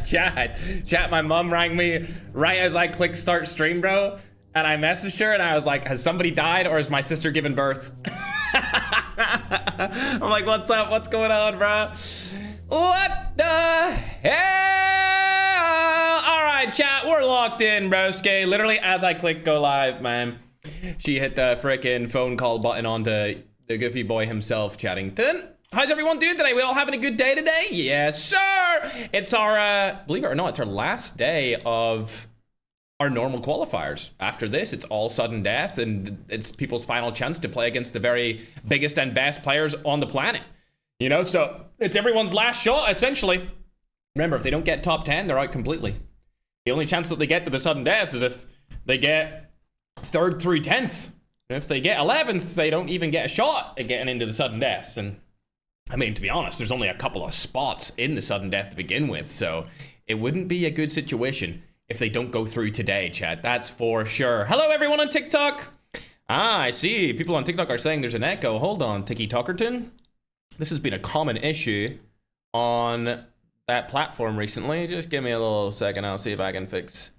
Chat, my mom rang me right as I clicked start stream, bro. And I messaged her and I was like, has somebody died or is my sister giving birth? I'm like, what's up? What's going on, bro? What the hell? All right, chat, we're locked in, broski. Literally as I click go live, man, she hit the freaking phone call button onto the goofy boy himself, Chattington. How's everyone doing today? We all having a good day today? Yes, sir. It's our, believe it or not, it's our last day of our normal qualifiers. After this, it's all sudden death, and it's people's final chance to play against the very biggest and best players on the planet. You know, so it's everyone's last shot, essentially. Remember, if they don't get top 10, they're out completely. The only chance that they get to the sudden death is if they get 3rd through 10th. And if they get 11th, they don't even get a shot at getting into the sudden deaths. And I mean, to be honest, there's only a couple of spots in the sudden death to begin with, so it wouldn't be a good situation if they don't go through today, chat. That's for sure. Hello, everyone on TikTok. I see. People on TikTok are saying there's an echo. Hold on, Tiki Talkerton. This has been a common issue on that platform recently. Just give me a little second. I'll see if I can fix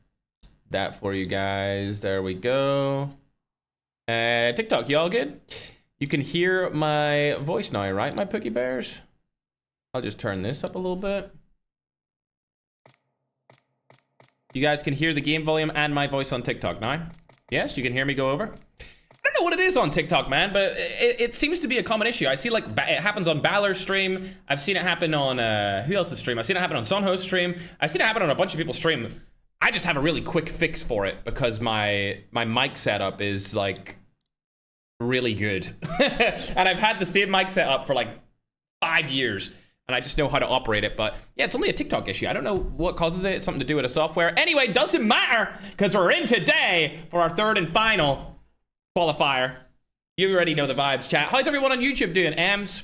that for you guys. There we go. TikTok, you all good? You can hear my voice now, right, my Pookie Bears? I'll just turn this up a little bit. You guys can hear the game volume and my voice on TikTok now? Yes, you can hear me go over? I don't know what it is on TikTok, man, but it seems to be a common issue. I see, like, it happens on Balor's stream. I've seen it happen on, who else's stream? I've seen it happen on Sonho's stream. I've seen it happen on a bunch of people's stream. I just have a really quick fix for it because my mic setup is, like, really good. And I've had the same mic set up for like 5 years and I just know how to operate it. But yeah, it's only a TikTok issue. I don't know what causes it. It's something to do with the software. Anyway, doesn't matter because we're in today for our 3rd and final qualifier. You already know the vibes, chat. How's everyone on YouTube doing? Ams,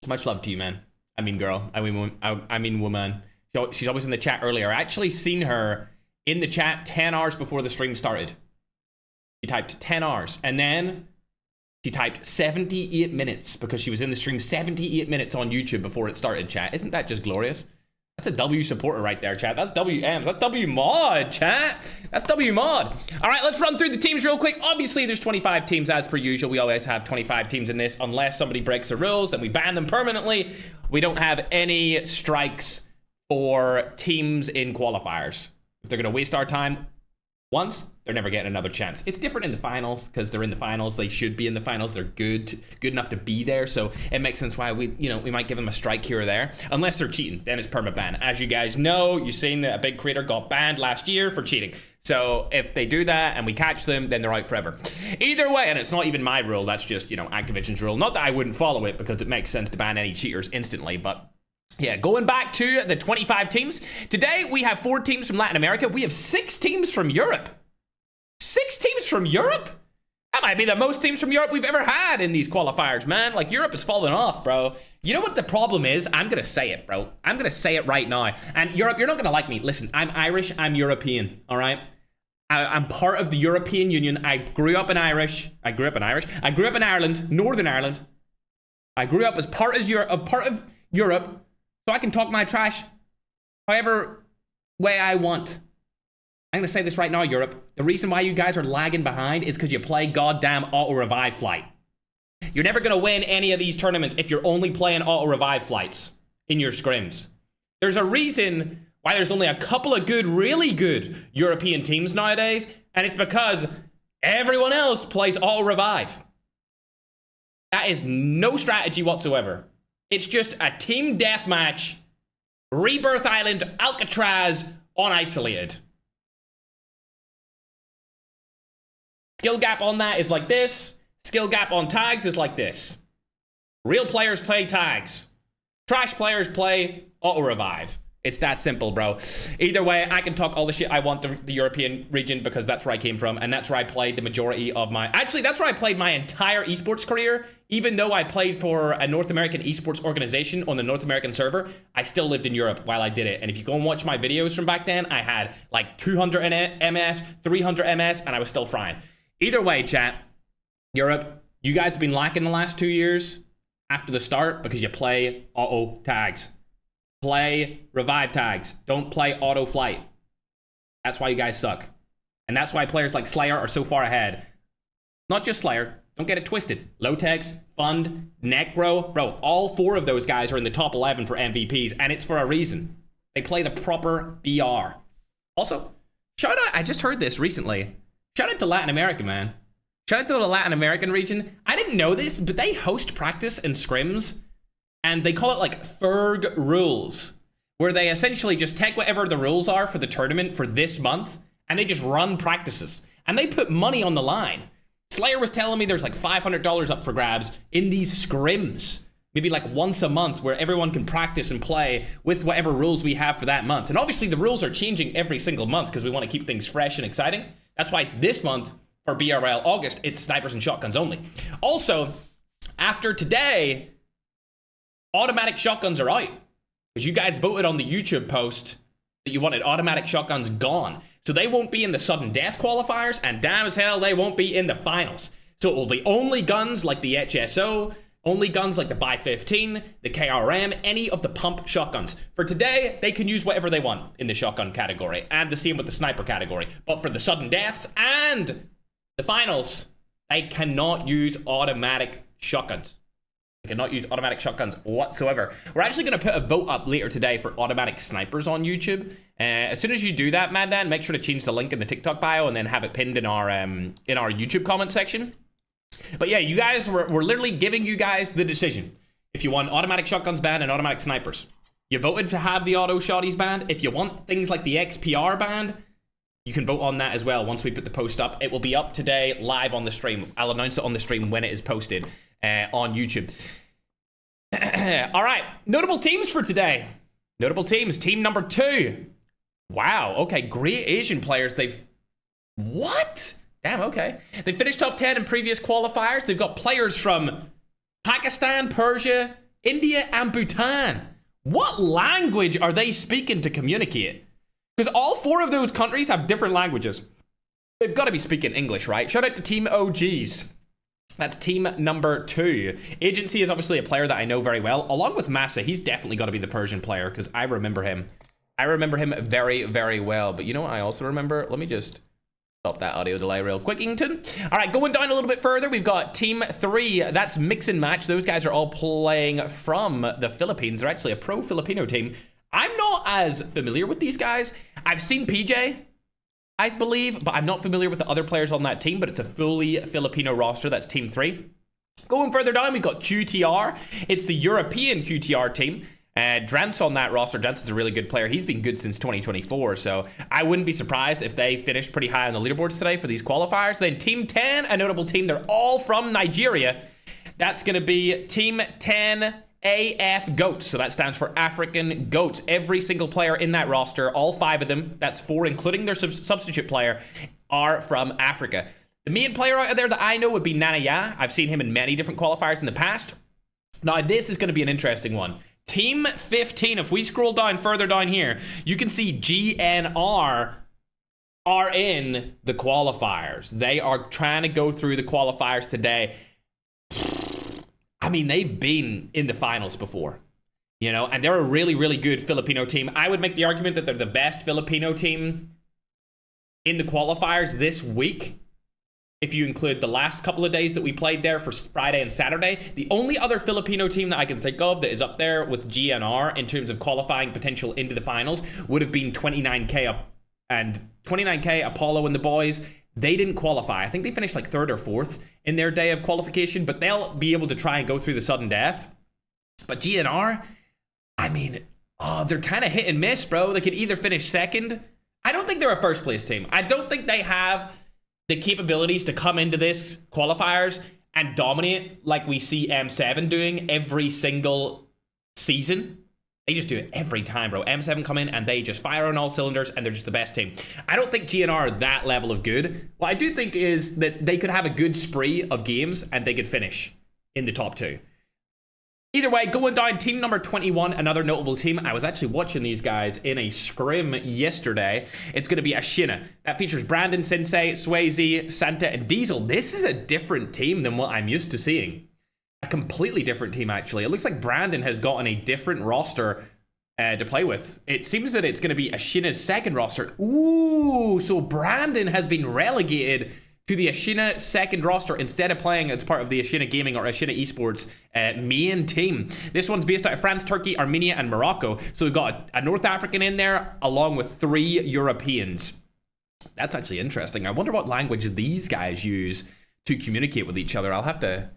much love to you, man. I mean girl. I mean woman. She's always in the chat earlier. I actually seen her in the chat 10 hours before the stream started. She typed 10 hours and then she typed 78 minutes because she was in the stream 78 minutes on YouTube before it started, chat. Isn't that just glorious? That's a W supporter right there, chat. That's WMs. That's W mod, chat. That's W mod. All right, let's run through the teams real quick. Obviously, there's 25 teams as per usual. We always have 25 teams in this unless somebody breaks the rules, then we ban them permanently. We don't have any strikes for teams in qualifiers. If they're going to waste our time once, they're never getting another chance. It's different in the finals because they're in the finals. They should be in the finals. They're good enough to be there. So it makes sense why we might give them a strike here or there. Unless they're cheating, then it's perma ban. As you guys know, you've seen that a big creator got banned last year for cheating. So if they do that and we catch them, then they're out forever. Either way, and it's not even my rule. That's just, Activision's rule. Not that I wouldn't follow it because it makes sense to ban any cheaters instantly, but yeah, going back to the 25 teams. Today, we have 4 teams from Latin America. We have 6 teams from Europe. 6 teams from Europe? That might be the most teams from Europe we've ever had in these qualifiers, man. Like, Europe is falling off, bro. You know what the problem is? I'm going to say it, bro. I'm going to say it right now. And Europe, you're not going to like me. Listen, I'm Irish. I'm European, all right? I'm part of the European Union. I grew up in Irish. I grew up in Ireland, Northern Ireland. I grew up as part of Europe. So I can talk my trash however way I want. I'm going to say this right now, Europe. The reason why you guys are lagging behind is because you play goddamn auto-revive flight. You're never going to win any of these tournaments if you're only playing auto-revive flights in your scrims. There's a reason why there's only a couple of good, really good European teams nowadays, and it's because everyone else plays auto-revive. That is no strategy whatsoever. It's just a team deathmatch, Rebirth Island, Alcatraz, unisolated. Skill gap on that is like this. Skill gap on tags is like this. Real players play tags. Trash players play auto-revive. It's that simple, bro. Either way, I can talk all the shit I want to the European region because that's where I came from, and that's where I played the majority of my... Actually, that's where I played my entire esports career. Even though I played for a North American esports organization on the North American server, I still lived in Europe while I did it. And if you go and watch my videos from back then, I had like 200 MS, 300 MS, and I was still frying. Either way, chat, Europe, you guys have been lacking the last 2 years after the start because you play auto tags. play revive tags. Don't play auto flight. That's why you guys suck. And that's why players like Slayer are so far ahead. Not just Slayer. Don't get it twisted. Lotex, Fund, Necro. Bro, all 4 of those guys are in the top 11 for MVPs, and it's for a reason. They play the proper BR. Also, shout out, I just heard this recently. Shout out to Latin America, man. Shout out to the Latin American region. I didn't know this, but they host practice and scrims, and they call it like Ferg rules, where they essentially just take whatever the rules are for the tournament for this month, and they just run practices. And they put money on the line. Slayer was telling me there's like $500 up for grabs in these scrims. Maybe like once a month where everyone can practice and play with whatever rules we have for that month. And obviously the rules are changing every single month because we want to keep things fresh and exciting. That's why this month for BRL August, it's snipers and shotguns only. Also, after today, automatic shotguns are out. Because you guys voted on the YouTube post that you wanted automatic shotguns gone. So they won't be in the sudden death qualifiers, and damn as hell they won't be in the finals. So it will be only guns like the HSO, only guns like the Buy 15, the KRM, any of the pump shotguns. For today, they can use whatever they want in the shotgun category, and the same with the sniper category. But for the sudden deaths and the finals, they cannot use automatic shotguns. They cannot use automatic shotguns whatsoever. We're actually going to put a vote up later today for automatic snipers on YouTube. As soon as you do that, Maddan, make sure to change the link in the TikTok bio and then have it pinned in our YouTube comment section. But yeah, you guys, we're literally giving you guys the decision. If you want automatic shotguns banned and automatic snipers. You voted to have the auto shotties banned. If you want things like the XPR banned, you can vote on that as well once we put the post up. It will be up today live on the stream. I'll announce it on the stream when it is posted on YouTube. All right, notable teams for today. Notable teams, team number 2. Wow, okay, great Asian players. What? Damn, okay. They finished top 10 in previous qualifiers. They've got players from Pakistan, Persia, India, and Bhutan. What language are they speaking to communicate? Because all 4 of those countries have different languages. They've got to be speaking English, right? Shout out to Team OGs. That's team number 2. Agency is obviously a player that I know very well. Along with Massa, he's definitely got to be the Persian player because I remember him. I remember him very, very well. But you know what I also remember? Let me just stop that audio delay real quickington. All right, going down a little bit further, we've got team 3. That's mix and match. Those guys are all playing from the Philippines. They're actually a pro-Filipino team. I'm not as familiar with these guys. I've seen PJ, I believe, but I'm not familiar with the other players on that team, but it's a fully Filipino roster. That's team 3. Going further down, we've got QTR. It's the European QTR team. Drance on that roster. Drance is a really good player. He's been good since 2024, so I wouldn't be surprised if they finished pretty high on the leaderboards today for these qualifiers. Then team 10, a notable team. They're all from Nigeria. That's going to be team 10 AF Goats. So that stands for African Goats. Every single player in that roster, all 5 of them, that's 4, including their substitute player, are from Africa. The main player out there that I know would be Nanaya. I've seen him in many different qualifiers in the past. Now, this is going to be an interesting one. Team 15, if we scroll down further down here, you can see GNR are in the qualifiers. They are trying to go through the qualifiers today. I mean, they've been in the finals before, you know, and they're a really, really good Filipino team. I would make the argument that they're the best Filipino team in the qualifiers this week. If you include the last couple of days that we played there for Friday and Saturday. The only other Filipino team that I can think of that is up there with GNR in terms of qualifying potential into the finals would have been 29K up and 29K, Apollo and the boys. They didn't qualify. I think they finished like 3rd or 4th in their day of qualification, but they'll be able to try and go through the sudden death. But GNR, I mean, they're kind of hit and miss, bro. They could either finish 2nd. I don't think they're a first place team. I don't think they have the capabilities to come into this qualifiers and dominate like we see M7 doing every single season. They just do it every time, bro. M7 come in and they just fire on all cylinders and they're just the best team. I don't think GNR are that level of good. What I do think is that they could have a good spree of games and they could finish in the top 2. Either way, going down, team number 21, another notable team. I was actually watching these guys in a scrim yesterday. It's going to be Ashina. That features Brandon, Sensei, Swayze, Santa, and Diesel. This is a different team than what I'm used to seeing. A completely different team, actually. It looks like Brandon has gotten a different roster to play with. It seems that it's going to be Ashina's second roster. Ooh, so Brandon has been relegated to the Ashina second roster instead of playing as part of the Ashina Gaming or Ashina Esports main team. This one's based out of France, Turkey, Armenia, and Morocco. So we've got a North African in there along with 3 Europeans. That's actually interesting. I wonder what language these guys use to communicate with each other. I'll have to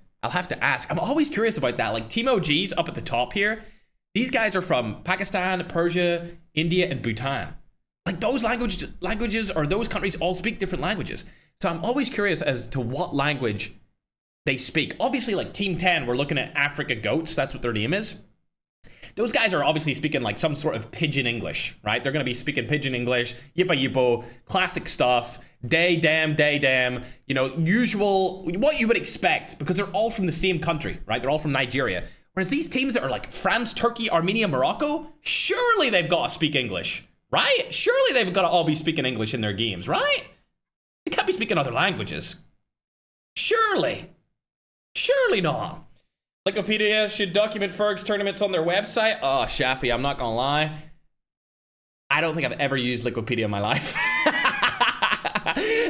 ask. I'm always curious about that. Like Team OG's up at the top here. These guys are from Pakistan, Persia, India, and Bhutan. Like those languages or those countries all speak different languages. So I'm always curious as to what language they speak. Obviously, like Team 10, we're looking at Africa Goats. That's what their name is. Those guys are obviously speaking like some sort of pidgin English, right? They're going to be speaking pidgin English, yippa yippo, classic stuff, day damn, you know, usual, what you would expect because they're all from the same country, right? They're all from Nigeria. Whereas these teams that are like France, Turkey, Armenia, Morocco, surely they've got to speak English, right? Surely they've got to all be speaking English in their games, right? They can't be speaking other languages. Surely not. Wikipedia should document Ferg's tournaments on their website. Oh, Shafi, I'm not gonna lie. I don't think I've ever used Wikipedia in my life.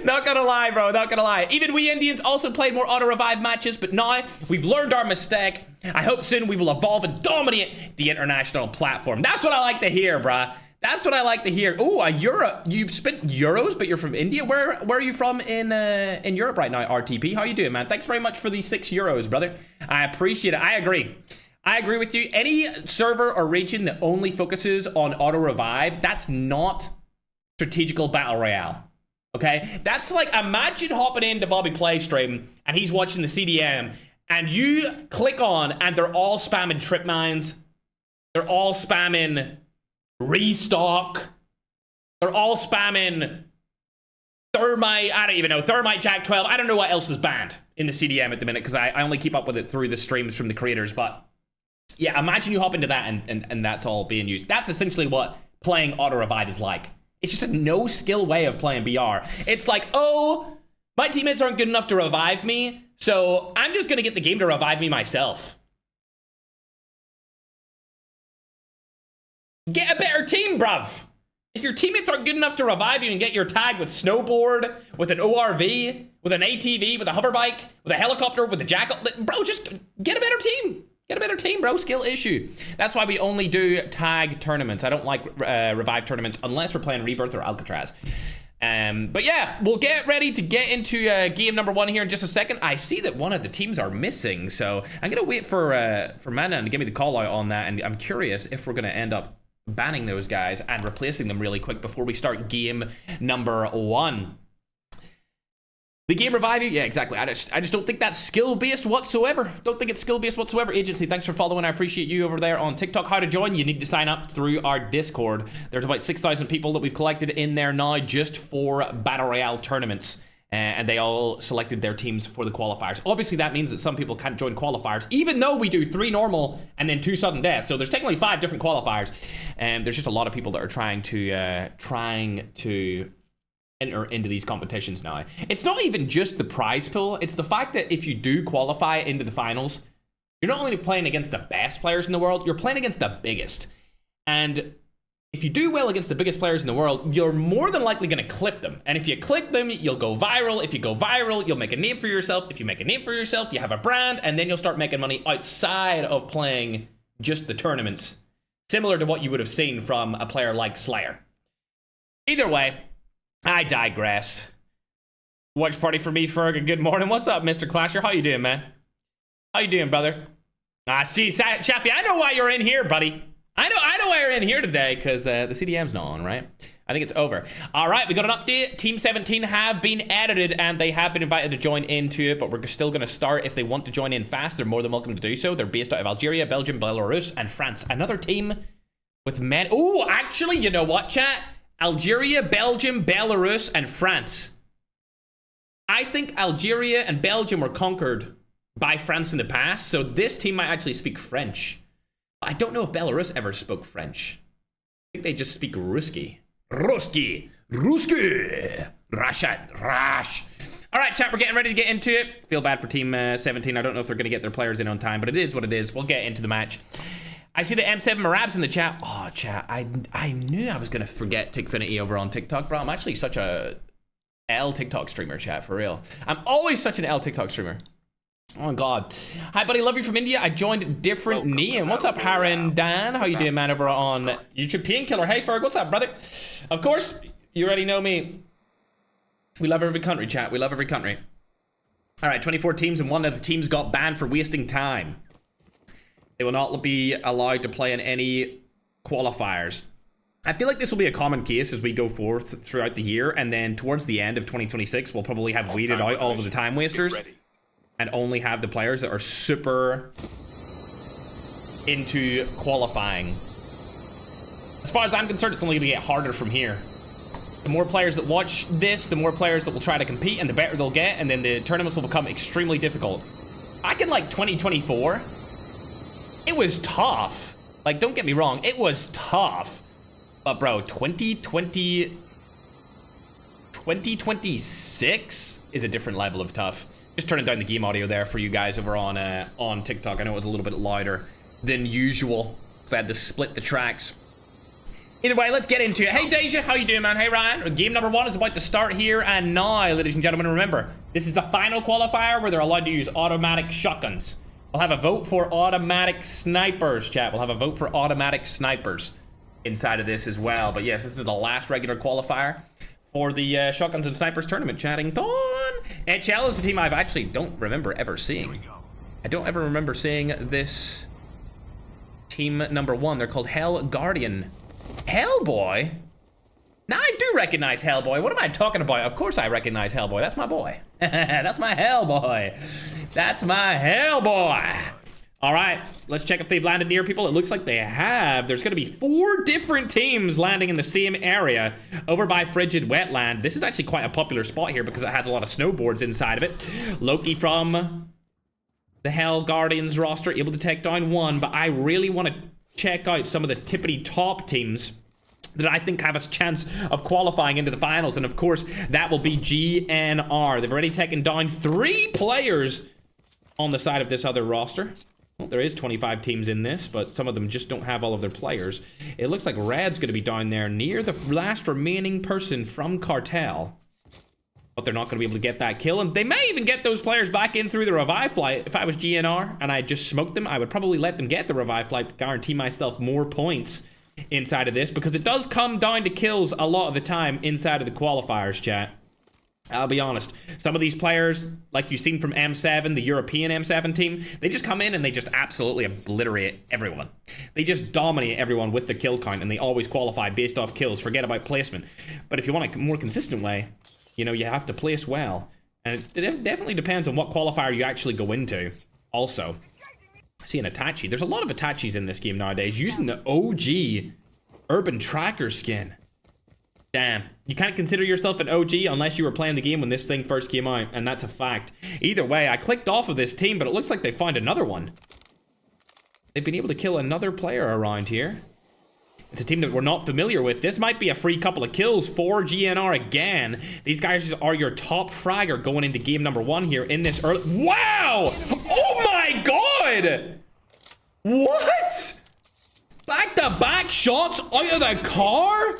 Not gonna lie, bro, not gonna lie. Even we Indians also played more auto-revive matches, but now we've learned our mistake. I hope soon we will evolve and dominate the international platform. That's what I like to hear, bruh. That's what I like to hear. Oh, a euro. You spent euros, but you're from India. Where are you from in Europe right now, RTP? How you doing, man? Thanks very much for the 6 euros, brother. I appreciate it. I agree with you. Any server or region that only focuses on auto-revive, that's not strategical battle royale. Okay? That's like, imagine hopping into Bobby Play stream and he's watching the CDM and you click on and they're all spamming trip mines. They're all spamming restock. They're all spamming thermite. I don't even know. Thermite Jack 12. I don't know what else is banned in the CDM at the minute because I only keep up with it through the streams from the creators. But yeah, imagine you hop into that and that's all being used. That's essentially what playing auto revive is like. It's just a no skill way of playing BR. It's like, oh, my teammates aren't good enough to revive me, so I'm just gonna get the game to revive me myself. Get a better team, bruv. If your teammates aren't good enough to revive you and get your tag with snowboard, with an ORV, with an ATV, with a hoverbike, with a helicopter, with a jackal, bro, just get a better team. Get a better team, bro. Skill issue. That's why we only do tag tournaments. I don't like revive tournaments unless we're playing Rebirth or Alcatraz. But yeah, we'll get ready to get into game number 1 here in just a second. I see that one of the teams are missing, so I'm gonna wait for Manan to give me the call out on that, and I'm curious if we're gonna end up banning those guys and replacing them really quick before we start game number 1. The game revive you? Yeah, exactly. I just don't think that's skill-based whatsoever. Don't think it's skill-based whatsoever. Agency, thanks for following. I appreciate you over there on TikTok. How to join? You need to sign up through our Discord. There's about 6,000 people that we've collected in there now just for Battle Royale tournaments. And they all selected their teams for the qualifiers. Obviously, that means that some people can't join qualifiers, even though we do 3 normal and then 2 sudden death. So there's technically 5 different qualifiers. And there's just a lot of people that are trying to enter into these competitions now. It's not even just the prize pool. It's the fact that if you do qualify into the finals, you're not only playing against the best players in the world, you're playing against the biggest. And if you do well against the biggest players in the world, you're more than likely going to clip them. And if you clip them, you'll go viral. If you go viral, you'll make a name for yourself. If you make a name for yourself, you have a brand, and then you'll start making money outside of playing just the tournaments, similar to what you would have seen from a player like Slayer. Either way, I digress. Watch party for me, Ferg. Good morning. What's up, Mr. Clasher? How you doing, man? How you doing, brother? See, Shafi, I know why you're in here, buddy. I know why you're in here today, because the CDM's not on, right? I think it's over. All right, we got an update. Team 17 have been edited, and they have been invited to join into it, but we're still going to start. If they want to join in fast, they're more than welcome to do so. They're based out of Algeria, Belgium, Belarus, and France. Another team with men. Oh, actually, you know what, chat? Algeria, Belgium, Belarus, and France. I think Algeria and Belgium were conquered by France in the past, so this team might actually speak French. I don't know if Belarus ever spoke French. I think they just speak Ruski. Ruski. Rash. All right, chat, we're getting ready to get into it. Feel bad for Team 17. I don't know if they're going to get their players in on time, but it is what it is. We'll get into the match. I see the M7 Marabs in the chat. Oh, chat. I knew I was going to forget Tickfinity over on TikTok, bro. I'm actually such a L TikTok streamer, chat, for real. I'm always such an L TikTok streamer. Oh, my God. Hi, buddy. Love you from India. I joined different knee. And what's up, Haran Dan? How you doing, man, over on YouTube? Painkiller. Hey, Ferg. What's up, brother? Of course, you already know me. We love every country, chat. We love every country. All right, 24 teams, and one of the teams got banned for wasting time. They will not be allowed to play in any qualifiers. I feel like this will be a common case as we go forth throughout the year, and then towards the end of 2026, we'll probably have weeded out all of the time wasters and only have the players that are super into qualifying. As far as I'm concerned, it's only going to get harder from here. The more players that watch this, the more players that will try to compete, and the better they'll get, and then the tournaments will become extremely difficult. Back in, like, 2024, it was tough. Like, don't get me wrong, it was tough. But, bro, 2026 is a different level of tough. Just turning down the game audio there for you guys over on TikTok. I know it was a little bit louder than usual, because I had to split the tracks. Either way, let's get into it. Hey, Deja, how you doing, man? Hey, Ryan. Game number 1 is about to start here and now, ladies and gentlemen. Remember, this is the final qualifier where they're allowed to use automatic shotguns. We'll have a vote for automatic snipers, chat. We'll have a vote for automatic snipers inside of this as well. But yes, this is the last regular qualifier for the shotguns and snipers tournament. Chatting Thorn. HL is a team I actually don't remember ever seeing. I don't ever remember seeing this team number 1. They're called Hell Guardian. Hellboy? Now I do recognize Hellboy. What am I talking about? Of course I recognize Hellboy. That's my boy. That's my Hellboy. That's my Hellboy. All right, let's check if they've landed near people. It looks like they have. There's going to be 4 different teams landing in the same area over by Frigid Wetland. This is actually quite a popular spot here because it has a lot of snowboards inside of it. Loki from the Hell Guardians roster able to take down 1, but I really want to check out some of the tippity top teams that I think have a chance of qualifying into the finals. And of course, that will be GNR. They've already taken down 3 players on the side of this other roster. Well, there is 25 teams in this, but some of them just don't have all of their players. It looks like Red's going to be down there near the last remaining person from Cartel. But they're not going to be able to get that kill. And they may even get those players back in through the revive flight. If I was GNR and I just smoked them, I would probably let them get the revive flight, guarantee myself more points inside of this, because it does come down to kills a lot of the time inside of the qualifiers, chat. I'll be honest. Some of these players, like you've seen from M7, the European M7 team, they just come in and they just absolutely obliterate everyone. They just dominate everyone with the kill count, and they always qualify based off kills. Forget about placement. But if you want a more consistent way, you know, you have to place well. And it definitely depends on what qualifier you actually go into. Also, I see an Itachi. There's a lot of Itachis in this game nowadays using the OG Urban Tracker skin. Damn. You can't consider yourself an OG unless you were playing the game when this thing first came out, and that's a fact. Either way, I clicked off of this team, but it looks like they found another one. They've been able to kill another player around here. It's a team that we're not familiar with. This might be a free couple of kills for GNR again. These guys are your top fragger going into game number 1 here in this early... Wow! Oh my god! What? Back-to-back shots out of the car?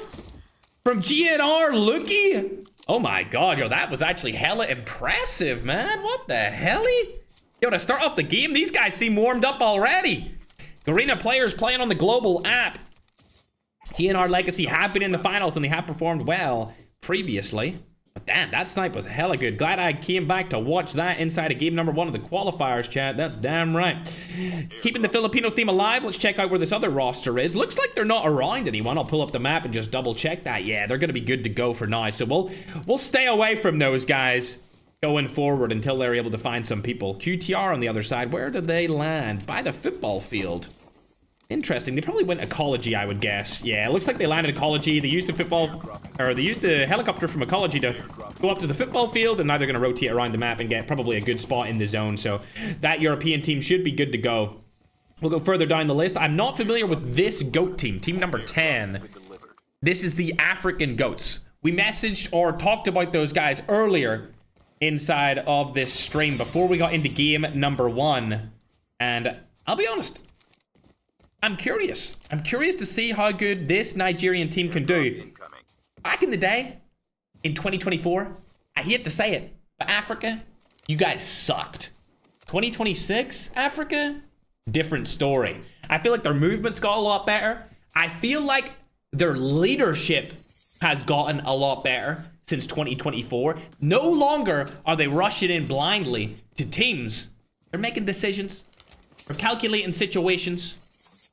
From GNR Lookie? Oh my god, yo, that was actually hella impressive, man. What the helly? Yo, to start off the game, these guys seem warmed up already. Garena players playing on the global app. GNR Legacy have been in the finals and they have performed well previously. But damn, that snipe was hella good. Glad I came back to watch that inside of game number 1 of the qualifiers, chat. That's damn right. Keeping the Filipino theme alive, let's check out where this other roster is. Looks like they're not around anyone. I'll pull up the map and just double check that. Yeah, they're going to be good to go for now. So we'll stay away from those guys going forward until they're able to find some people. QTR on the other side, where did they land? By the football field. Interesting. They probably went ecology, I would guess. Yeah, it looks like they landed ecology. They used the football, or they used the helicopter from ecology to go up to the football field, and now they're going to rotate around the map and get probably a good spot in the zone. So that European team should be good to go. We'll go further down the list. I'm not familiar with this GOAT team, team number 10. This is the African Goats. We messaged or talked about those guys earlier inside of this stream before we got into game number 1. And I'll be honest, I'm curious. I'm curious to see how good this Nigerian team can do. Back in the day, in 2024, I hate to say it, but Africa, you guys sucked. 2026, Africa, different story. I feel like their movement's got a lot better. I feel like their leadership has gotten a lot better since 2024. No longer are they rushing in blindly to teams. They're making decisions. They're calculating situations.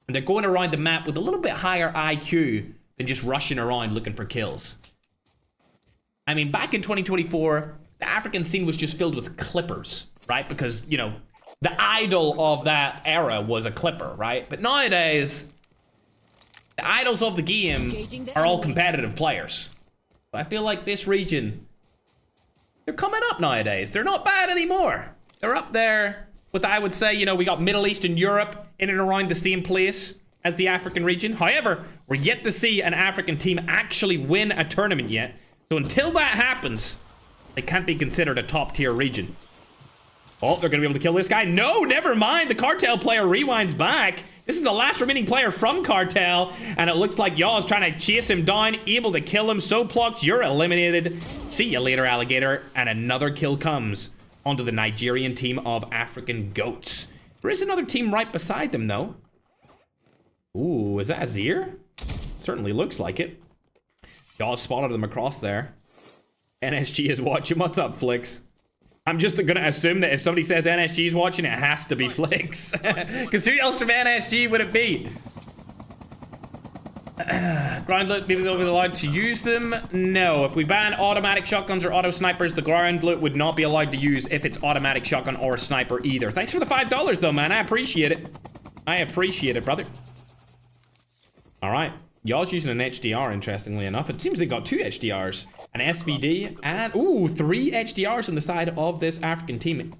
And they're going around the map with a little bit higher IQ than just rushing around looking for kills. I mean, back in 2024, the African scene was just filled with clippers, right? Because, you know, the idol of that era was a clipper, right? But nowadays, the idols of the game are all competitive players. So I feel like this region, they're coming up nowadays. They're not bad anymore. They're up there with, I would say, you know, we got Middle East and Europe in and around the same place as the African region. However, we're yet to see an African team actually win a tournament yet. So until that happens, they can't be considered a top tier region. Oh, they're going to be able to kill this guy. No, never mind. The Cartel player rewinds back. This is the last remaining player from Cartel. And it looks like Yaw is trying to chase him down. Able to kill him. So plucked. You're eliminated. See you later, alligator. And another kill comes onto the Nigerian team of African goats. There is another team right beside them, though. Ooh, is that Azir? Certainly looks like it. Yaw spotted them across there. NSG is watching. What's up, Flicks? I'm just gonna assume that if somebody says NSG is watching, it has to be Flicks. Because who else from NSG would it be? Ground loot, maybe they'll be allowed to use them? No. If we ban automatic shotguns or auto snipers, the ground loot would not be allowed to use if it's automatic shotgun or sniper either. Thanks for the $5 though, man. I appreciate it. I appreciate it, brother. Alright. Y'all's using an HDR, interestingly enough. It seems they got 2 HDRs. An SVD and, ooh, 3 HDRs on the side of this African team.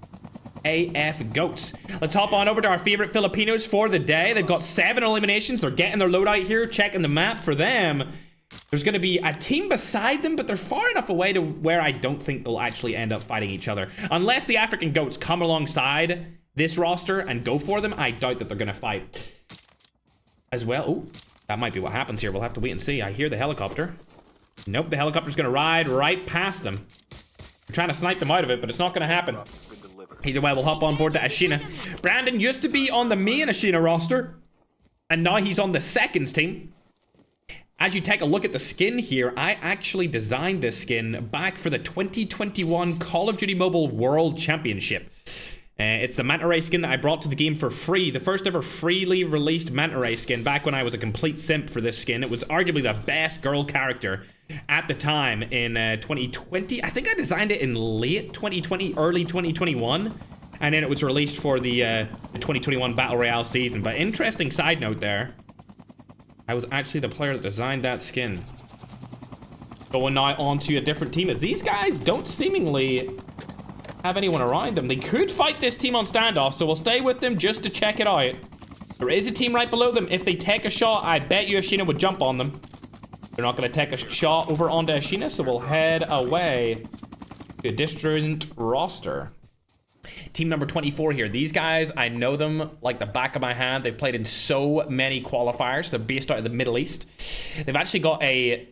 AF Goats. Let's hop on over to our favorite Filipinos for the day. They've got 7 eliminations. They're getting their loadout here, checking the map for them. There's going to be a team beside them, but they're far enough away to where I don't think they'll actually end up fighting each other. Unless the African Goats come alongside this roster and go for them, I doubt that they're going to fight as well. Ooh, that might be what happens here. We'll have to wait and see. I hear the helicopter. Nope, the helicopter's gonna ride right past them. I'm trying to snipe them out of it, but it's not gonna happen. Either way, we'll hop on board to Ashina. Brandon used to be on the main Ashina roster, and now he's on the seconds team. As you take a look at the skin here, I actually designed this skin back for the 2021 Call of Duty Mobile World Championship. It's the Manta Ray skin that I brought to the game for free. The first ever freely released Manta Ray skin back when I was a complete simp for this skin. It was arguably the best girl character at the time in 2020. I think I designed it in late 2020, early 2021. And then it was released for the 2021 Battle Royale season. But interesting side note there. I was actually the player that designed that skin. Going now on to a different team as these guys don't seemingly have anyone around them. They could fight this team on standoff, so we'll stay with them just to check it out. There is a team right below them. If they take a shot, I bet you Ashina would jump on them. They're not going to take a shot over onto Ashina, so we'll head away to a distant roster. Team number 24 here. These guys, I know them like the back of my hand. They've played in so many qualifiers. They're based out of the Middle East. They've actually got a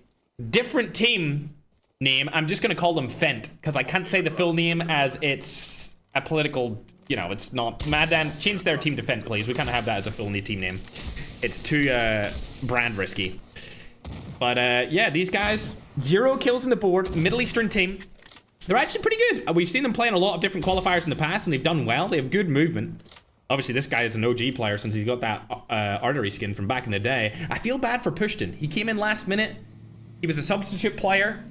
different team name. I'm just going to call them Fent, because I can't say the full name as it's a political, you know, it's not. Maddan, change their team to Fent, please. We can't have that as a full team name. It's too brand risky. But yeah, these guys, 0 kills on the board, Middle Eastern team. They're actually pretty good. We've seen them play in a lot of different qualifiers in the past, and they've done well. They have good movement. Obviously, this guy is an OG player since he's got that artery skin from back in the day. I feel bad for Pushton. He came in last minute. He was a substitute player.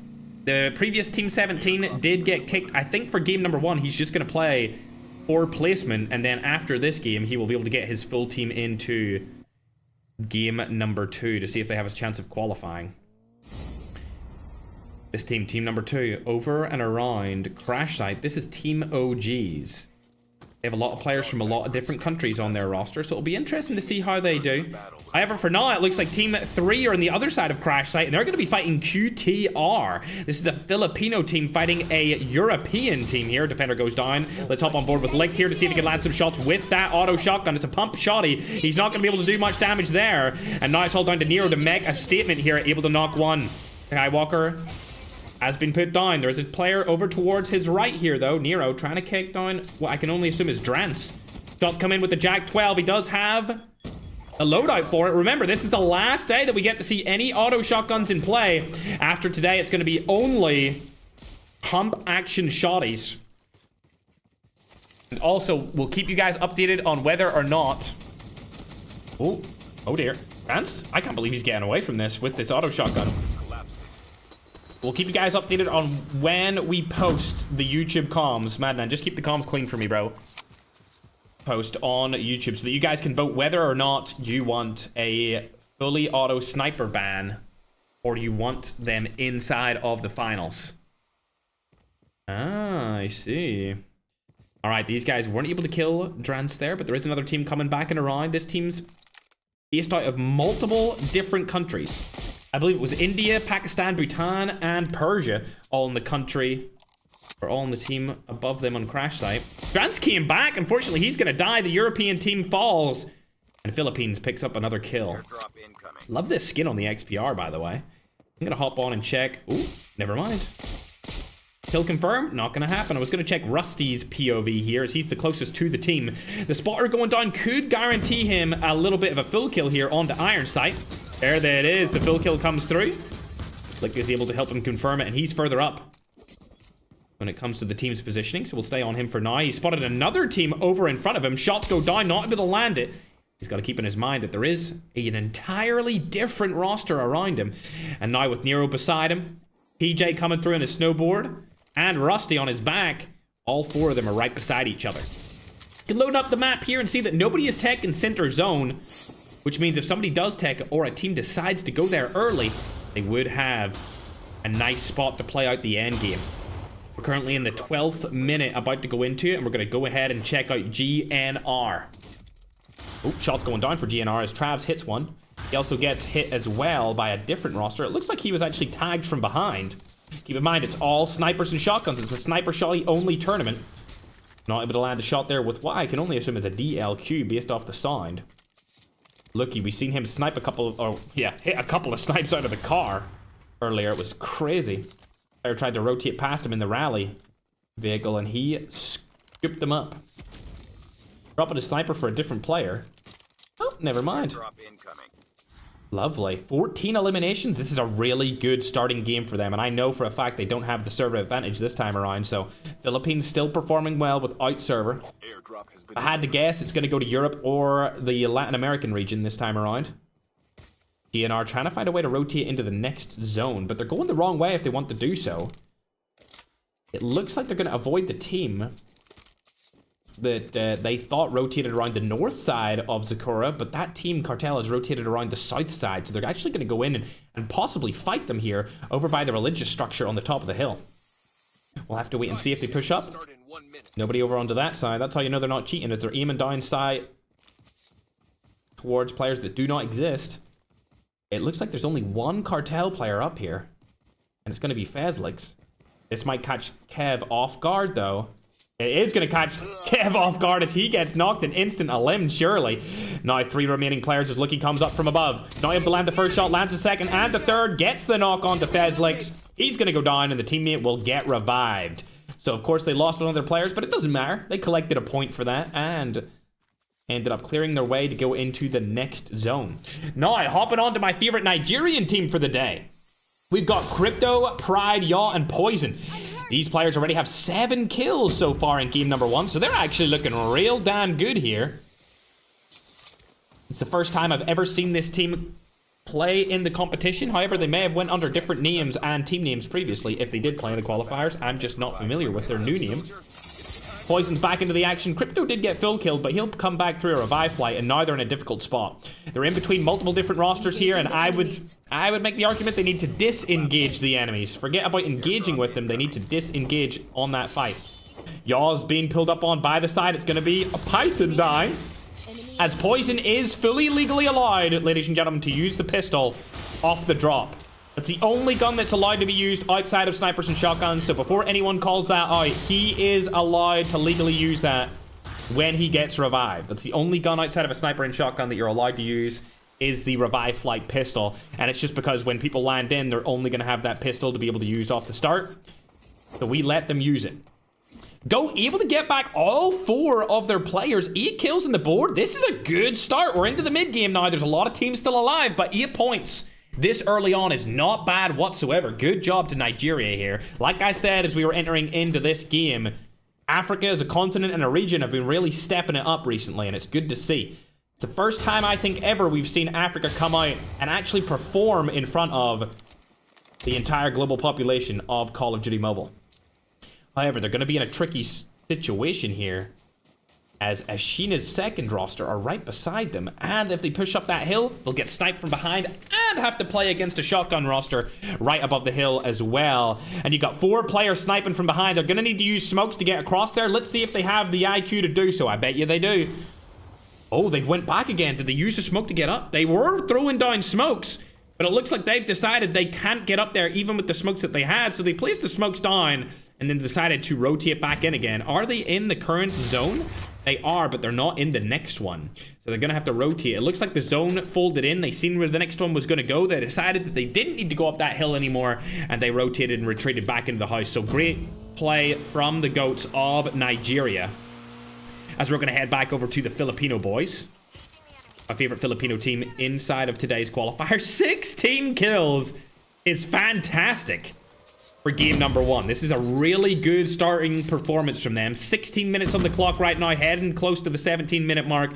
The previous Team 17 did get kicked. I think for game number 1, he's just going to play for placement. And then after this game, he will be able to get his full team into game number 2 to see if they have a chance of qualifying. This team number 2, over and around Crash Site. This is Team OGs. They have a lot of players from a lot of different countries on their roster, so it'll be interesting to see how they do. However, for now, it looks like Team 3 are on the other side of Crash Site, and they're going to be fighting QTR. This is a Filipino team fighting a European team here. Defender goes down. Let's hop on board with Licht here to see if he can land some shots with that auto shotgun. It's a pump shotty. He's not going to be able to do much damage there. And now it's all down to Nero to make a statement here, able to knock one. Skywalker has been put down. There's a player over towards his right here, though. Nero trying to kick down what I can only assume is Drance. Shots come in with the Jack 12. He does have a loadout for it. Remember, this is the last day that we get to see any auto shotguns in play. After today, it's going to be only pump action shotties. And also, we'll keep you guys updated on whether or not... Oh dear. Drance? I can't believe he's getting away from this with this auto shotgun. We'll keep you guys updated on when we post the YouTube comms. Madman, just keep the comms clean for me, bro. Post on YouTube so that you guys can vote whether or not you want a fully auto sniper ban or you want them inside of the finals. Ah, I see. All right, these guys weren't able to kill Drance there, but there is another team coming back and around. This team's based out of multiple different countries. I believe it was India, Pakistan, Bhutan, and Persia, all in the country, or all in the team above them on Crash Site. Drance came back. Unfortunately, he's going to die. The European team falls, and Philippines picks up another kill. Love this skin on the XPR, by the way. I'm going to hop on and check. Ooh, never mind. Kill confirmed? Not going to happen. I was going to check Rusty's POV here, as he's the closest to the team. The spotter going down could guarantee him a little bit of a full kill here onto Iron Sight. There it is. The full kill comes through. Lick is able to help him confirm it, and he's further up when it comes to the team's positioning, so we'll stay on him for now. He spotted another team over in front of him. Shots go down, not able to land it. He's got to keep in his mind that there is an entirely different roster around him. And now with Nero beside him, PJ coming through on his snowboard, and Rusty on his back, all four of them are right beside each other. You can load up the map here and see that nobody is tech in center zone, which means if somebody does tech or a team decides to go there early, they would have a nice spot to play out the end game. We're currently in the 12th minute, about to go into it, and we're going to go ahead and check out GNR. Oh, shots going down for GNR as Travs hits one. He also gets hit as well by a different roster. It looks like he was actually tagged from behind. Keep in mind, it's all snipers and shotguns. It's a sniper shotty only tournament. Not able to land a shot there with what I can only assume is a DLQ based off the sound. Looky, we've seen him snipe a couple of, hit a couple of snipes out of the car earlier. It was crazy. Player tried to rotate past him in the rally vehicle, and he scooped them up. Dropping a sniper for a different player. Oh, never mind. Lovely. 14 eliminations. This is a really good starting game for them, and I know for a fact they don't have the server advantage this time around, so Philippines still performing well without server. If I had to guess, it's going to go to Europe or the Latin American region this time around. GNR trying to find a way to rotate into the next zone, but they're going the wrong way if they want to do so. It looks like they're going to avoid the team that they thought rotated around the north side of Zakura, but that team, Cartel, has rotated around the south side, so they're actually going to go in and possibly fight them here over by the religious structure on the top of the hill. We'll have to wait and see if they push up. Nobody over onto that side. That's how you know they're not cheating, is they're aiming down side towards players that do not exist. It looks like there's only one Cartel player up here, and it's going to be Fezlix. This might catch Kev off guard, though. It is going to catch Kev off guard as he gets knocked an instant limb, surely. Now 3 remaining players as Lucky comes up from above. Not able to land the first shot, lands the second, and the third. Gets the knock onto Fezlix. He's going to go down, and the teammate will get revived. So, of course, they lost one of their players, but it doesn't matter. They collected a point for that, and ended up clearing their way to go into the next zone. Now, hopping on to my favorite Nigerian team for the day. We've got Crypto, Pride, Yaw, and Poison. These players already have 7 kills so far in game number 1, so they're actually looking real damn good here. It's the first time I've ever seen this team play in the competition. However, they may have went under different names and team names previously if they did play in the qualifiers. I'm just not familiar with their new name. Poison's back into the action. Crypto did get full killed, but he'll come back through a revive flight, and now they're in a difficult spot. They're in between multiple different rosters here, and I would make the argument they need to disengage the enemies. Forget about engaging with them. They need to disengage on that fight. Yaw's being pulled up on by the side. It's going to be a Python die. As Poison is fully legally allowed, ladies and gentlemen, to use the pistol off the drop. That's the only gun that's allowed to be used outside of snipers and shotguns. So before anyone calls that out, he is allowed to legally use that when he gets revived. That's the only gun outside of a sniper and shotgun that you're allowed to use is the revive flight pistol. And it's just because when people land in, they're only going to have that pistol to be able to use off the start. So we let them use it. Go able to get back all 4 of their players. 8 kills on the board. This is a good start. We're into the mid game now. There's a lot of teams still alive, but 8 points this early on is not bad whatsoever. Good job to Nigeria here. Like I said, as we were entering into this game, Africa as a continent and a region have been really stepping it up recently, and it's good to see. It's the first time I think ever we've seen Africa come out and actually perform in front of the entire global population of Call of Duty Mobile. However, they're going to be in a tricky situation here, as Ashina's second roster are right beside them. And if they push up that hill, they'll get sniped from behind and have to play against a shotgun roster right above the hill as well. And you got 4 players sniping from behind. They're going to need to use smokes to get across there. Let's see if they have the IQ to do so. I bet you they do. Oh, they've went back again. Did they use the smoke to get up? They were throwing down smokes, but it looks like they've decided they can't get up there even with the smokes that they had. So they placed the smokes down and then decided to rotate back in again. Are they in the current zone? They are, but they're not in the next one. So they're going to have to rotate. It looks like the zone folded in. They seen where the next one was going to go. They decided that they didn't need to go up that hill anymore, and they rotated and retreated back into the house. So great play from the GOATs of Nigeria. As we're going to head back over to the Filipino boys. My favorite Filipino team inside of today's qualifier. 16 kills is fantastic for game number 1. This is a really good starting performance from them. 16 minutes on the clock right now, heading close to the 17-minute mark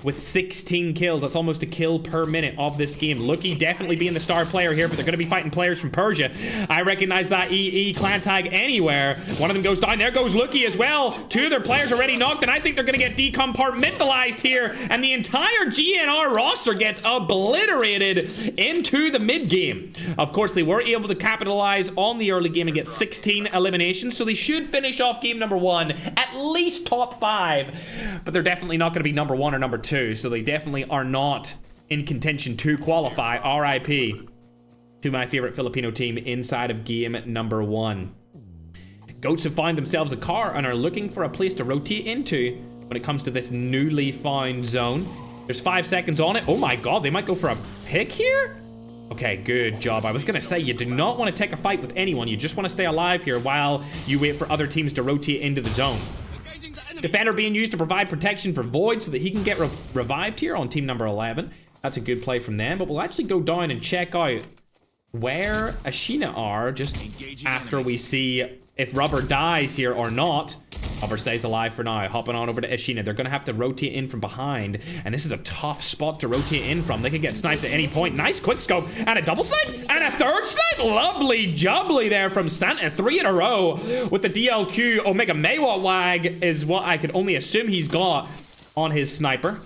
with 16 kills. That's almost a kill per minute of this game. Lucky definitely being the star player here, but they're going to be fighting players from Persia. I recognize that EE clan tag anywhere. One of them goes down. There goes Lucky as well. 2 of their players already knocked, and I think they're going to get decompartmentalized here, and the entire GNR roster gets obliterated into the mid game. Of course, they were able to capitalize on the early game and get 16 eliminations, so they should finish off game number 1 at least top 5, but they're definitely not going to be number 1 or number 2, so they definitely are not in contention to qualify. RIP to my favorite Filipino team inside of game number 1. Goats have found themselves a car and are looking for a place to rotate into when it comes to this newly found zone. There's 5 seconds on it. Oh my god, they might go for a pick here? Okay, good job. I was gonna say, you do not want to take a fight with anyone. You just want to stay alive here while you wait for other teams to rotate into the zone. Defender being used to provide protection for Void so that he can get revived here on team number 11. That's a good play from them, but we'll actually go down and check out where Ashina are just after we see if Rubber dies here or not. Rubber stays alive for now. Hopping on over to Ashina. They're going to have to rotate in from behind, and this is a tough spot to rotate in from. They could get sniped at any point. Nice quick scope, and a double snipe, and a third snipe. Lovely jubbly there from Santa. 3 in a row with the DLQ. Omega Maywat Wag is what I could only assume he's got on his sniper.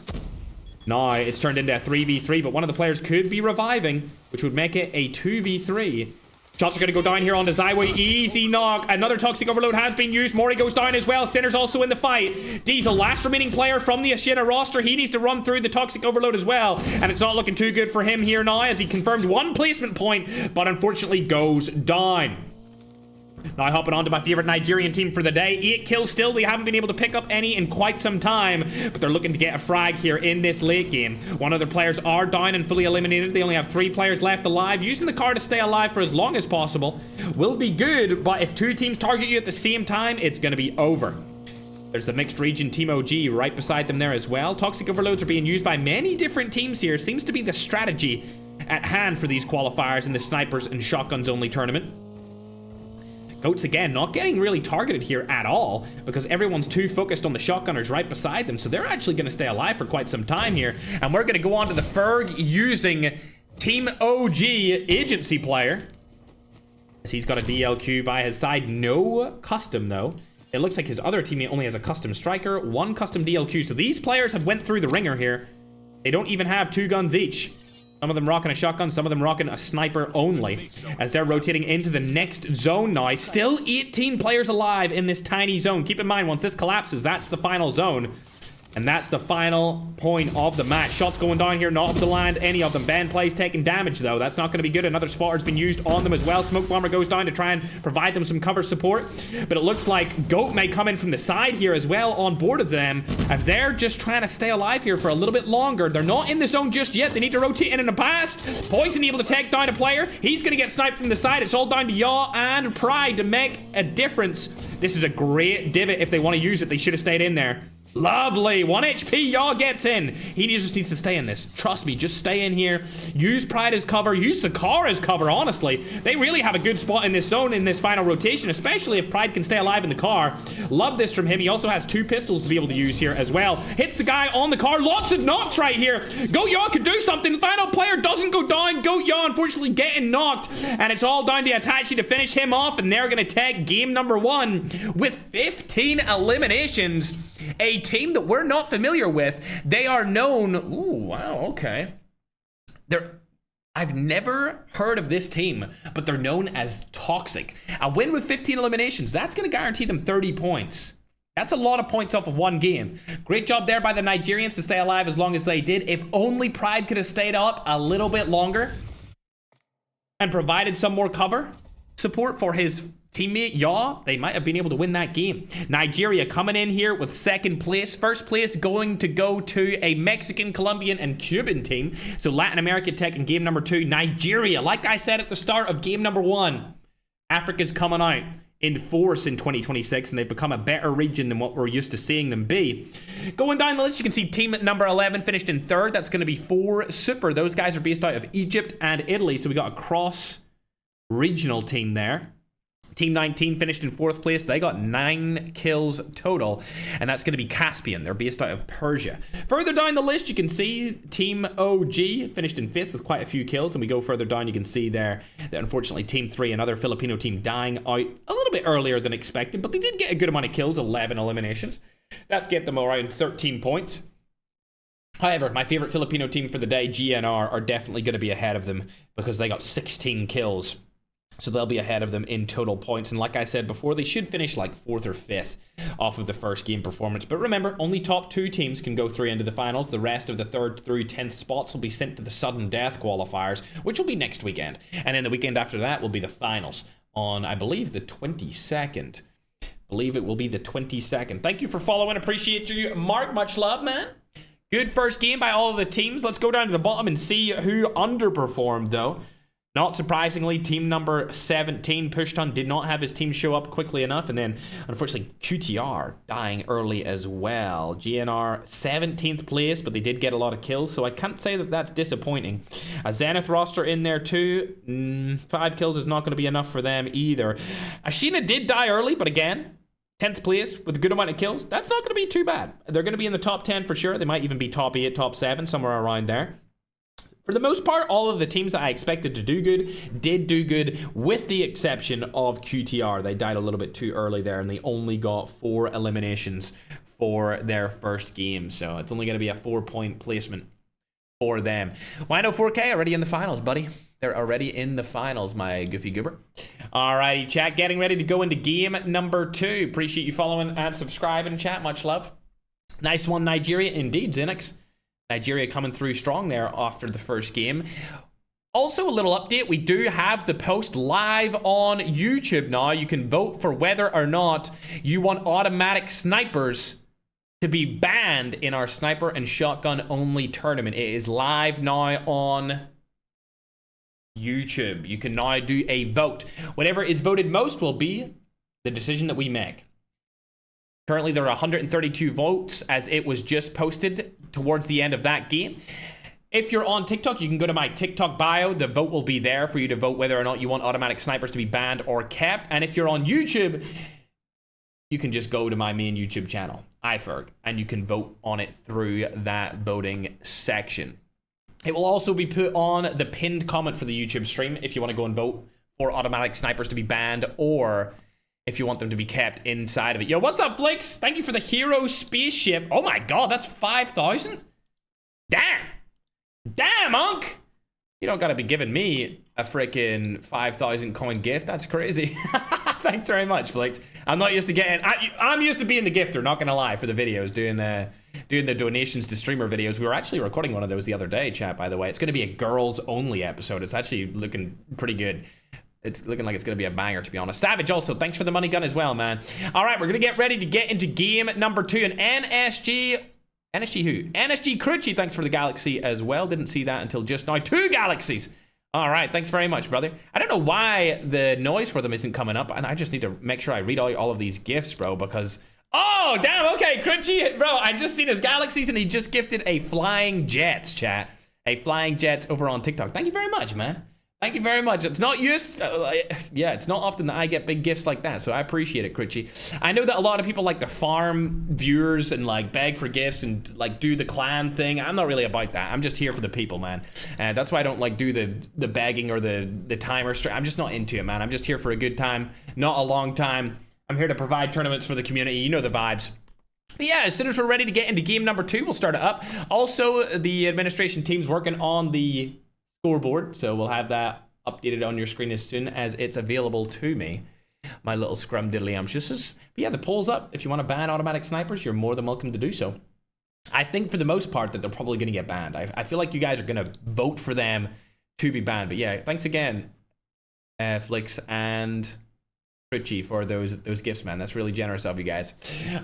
Now it's turned into a 3v3, but one of the players could be reviving, which would make it a 2v3. Shots are going to go down here on the Zyway. Easy knock. Another Toxic Overload has been used. Mori goes down as well. Sinner's also in the fight. Diesel, last remaining player from the Ashina roster. He needs to run through the Toxic Overload as well. And it's not looking too good for him here now as he confirmed 1 placement point, but unfortunately goes down. Now hopping on to my favorite Nigerian team for the day. 8 kills still. They haven't been able to pick up any in quite some time, but they're looking to get a frag here in this late game. One of their players are down and fully eliminated. They only have 3 players left alive. Using the car to stay alive for as long as possible will be good, but if 2 teams target you at the same time, it's going to be over. There's the mixed region Team OG right beside them there as well. Toxic Overloads are being used by many different teams here. Seems to be the strategy at hand for these qualifiers in the snipers and shotguns only tournament. Goats, again, not getting really targeted here at all because everyone's too focused on the shotgunners right beside them, so they're actually going to stay alive for quite some time here. And we're going to go on to the Ferg using Team OG agency player, as he's got a DLQ by his side. No custom, though. It looks like his other teammate only has a custom striker, 1 custom DLQ. So these players have went through the ringer here. They don't even have 2 guns each. Some of them rocking a shotgun, some of them rocking a sniper only, as they're rotating into the next zone now. Still 18 players alive in this tiny zone. Keep in mind, once this collapses, that's the final zone. And that's the final point of the match. Shots going down here, not up to land any of them. Ben plays taking damage, though. That's not going to be good. Another spotter's been used on them as well. Smoke bomber goes down to try and provide them some cover support. But it looks like Goat may come in from the side here as well on board of them, as they're just trying to stay alive here for a little bit longer. They're not in the zone just yet. They need to rotate in the past. Poison able to take down a player. He's going to get sniped from the side. It's all down to Yaw and Pride to make a difference. This is a great divot. If they want to use it, they should have stayed in there. Lovely. 1 HP. Yaw gets in. He just needs to stay in this. Trust me. Just stay in here. Use Pride as cover. Use the car as cover, honestly. They really have a good spot in this zone in this final rotation, especially if Pride can stay alive in the car. Love this from him. He also has 2 pistols to be able to use here as well. Hits the guy on the car. Lots of knocks right here. Goat Yaw could do something. The final player doesn't go down. Goat Yaw, unfortunately, getting knocked. And it's all down to Itachi to finish him off. And they're going to take game number 1 with 15 eliminations. A team that we're not familiar with. They are known... Ooh, wow, okay. I've never heard of this team, but they're known as Toxic. A win with 15 eliminations, that's going to guarantee them 30 points. That's a lot of points off of 1 game. Great job there by the Nigerians to stay alive as long as they did. If only Pride could have stayed up a little bit longer and provided some more cover support for his teammate Yaw, they might have been able to win that game. Nigeria coming in here with 2nd place. 1st place going to go to a Mexican, Colombian, and Cuban team. So Latin America taking game number 2. Nigeria, like I said at the start of game number 1, Africa's coming out in force in 2026, and they've become a better region than what we're used to seeing them be. Going down the list, you can see team number 11 finished in 3rd. That's going to be 4 Super. Those guys are based out of Egypt and Italy, so we got a cross-regional team there. Team 19 finished in 4th place. They got 9 kills total, and that's going to be Caspian. They're based out of Persia. Further down the list, you can see Team OG finished in 5th with quite a few kills, and we go further down, you can see there that unfortunately Team 3, another Filipino team, dying out a little bit earlier than expected, but they did get a good amount of kills, 11 eliminations. That's get them around 13 points. However, my favorite Filipino team for the day, GNR, are definitely going to be ahead of them because they got 16 kills. So they'll be ahead of them in total points. And like I said before, they should finish like 4th or 5th off of the first game performance. But remember, only top 2 teams can go through into the finals. The rest of the 3rd through 10th spots will be sent to the sudden death qualifiers, which will be next weekend. And then the weekend after that will be the finals on, I believe, the 22nd. Believe it will be the 22nd. Thank you for following. Appreciate you, Mark. Much love, man. Good first game by all of the teams. Let's go down to the bottom and see who underperformed, though. Not surprisingly, team number 17, Pushton, did not have his team show up quickly enough. And then, unfortunately, QTR dying early as well. GNR, 17th place, but they did get a lot of kills. So I can't say that that's disappointing. A Zenith roster in there too. 5 kills is not going to be enough for them either. Ashina did die early, but again, 10th place with a good amount of kills. That's not going to be too bad. They're going to be in the top 10 for sure. They might even be top 8, top 7, somewhere around there. For the most part, all of the teams that I expected to do good did do good, with the exception of QTR. They died a little bit too early there, and they only got 4 eliminations for their first game. So it's only going to be a 4-point placement for them. Wino 4K already in the finals, buddy. They're already in the finals, my goofy goober. Alrighty, chat, getting ready to go into game number 2. Appreciate you following and subscribing, chat. Much love. Nice one, Nigeria. Indeed, Xenix. Nigeria coming through strong there after the first game. Also, a little update. We do have the post live on YouTube now. You can vote for whether or not you want automatic snipers to be banned in our sniper and shotgun only tournament. It is live now on YouTube. You can now do a vote. Whatever is voted most will be the decision that we make. Currently, there are 132 votes as it was just posted towards the end of that game. If you're on TikTok, you can go to my TikTok bio. The vote will be there for you to vote whether or not you want automatic snipers to be banned or kept. And if you're on YouTube, you can just go to my main YouTube channel, iFerg, and you can vote on it through that voting section. It will also be put on the pinned comment for the YouTube stream if you want to go and vote for automatic snipers to be banned, or if you want them to be kept inside of it. Yo, what's up, Flix? Thank you for the hero spaceship. Oh my god, that's 5,000? Damn! Damn, Unc! You don't gotta be giving me a freaking 5,000 coin gift. That's crazy. Thanks very much, Flix. I'm not used to getting... I'm used to being the gifter, not gonna lie, for the videos, doing the donations to streamer videos. We were actually recording one of those the other day, chat, by the way. It's gonna be a girls-only episode. It's actually looking pretty good. It's looking like it's going to be a banger, to be honest. Savage also, thanks for the money gun as well, man. All right, we're going to get ready to get into game number 2. And NSG who? NSG Crucci, thanks for the galaxy as well. Didn't see that until just now. 2 galaxies. All right, thanks very much, brother. I don't know why the noise for them isn't coming up, and I just need to make sure I read out all of these gifts, bro, because... Oh, damn, okay, Crunchy, bro, I just seen his galaxies, and he just gifted a Flying Jets, chat. A Flying Jets over on TikTok. Thank you very much, man. Thank you very much. It's not used. Yeah, it's not often that I get big gifts like that, so I appreciate it, Critchy. I know that a lot of people like to farm viewers and like beg for gifts and like do the clan thing. I'm not really about that. I'm just here for the people, man. And that's why I don't like do the begging or the timer. I'm just not into it, man. I'm just here for a good time, not a long time. I'm here to provide tournaments for the community. You know the vibes. But yeah, as soon as we're ready to get into game number 2, we'll start it up. Also, the administration team's working on the scoreboard, so we'll have that updated on your screen as soon as it's available to me. My little scrum diddly but yeah, the poll's up. If you want to ban automatic snipers, you're more than welcome to do so. I think for the most part that they're probably going to get banned. I feel like you guys are going to vote for them to be banned. But yeah, thanks again, Flix and Richie, for those gifts, man. That's really generous of you guys.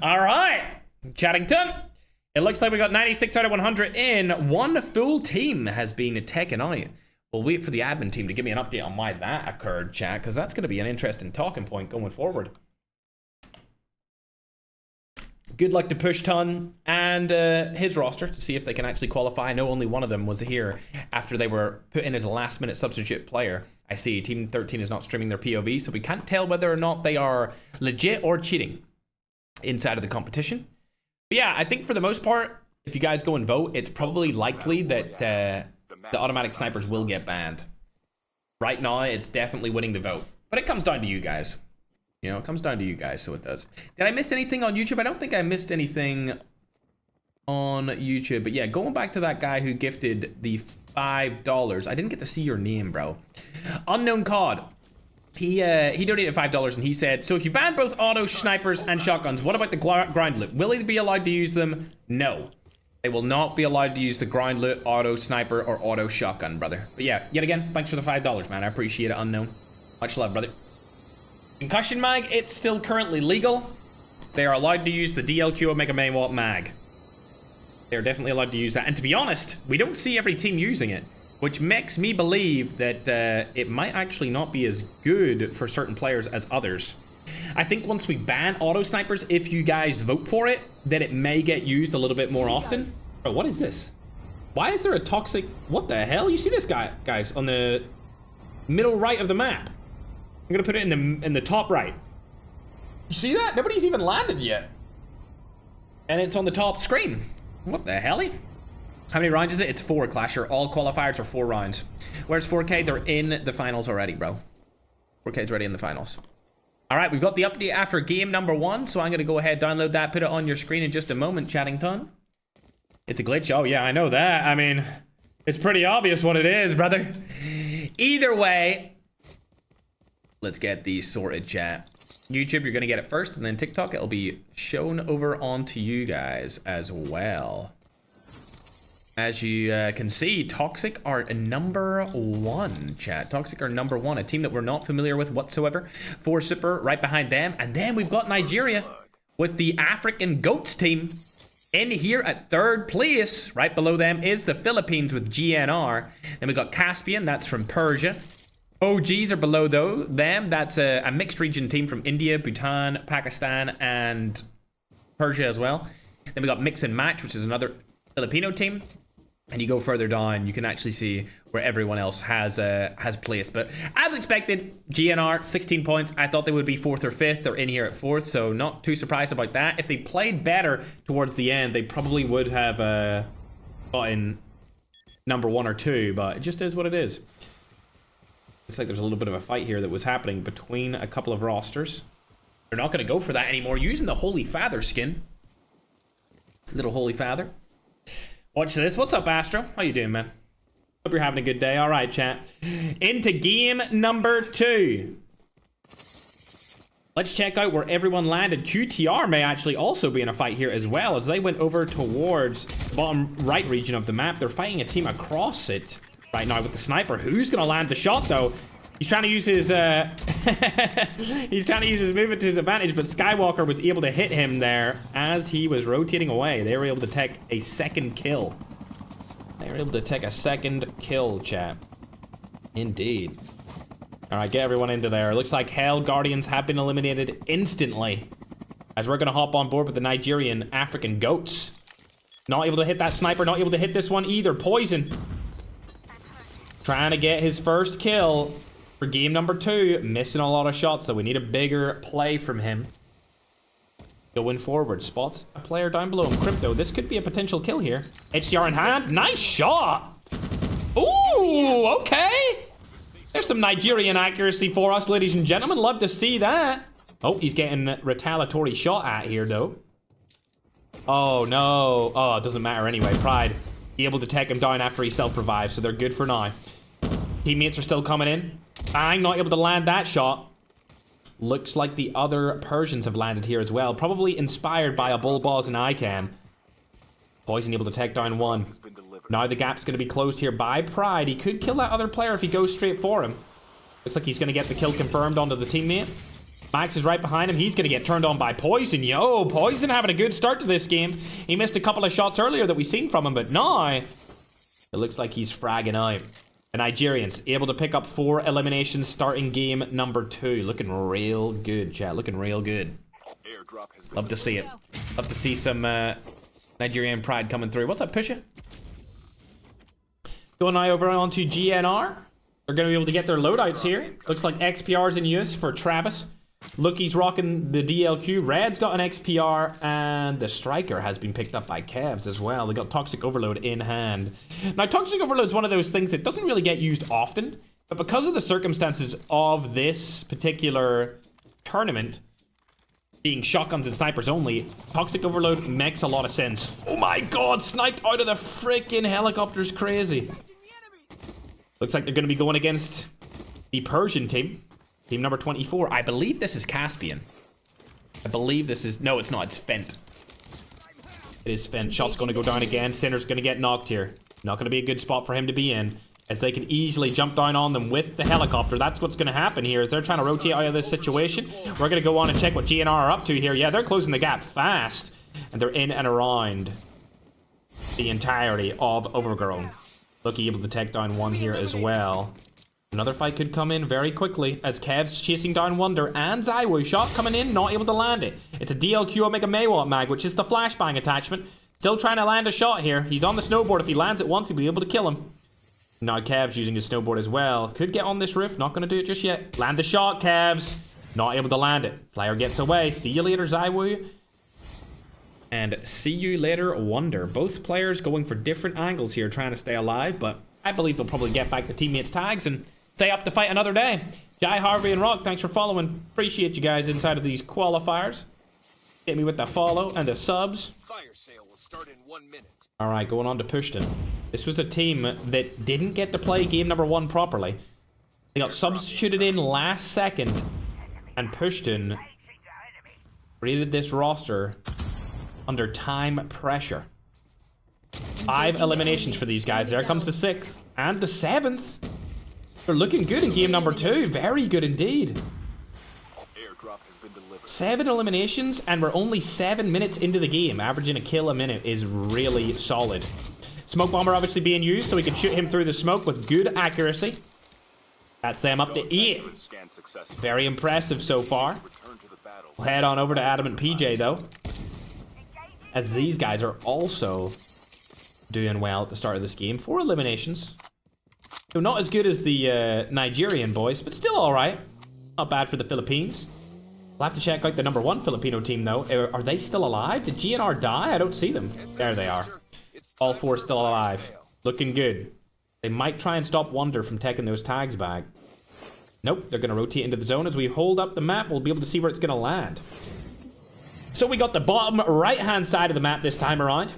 All right, Chattington. It looks like we got 96 out of 100 in. One full team has been taken out. We'll wait for the admin team to give me an update on why that occurred, chat, because that's going to be an interesting talking point going forward. Good luck to Push Ton and his roster to see if they can actually qualify. I know only one of them was here after they were put in as a last-minute substitute player. I see Team 13 is not streaming their POV, so we can't tell whether or not they are legit or cheating inside of the competition. But yeah, I think for the most part, if you guys go and vote, it's probably likely that the automatic snipers will get banned. Right now, it's definitely winning the vote. But it comes down to you guys. You know, it comes down to you guys, so it does. Did I miss anything on YouTube? I don't think I missed anything on YouTube. But yeah, going back to that guy who gifted the $5. I didn't get to see your name, bro. Unknown COD. He donated $5 and he said, so if you ban both auto snipers and shotguns, what about the grind loot? Will they be allowed to use them? No. They will not be allowed to use the grind loot, auto sniper, or auto shotgun, brother. But yeah, yet again, thanks for the $5, man. I appreciate it, Unknown. Much love, brother. Concussion mag, it's still currently legal. They are allowed to use the DLQ Omega Main Watt mag. They're definitely allowed to use that. And to be honest, we don't see every team using it, which makes me believe that it might actually not be as good for certain players as others. I think once we ban auto snipers, if you guys vote for it, then it may get used a little bit more often. Bro, what is this? Why is there a toxic... What the hell? You see this guy, guys, on the middle right of the map. I'm gonna put it in the top right. You see that? Nobody's even landed yet. And it's on the top screen. What the hell? How many rounds is it? It's 4, Clasher. All qualifiers are 4 rounds. Where's 4K? They're in the finals already, bro. 4K's already in the finals. All right, we've got the update after game number 1, so I'm going to go ahead, download that, put it on your screen in just a moment, Chattington. It's a glitch. Oh, yeah, I know that. I mean, it's pretty obvious what it is, brother. Either way, let's get these sorted, chat. YouTube, you're going to get it first, and then TikTok, it'll be shown over onto you guys as well. As you can see, Toxic are number 1, chat. Toxic are number 1, a team that we're not familiar with whatsoever. 4 Super right behind them. And then we've got Nigeria with the African Goats team in here at 3rd place. Right below them is the Philippines with GNR. Then we've got Caspian, that's from Persia. OGs are below them. That's a mixed region team from India, Bhutan, Pakistan, and Persia as well. Then we got Mix and Match, which is another Filipino team. And you go further down, you can actually see where everyone else has placed. But as expected, GNR, 16 points. I thought they would be 4th or 5th. They're in here at 4th, so not too surprised about that. If they played better towards the end, they probably would have gotten number 1 or 2, but it just is what it is. Looks like there's a little bit of a fight here that was happening between a couple of rosters. They're not going to go for that anymore, using the Holy Father skin. Little Holy Father. Watch this. What's up, Astro? How you doing, man? Hope you're having a good day. All right, chat. Into game number 2. Let's check out where everyone landed. QTR may actually also be in a fight here as well, as they went over towards the bottom right region of the map. They're fighting a team across it right now with the sniper. Who's going to land the shot, though? He's trying to use his he's trying to use his movement to his advantage, but Skywalker was able to hit him there as he was rotating away. They were able to take a second kill. They were able to take a second kill, chat. Indeed. All right, get everyone into there. Looks like Hell Guardians have been eliminated instantly, as we're going to hop on board with the Nigerian African goats. Not able to hit that sniper. Not able to hit this one either. Poison. Trying to get his first kill for game number 2. Missing a lot of shots, though. We need a bigger play from him. Going forward. Spots a player down below him. Crypto. This could be a potential kill here. HDR in hand. Nice shot. Ooh, okay. There's some Nigerian accuracy for us, ladies and gentlemen. Love to see that. Oh, he's getting retaliatory shot at here, though. Oh, no. Oh, it doesn't matter anyway. Pride be able to take him down after he self-revives, so they're good for now. Teammates are still coming in. Bang, not able to land that shot. Looks like the other Persians have landed here as well. Probably inspired by a Bull Boss and Ican. Poison able to take down one. Now the gap's going to be closed here by Pride. He could kill that other player if he goes straight for him. Looks like he's going to get the kill confirmed onto the teammate. Max is right behind him. He's going to get turned on by Poison. Yo, Poison having a good start to this game. He missed a couple of shots earlier that we've seen from him, but now it looks like he's fragging out. The Nigerians able to pick up 4 eliminations starting game number 2. Looking real good, chat. Looking real good. Love to see it. Love to see some Nigerian pride coming through. What's up, Pusha? Going now over onto GNR. They're going to be able to get their loadouts here. Looks like XPR's in use for Travis. Lookie's rocking the DLQ. Red's got an XPR, and the Striker has been picked up by Kevs as well. They got Toxic Overload in hand. Now, Toxic Overload's one of those things that doesn't really get used often, but because of the circumstances of this particular tournament, being shotguns and snipers only, Toxic Overload makes a lot of sense. Oh my god, sniped out of the freaking helicopter's crazy. Looks like they're going to be going against the Persian team. Team number 24. I believe this is Caspian. I believe this is... No, it's not. It's Fent. It is Fent. Shot's going to go down again. Sinner's going to get knocked here. Not going to be a good spot for him to be in, as they can easily jump down on them with the helicopter. That's what's going to happen here, is they're trying to rotate out of this situation. We're going to go on and check what GNR are up to here. Yeah, they're closing the gap fast, and they're in and around the entirety of Overgrown. Looking able to take down one here as well. Another fight could come in very quickly, as Kev's chasing down Wonder and Zywoo. Shot coming in, not able to land it. It's a DLQ Omega Maywat mag, which is the flashbang attachment. Still trying to land a shot here. He's on the snowboard. If he lands it once, he'll be able to kill him. Now Kev's using his snowboard as well. Could get on this roof. Not going to do it just yet. Land the shot, Kevs. Not able to land it. Player gets away. See you later, Zywoo. And see you later, Wonder. Both players going for different angles here, trying to stay alive, but I believe they'll probably get back the teammates' tags and stay up to fight another day. Jai, Harvey, and Rock, thanks for following. Appreciate you guys inside of these qualifiers. Hit me with the follow and the subs. Fire sale will start in 1 minute. All right, going on to Pushton. This was a team that didn't get to play game number 1 properly. They got substituted in last second, and Pushton created this roster under time pressure. 5 eliminations for these guys. There comes the 6th and the 7th. They're looking good in game number 2. Very good indeed. 7 eliminations, and we're only 7 minutes into the game. Averaging a kill a minute is really solid. Smoke bomber obviously being used, so we can shoot him through the smoke with good accuracy. That's them up to 8. Very impressive so far. We'll head on over to Adam and PJ, though, as these guys are also doing well at the start of this game. 4 eliminations. So not as good as the Nigerian boys, but still alright. Not bad for the Philippines. We'll have to check out the number 1 Filipino team, though. Are they still alive? Did GNR die? I don't see them. There they are. All 4 still alive. Looking good. They might try and stop Wonder from taking those tags back. Nope, they're going to rotate into the zone. As we hold up the map, we'll be able to see where it's going to land. So we got the bottom right-hand side of the map this time around.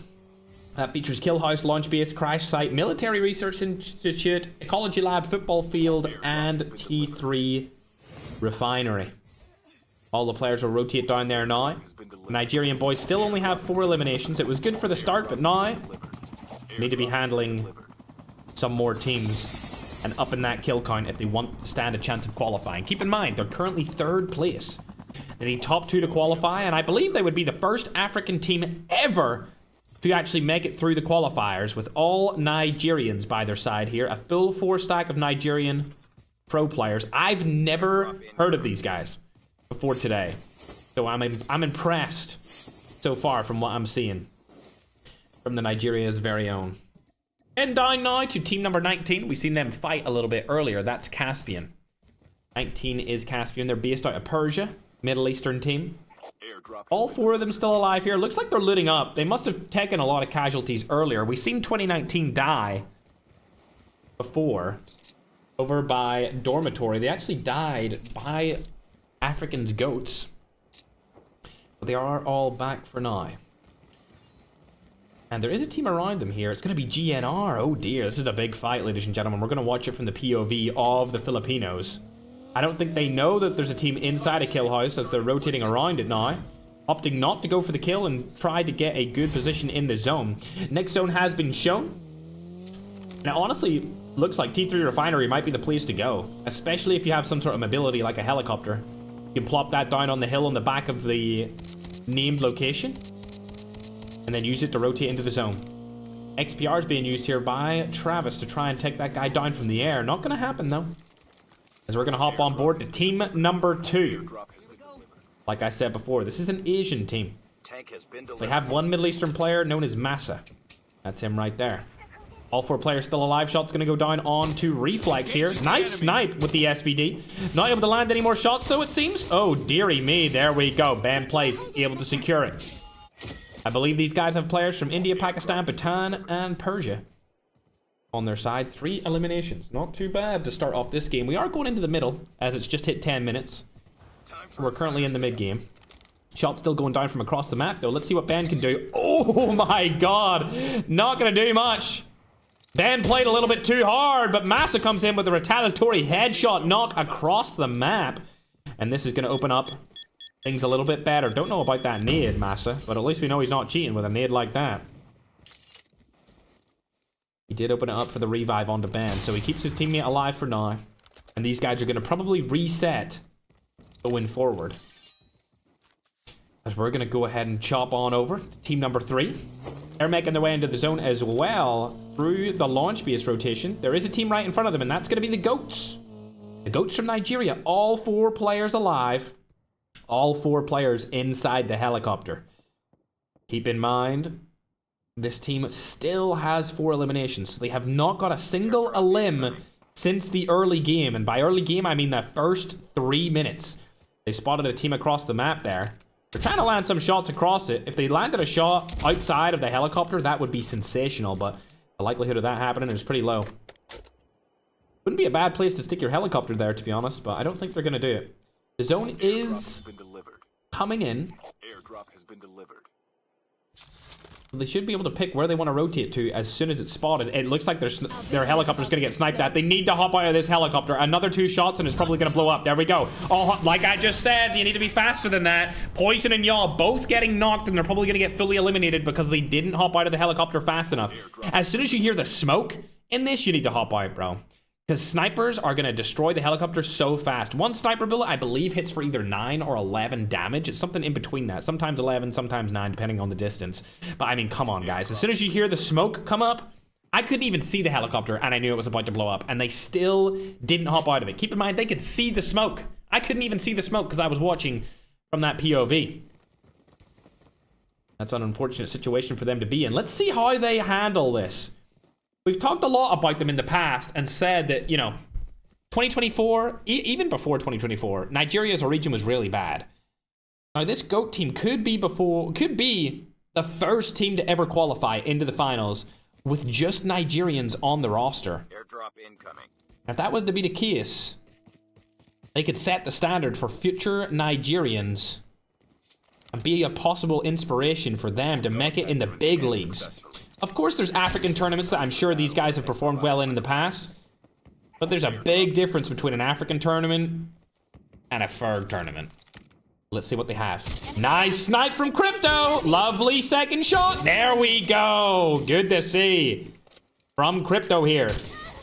That features kill house, launch base, crash site, military research institute, ecology lab, football field, and T3 refinery. All the players will rotate down there now. The Nigerian boys still only have 4 eliminations. It was good for the start, but now need to be handling some more teams and upping that kill count if they want to stand a chance of qualifying. Keep in mind, they're currently 3rd place. They need top 2 to qualify, and I believe they would be the first African team ever to actually make it through the qualifiers with all Nigerians by their side here. A full 4 stack of Nigerian pro players. I've never heard of these guys before today, so I'm impressed so far from what I'm seeing from the Nigeria's very own. And down now to team number 19. We've seen them fight a little bit earlier. That's Caspian. 19 is Caspian. They're based out of Persia, Middle Eastern team. All 4 of them still alive here. Looks like they're looting up. They must have taken a lot of casualties earlier. We've seen 2019 die before over by Dormitory. They actually died by Africans' goats. But they are all back for now. And there is a team around them here. It's going to be GNR. Oh dear, this is a big fight, ladies and gentlemen. We're going to watch it from the POV of the Filipinos. I don't think they know that there's a team inside a kill house as they're rotating around it now, opting not to go for the kill and try to get a good position in the zone. Next zone has been shown. Now, honestly, looks like T3 Refinery might be the place to go, especially if you have some sort of mobility like a helicopter. You can plop that down on the hill on the back of the named location and then use it to rotate into the zone. XPR is being used here by Travis to try and take that guy down from the air. Not going to happen, though, as we're going to hop on board to team number 2. Like I said before, this is an Asian team. They have one Middle Eastern player known as Massa. That's him right there. All 4 players still alive. Shot's going to go down on to Reflex here. Nice snipe with the SVD. Not able to land any more shots, though, it seems. Oh, dearie me. There we go. Banned place. Able to secure it. I believe these guys have players from India, Pakistan, Bhutan, and Persia on their side. 3 eliminations. Not too bad to start off this game. We are going into the middle, as it's just hit 10 minutes. We're currently in the mid-game. Shot still going down from across the map, though. Let's see what Ben can do. Oh, my God. Not going to do much. Ben played a little bit too hard, but Massa comes in with a retaliatory headshot knock across the map. And this is going to open up things a little bit better. Don't know about that nade, Massa, but at least we know he's not cheating with a nade like that. He did open it up for the revive onto Ben, so he keeps his teammate alive for now. And these guys are going to probably reset going forward, as we're going to go ahead and chop on over to team number 3. They're making their way into the zone as well through the launch base rotation. There is a team right in front of them, and that's going to be the Goats. The Goats from Nigeria. All 4 players alive. All 4 players inside the helicopter. Keep in mind, this team still has 4 eliminations. So they have not got a single elim since the early game. And by early game, I mean the first 3 minutes. They spotted a team across the map there. They're trying to land some shots across it. If they landed a shot outside of the helicopter, that would be sensational. But the likelihood of that happening is pretty low. Wouldn't be a bad place to stick your helicopter there, to be honest. But I don't think they're going to do it. The zone is coming in. Airdrop has been delivered. They should be able to pick where they want to rotate to as soon as it's spotted. It looks like their helicopter's going to get sniped at. They need to hop out of this helicopter. Another 2 shots and it's probably going to blow up. There we go. Oh, like I just said, you need to be faster than that. Poison and Yaw both getting knocked, and they're probably going to get fully eliminated because they didn't hop out of the helicopter fast enough. As soon as you hear the smoke in this, you need to hop out, bro. Because snipers are going to destroy the helicopter so fast. One sniper bullet, I believe, hits for either 9 or 11 damage. It's something in between that. Sometimes 11, sometimes 9, depending on the distance. But, I mean, come on, guys. As soon as you hear the smoke come up, I couldn't even see the helicopter, and I knew it was about to blow up. And they still didn't hop out of it. Keep in mind, they could see the smoke. I couldn't even see the smoke because I was watching from that POV. That's an unfortunate situation for them to be in. Let's see how they handle this. We've talked a lot about them in the past and said that, you know, 2024, even before 2024, Nigeria as a region was really bad. Now, this GOAT team could be the first team to ever qualify into the finals with just Nigerians on the roster. Airdrop incoming. If that was to be the case, they could set the standard for future Nigerians and be a possible inspiration for them to make it in the big leagues. Of course, there's African tournaments that I'm sure these guys have performed well in the past. But there's a big difference between an African tournament and a FERG tournament. Let's see what they have. Nice snipe from Crypto. Lovely second shot. There we go. Good to see. From Crypto here.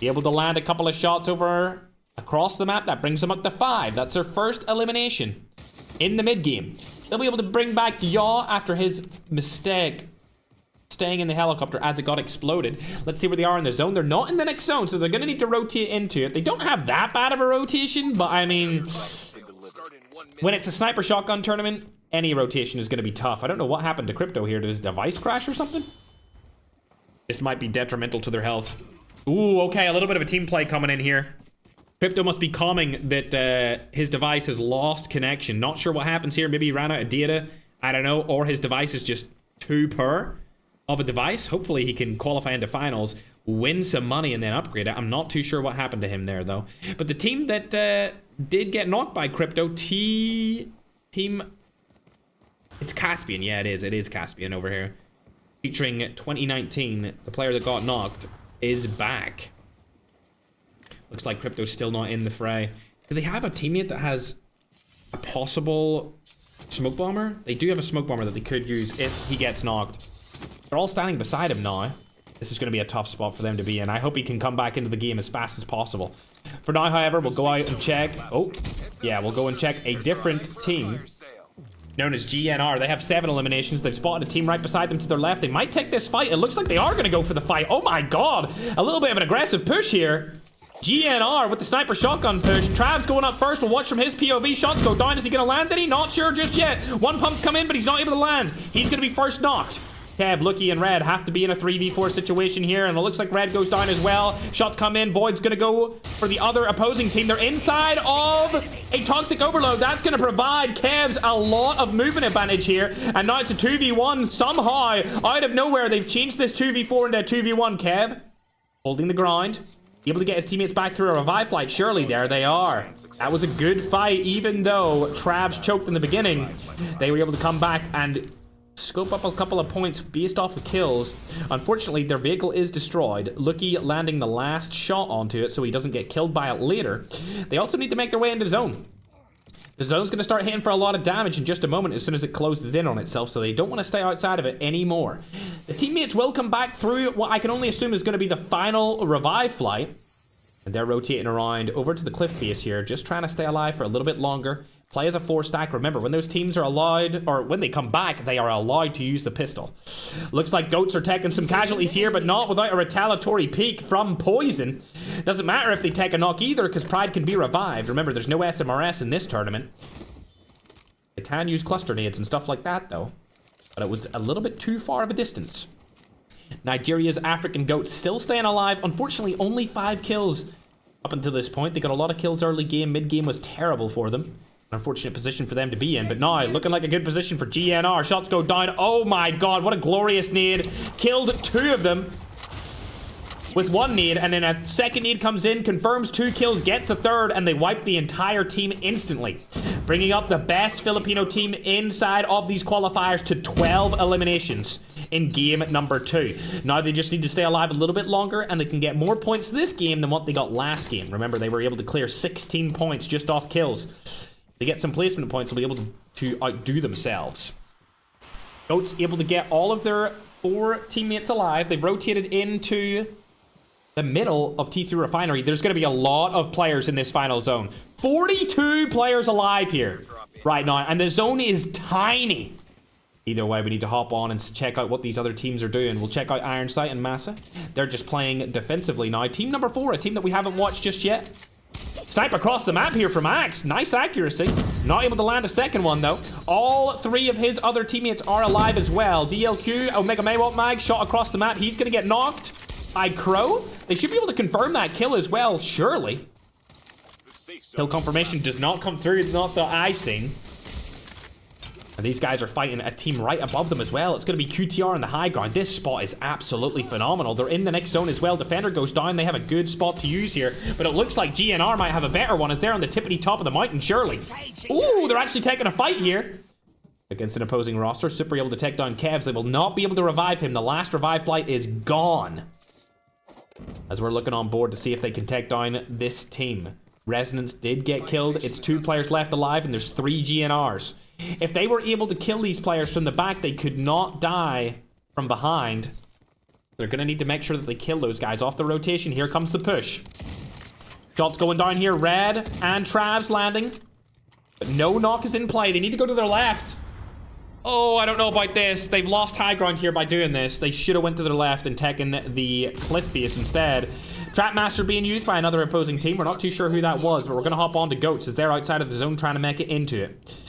Be able to land a couple of shots over across the map. That brings them up to 5. That's their first elimination in the mid-game. They'll be able to bring back Yaw after his mistake staying in the helicopter as it got exploded. Let's see where they are in the zone. They're not in the next zone, so they're going to need to rotate into it. They don't have that bad of a rotation, but I mean, when it's a sniper shotgun tournament, any rotation is going to be tough. I don't know what happened to Crypto here. Did his device crash or something? This might be detrimental to their health. Ooh, okay, a little bit of a team play coming in here. Crypto must be calming that his device has lost connection. Not sure what happens here. Maybe he ran out of data. I don't know. Or his device is just too poor of a device. Hopefully he can qualify into finals, win some money, and then upgrade it. I'm not too sure what happened to him there, though. But the team that did get knocked by Crypto, team... It's Caspian. Yeah, it is. It is Caspian over here. Featuring 2019, the player that got knocked is back. Looks like Crypto's still not in the fray. Do they have a teammate that has a possible smoke bomber? They do have a smoke bomber that they could use if he gets knocked. They're all standing beside him now. This is going to be a tough spot for them to be in. I hope he can come back into the game as fast as possible. For now, however, we'll go out and check. Oh, yeah, we'll go and check a different team known as GNR. They have 7 eliminations. They've spotted a team right beside them to their left. They might take this fight. It looks like they are going to go for the fight. Oh my god. A little bit of an aggressive push here. GNR with the sniper shotgun push. Trav's going up first. We'll watch from his POV. Shots go down. Is he going to land any? Not sure just yet. One pump's come in, but he's not able to land. He's going to be first knocked. Kev, Lucky, and Red have to be in a 3v4 situation here, and it looks like Red goes down as well. Shots come in. Void's going to go for the other opposing team. They're inside of a Toxic Overload. That's going to provide Kev's a lot of movement advantage here, and now it's a 2v1. Somehow, out of nowhere, they've changed this 2v4 into a 2v1. Kev, holding the ground. Able to get his teammates back through a revive flight. Surely, there they are. That was a good fight, even though Travs choked in the beginning. They were able to come back and scope up a couple of points based off of kills. Unfortunately, their vehicle is destroyed. Lucky landing the last shot onto it so he doesn't get killed by it later. They also need to make their way into zone. The zone's going to start hitting for a lot of damage in just a moment as soon as it closes in on itself, so they don't want to stay outside of it anymore. The teammates will come back through what I can only assume is going to be the final revive flight. And they're rotating around over to the cliff face here, just trying to stay alive for a little bit longer. Play as a 4-stack. Remember, when those teams are allowed, or when they come back, they are allowed to use the pistol. Looks like Goats are taking some casualties here, but not without a retaliatory peek from Poison. Doesn't matter if they take a knock either, because Pride can be revived. Remember, there's no SMRS in this tournament. They can use cluster nades and stuff like that, though. But it was a little bit too far of a distance. Nigeria's African Goats still staying alive. Unfortunately, only 5 kills up until this point. They got a lot of kills early game. Mid-game was terrible for them. Unfortunate position for them to be in, but now looking like a good position for GNR. Shots go down. Oh my god, what a glorious nade. Killed 2 of them with 1 nade, and then a second nade comes in, confirms 2 kills, gets the 3rd, and they wipe the entire team instantly, bringing up the best Filipino team inside of these qualifiers to 12 eliminations in game number 2. Now they just need to stay alive a little bit longer, and they can get more points this game than what they got last game. Remember, they were able to clear 16 points just off kills. They get some placement points, they'll be able to outdo themselves. Goats able to get all of their 4 teammates alive. They've rotated into the middle of T3 Refinery. There's going to be a lot of players in this final zone. 42 players alive here right now, and the zone is tiny. Either way, we need to hop on and check out what these other teams are doing. We'll check out Iron Sight and Massa. They're just playing defensively now. Team number 4, a team that we haven't watched just yet. Snipe across the map here from Axe. Nice accuracy. Not able to land a second one, though. All 3 of his other teammates are alive as well. DLQ, Omega Maywalt Mag, shot across the map. He's going to get knocked by Crow. They should be able to confirm that kill as well, surely. Kill confirmation does not come through. It's not the icing. And these guys are fighting a team right above them as well. It's going to be QTR on the high ground. This spot is absolutely phenomenal. They're in the next zone as well. Defender goes down. They have a good spot to use here. But it looks like GNR might have a better one as they're on the tippity top of the mountain, surely. Ooh, they're actually taking a fight here. against an opposing roster. Super able to take down Kevs. They will not be able to revive him. The last revive flight is gone. As we're looking on board to see if they can take down this team. Resonance did get killed. It's 2 players left alive, and there's 3 GNRs. If they were able to kill these players from the back, they could not die from behind. They're going to need to make sure that they kill those guys off the rotation. Here comes the push. Shots going down here. Red and Travs landing. But no knock is in play. They need to go to their left. Oh, I don't know about this. They've lost high ground here by doing this. They should have went to their left and taken the cliff face instead. Trapmaster being used by another opposing team. We're not too sure who that was, but we're going to hop on to Goats as they're outside of the zone trying to make it into it.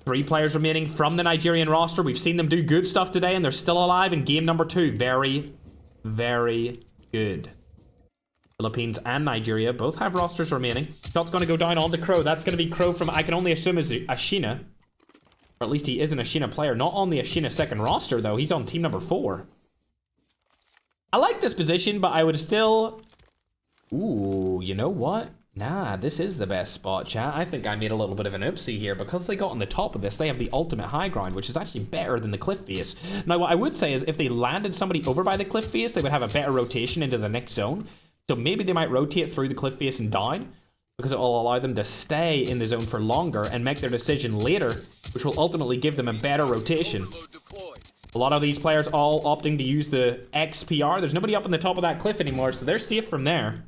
3 players remaining from the Nigerian roster. We've seen them do good stuff today, and they're still alive in game number 2. Very, very good. Philippines and Nigeria both have rosters remaining. Shot's going to go down on the Crow. That's going to be Crow from, I can only assume, is Ashina. Or at least he is an Ashina player. Not on the Ashina second roster, though. He's on team number 4. I like this position, but I would still... Ooh, you know what? Nah, this is the best spot, chat. I think I made a little bit of an oopsie here. Because they got on the top of this, they have the ultimate high ground, which is actually better than the cliff face. Now, what I would say is if they landed somebody over by the cliff face, they would have a better rotation into the next zone. So maybe they might rotate through the cliff face and down, because it will allow them to stay in the zone for longer and make their decision later, which will ultimately give them a better rotation. A lot of these players all opting to use the XPR. There's nobody up on the top of that cliff anymore, so they're safe from there.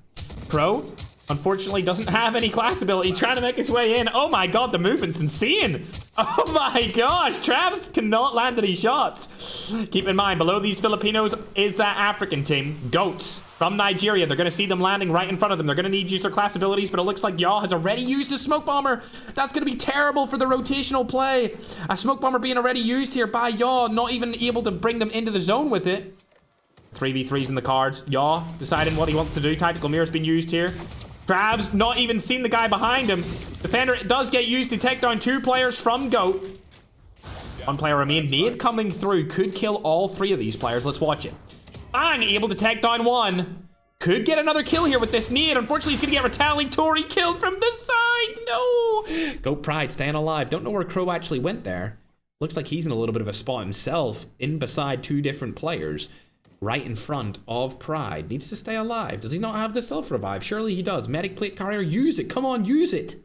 Crow, unfortunately, doesn't have any class ability, trying to make his way in. Oh my god, the movement's insane. Oh my gosh, Travis cannot land any shots. Keep in mind, below these Filipinos is that African team, Goats, from Nigeria. They're going to see them landing right in front of them. They're going to need to use their class abilities, but it looks like Yaw has already used a smoke bomber. That's going to be terrible for the rotational play. A smoke bomber being already used here by Yaw, not even able to bring them into the zone with it. 3v3s in the cards. Yaw deciding what he wants to do. Tactical mirror's been used here. Travs not even seen the guy behind him. Defender does get used to take down 2 players from Goat. 1 player remained. Nade coming through could kill all 3 of these players. Let's watch it. Bang! Able to take down 1. Could get another kill here with this nade. Unfortunately, he's going to get retaliatory killed from the side. No! Goat Pride staying alive. Don't know where Crow actually went there. Looks like he's in a little bit of a spot himself, in beside 2 different players. Right in front of Pride. Needs to stay alive. Does he not have the self-revive? Surely he does. Medic plate carrier, use it. Come on, use it.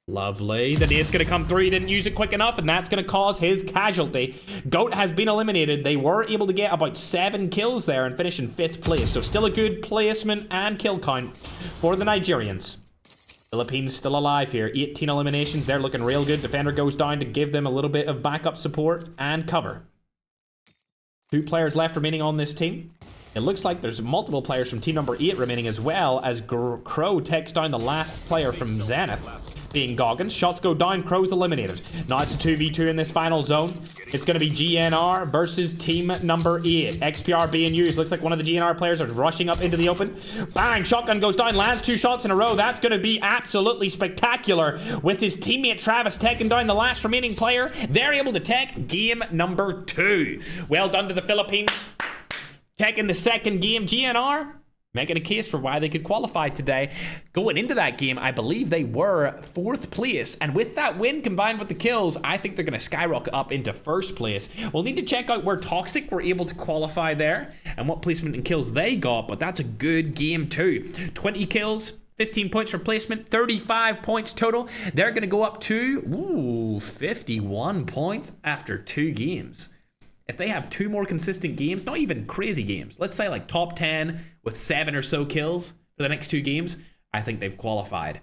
Lovely. The nade's going to come through. He didn't use it quick enough, and that's going to cause his casualty. Goat has been eliminated. They were able to get about 7 kills there and finish in 5th place. So still a good placement and kill count for the Nigerians. Philippines still alive here. 18 eliminations. They're looking real good. Defender goes down to give them a little bit of backup support and cover. 2 players left remaining on this team. It looks like there's multiple players from team number 8 remaining as well, as Crow takes down the last player from Zenith, being Goggins. Shots go down, Crow's eliminated. Now it's a 2v2 in this final zone. It's going to be GNR versus team number 8. XPR being used. Looks like one of the GNR players are rushing up into the open. Bang! Shotgun goes down, lands 2 shots in a row. That's going to be absolutely spectacular. With his teammate Travis taking down the last remaining player, they're able to take game number 2. Well done to the Philippines. Taking the second game. GNR making a case for why they could qualify today. Going into that game, I believe they were 4th place. And with that win combined with the kills, I think they're going to skyrocket up into 1st place. We'll need to check out where Toxic were able to qualify there and what placement and kills they got. But that's a good game too. 20 kills. 15 points for placement, 35 points total. They're going to go up to 51 points after 2 games. If they have 2 more consistent games, not even crazy games, let's say like top 10 with 7 or so kills for the next 2 games, I think they've qualified.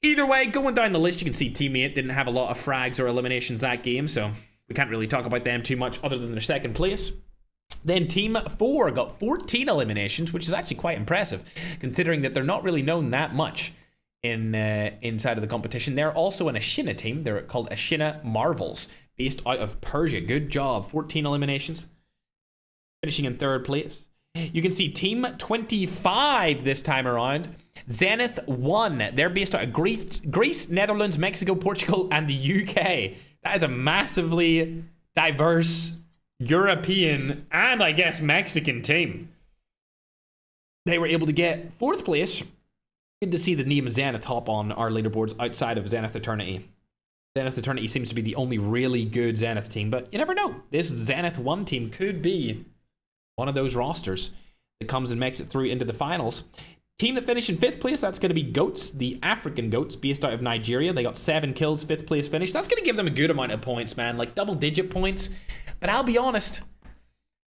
Either way, going down the list, you can see Teammate didn't have a lot of frags or eliminations that game, so we can't really talk about them too much other than their 2nd place. Then Team 4 got 14 eliminations, which is actually quite impressive, considering that they're not really known that much inside of the competition. They're also an Ashina team. They're called Ashina Marvels, based out of Persia. Good job. 14 eliminations. Finishing in 3rd place. You can see Team 25 this time around. Zenith 1. They're based out of Greece, Netherlands, Mexico, Portugal, and the UK. That is a massively diverse European and, I guess, Mexican team. They were able to get 4th place. Good to see the name Zenith hop on our leaderboards outside of Zenith Eternity. Zenith Eternity seems to be the only really good Zenith team, but you never know. This Zenith 1 team could be one of those rosters that comes and makes it through into the finals. Team that finished in 5th place, that's going to be Goats, the African Goats, based out of Nigeria. They got 7 kills, 5th place finish. That's going to give them a good amount of points, man, like double-digit points. But I'll be honest,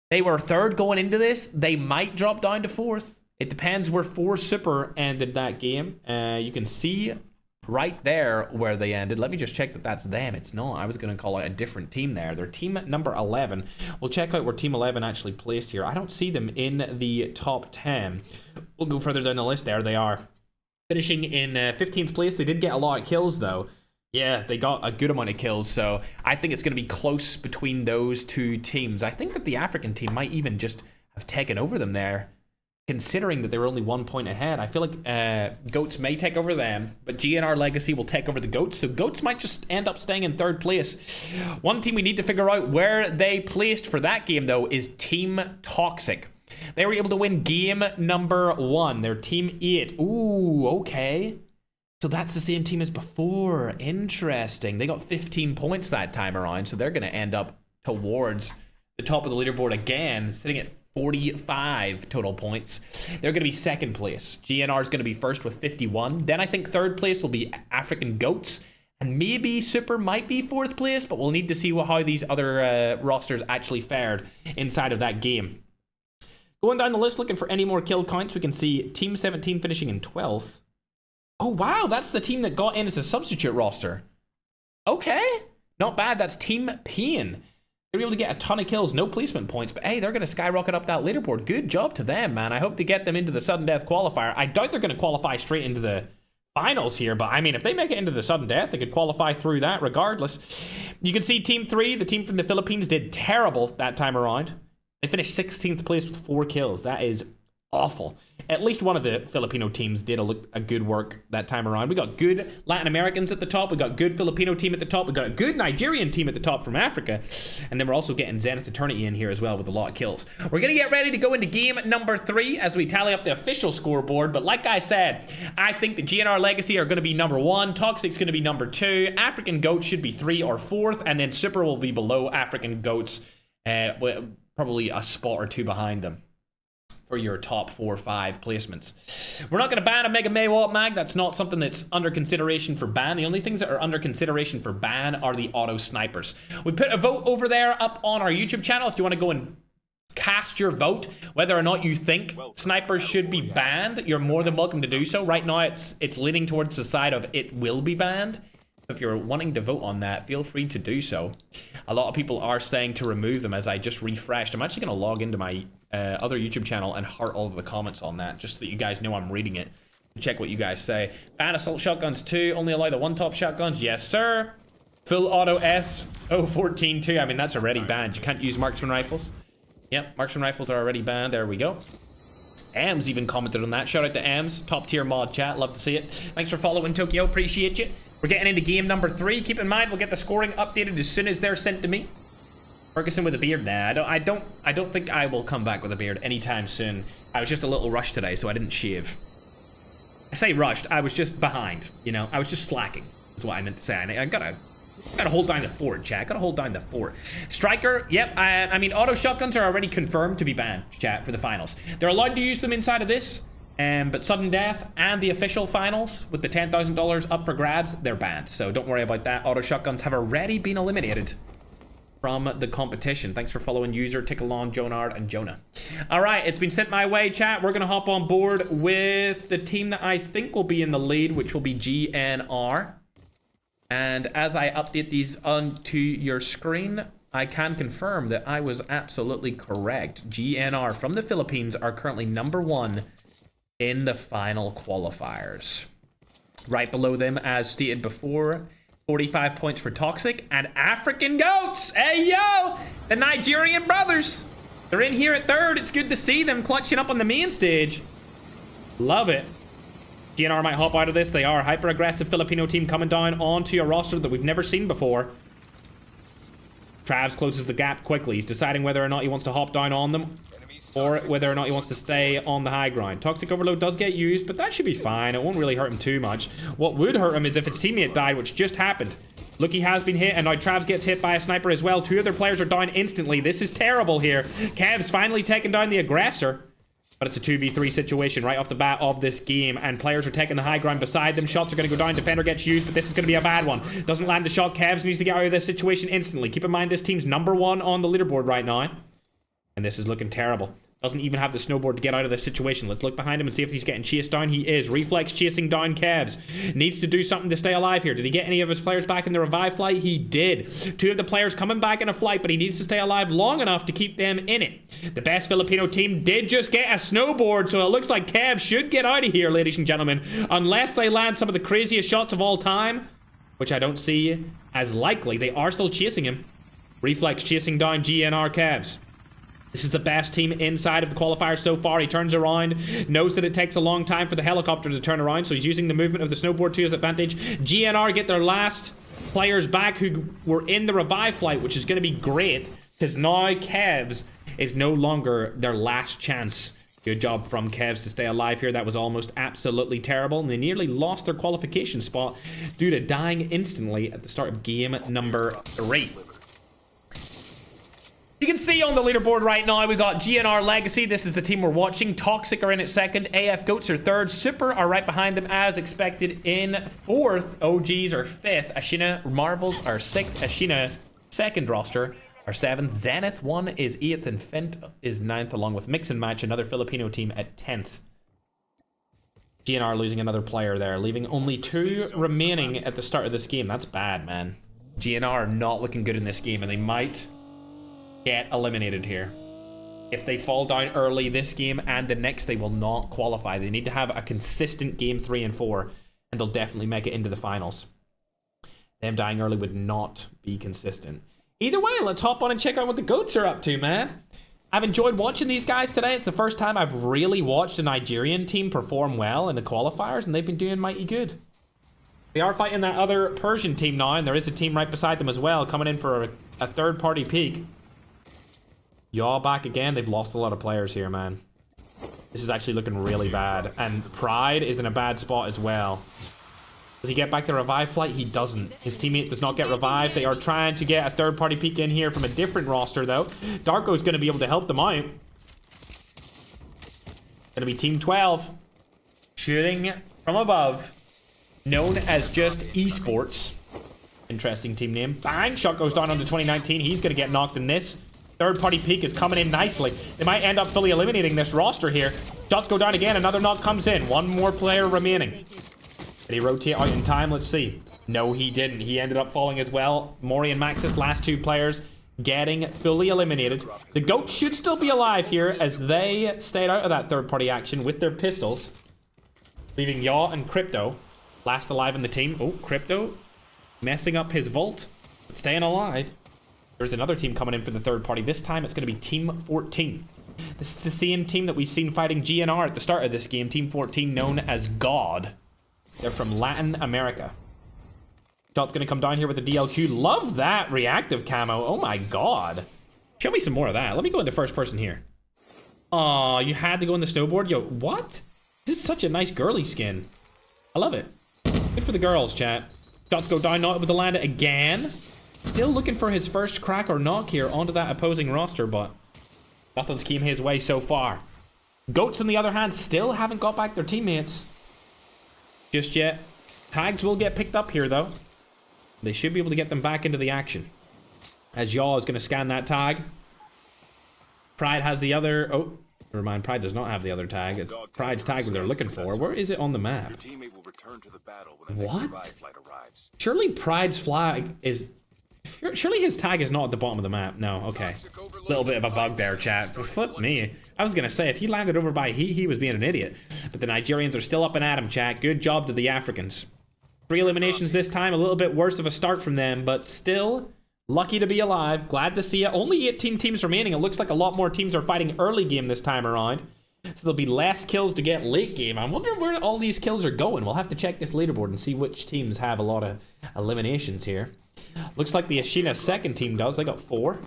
they were 3rd going into this. They might drop down to 4th. It depends where 4 Super ended that game. You can see right there where they ended. Let me just check that that's them. It's not. I was going to call out a different team there. They're team number 11. We'll check out where team 11 actually placed here. I don't see them in the top 10. We'll go further down the list. There they are. Finishing in 15th place. They did get a lot of kills, though. Yeah, they got a good amount of kills, so I think it's going to be close between those two teams. I think that the African team might even just have taken over them there, considering that they were only 1 point ahead. I feel like Goats may take over them, but GNR Legacy will take over the Goats, so Goats might just end up staying in 3rd place. One team we need to figure out where they placed for that game, though, is Team Toxic. They were able to win game number 1. They're Team 8. Ooh, okay. So that's the same team as before. Interesting. They got 15 points that time around, so they're going to end up towards the top of the leaderboard again, sitting at 45 total points. They're going to be 2nd place. GNR is going to be 1st with 51. Then I think 3rd place will be African Goats. And maybe Super might be 4th place, but we'll need to see how these other rosters actually fared inside of that game. Going down the list, looking for any more kill counts, we can see Team 17 finishing in 12th. Oh, wow, that's the team that got in as a substitute roster. Okay, not bad. That's Team Pain. They were able to get a ton of kills, no placement points, but hey, they're going to skyrocket up that leaderboard. Good job to them, man. I hope to get them into the sudden death qualifier. I doubt they're going to qualify straight into the finals here, but I mean, if they make it into the sudden death, they could qualify through that regardless. You can see Team 3, the team from the Philippines, did terrible that time around. They finished 16th place with 4 kills. That is awful. At least one of the Filipino teams did a good work that time around. We got good Latin Americans at the top. We got good Filipino team at the top. We got a good Nigerian team at the top from Africa. And then we're also getting Zenith Eternity in here as well with a lot of kills. We're going to get ready to go into game number 3 as we tally up the official scoreboard. But like I said, I think the GNR Legacy are going to be number 1. Toxic's going to be number 2. African Goats should be 3 or 4th. And then Super will be below African Goats. Probably a spot or 2 behind them for your top 4 or 5 placements. We're not going to ban a Mega Maywalt mag. That's not something that's under consideration for ban. The only things that are under consideration for ban are the auto snipers. We put a vote over there up on our YouTube channel if you want to go and cast your vote whether or not you think snipers should be banned. You're more than welcome to do so. Right now it's leaning towards the side of it will be banned. If you're wanting to vote on that, feel free to do so. A lot of people are saying to remove them as I just refreshed. I'm actually going to log into my other YouTube channel and heart all of the comments on that, just so that you guys know I'm reading it. Check what you guys say. Ban assault shotguns too. Only allow the 1-top shotguns. Yes, sir. Full auto S014 too. I mean, that's already banned. You can't use marksman rifles. Yep, marksman rifles are already banned. There we go. Ams even commented on that. Shout out to Ams. Top tier mod chat. Love to see it. Thanks for following, Tokyo. Appreciate you. We're getting into game number 3. Keep in mind, we'll get the scoring updated as soon as they're sent to me. Ferguson with a beard? Nah, I don't think I will come back with a beard anytime soon. I was just a little rushed today, so I didn't shave. I say rushed. I was just behind. You know, I was just slacking. Is what I meant to say. I gotta hold down the fort, chat. Gotta hold down the fort. Striker, yep. I mean, auto shotguns are already confirmed to be banned, chat, for the finals. They're allowed to use them inside of this. But sudden death and the official finals with the $10,000 up for grabs, they're banned. So don't worry about that. Auto shotguns have already been eliminated from the competition. Thanks for following user Tickalon, Jonard, and Jonah. All right, it's been sent my way, chat. We're gonna hop on board with the team that I think will be in the lead, which will be GNR. And as I update these onto your screen, I can confirm that I was absolutely correct. GNR from the Philippines are currently number 1 in the final qualifiers. Right below them, as stated before, 45 points for Toxic and African Goats. Hey, yo! The Nigerian brothers. They're in here at 3rd. It's good to see them clutching up on the main stage. Love it. GNR might hop out of this. They are a hyper-aggressive Filipino team coming down onto a roster that we've never seen before. Travs closes the gap quickly. He's deciding whether or not he wants to hop down on them or whether or not he wants to stay on the high ground. Toxic Overload does get used, but that should be fine. It won't really hurt him too much. What would hurt him is if his teammate died, which just happened. Lucky has been hit, and now Travs gets hit by a sniper as well. Two other players are down instantly. This is terrible here. Kev's finally taken down the aggressor. But it's a 2v3 situation right off the bat of this game, and players are taking the high ground beside them. Shots are going to go down. Defender gets used, but this is going to be a bad one. Doesn't land the shot. Kevs needs to get out of this situation instantly. Keep in mind, this team's #1 on the leaderboard right now. And this is looking terrible. Doesn't even have the snowboard to get out of this situation. Let's look behind him and see if he's getting chased down. He is. Reflex chasing down Kevs. Needs to do something to stay alive here. Did he get any of his players back in the revive flight? He did. Two of the players coming back in a flight, but he needs to stay alive long enough to keep them in it. The best Filipino team did just get a snowboard, so it looks like Kev should get out of here, ladies and gentlemen. Unless they land some of the craziest shots of all time, which I don't see as likely. They are still chasing him. Reflex chasing down GNR Kevs. This is the best team inside of the qualifiers so far. He turns around, knows that it takes a long time for the helicopter to turn around, so he's using the movement of the snowboard to his advantage. GNR get their last players back who were in the revive flight, which is going to be great, because now Kevs is no longer their last chance. Good job from Kevs to stay alive here. That was almost absolutely terrible, and they nearly lost their qualification spot due to dying instantly at the start of game number 3. You can see on the leaderboard right now, we got GNR Legacy. This is the team we're watching. Toxic are in at 2nd. AF Goats are 3rd. Super are right behind them as expected in 4th. OGs are 5th. Ashina Marvels are 6th. Ashina 2nd roster are 7th. Zenith 1 is 8th. And Fent is 9th, along with Mix and Match, another Filipino team, at 10th. GNR losing another player there, leaving only 2 remaining at the start of this game. That's bad, man. GNR are not looking good in this game, and they might get eliminated here. If they fall down early this game and the next, they will not qualify. They need to have a consistent game 3 and 4, and they'll definitely make it into the finals. Them dying early would not be consistent. Either way, let's hop on and check out what the Goats are up to, man. I've enjoyed watching these guys today. It's the first time I've really watched a Nigerian team perform well in the qualifiers, and they've been doing mighty good. They are fighting that other Persian team now, and there is a team right beside them as well, coming in for a third-party peek. Y'all back again. They've lost a lot of players here, man. This is actually looking really bad. And Pride is in a bad spot as well. Does he get back the revive flight? He doesn't. His teammate does not get revived. They are trying to get a third-party peek in here from a different roster, though. Darko's going to be able to help them out. Going to be Team 12. Shooting from above. Known as just esports. Interesting team name. Bang! Shot goes down onto 2019. He's going to get knocked in this. Third-party peek is coming in nicely. They might end up fully eliminating this roster here. Shots go down again. Another knock comes in. One more player remaining. Did he rotate out in time? Let's see. No, he didn't. He ended up falling as well. Mori and Maxis, last 2 players, getting fully eliminated. The Goats should still be alive here as they stayed out of that third-party action with their pistols, leaving Yaw and Crypto last alive in the team. Oh, Crypto messing up his vault, but staying alive. There's another team coming in for the third party. This time it's going to be Team 14. This is the same team that we've seen fighting GNR at the start of this game. Team 14, known as God. They're from Latin America. Shot's going to come down here with a DLQ. Love that reactive camo. Oh my god. Show me some more of that. Let me go into first person here. Aw, you had to go in the snowboard? Yo, what? This is such a nice girly skin. I love it. Good for the girls, chat. Shots go down, not with the land again. Still looking for his first crack or knock here onto that opposing roster, but nothing's came his way so far. Goats, on the other hand, still haven't got back their teammates just yet. Tags will get picked up here, though. They should be able to get them back into the action. As Yaw is going to scan that tag. Pride has the other... Oh, never mind. Pride does not have the other tag. It's Pride's tag that they're looking for. Where is it on the map? What? Surely Pride's flag is... Surely his tag is not at the bottom of the map. No, okay. Little bit of a bug there, chat. Flip me. I was going to say, if he landed over by he was being an idiot. But the Nigerians are still up and at him, chat. Good job to the Africans. 3 eliminations this time. A little bit worse of a start from them, but still lucky to be alive. Glad to see it. Only 18 teams remaining. It looks like a lot more teams are fighting early game this time around. So there'll be less kills to get late game. I wonder where all these kills are going. We'll have to check this leaderboard and see which teams have a lot of eliminations here. Looks like the Ashina second team does. They got 4.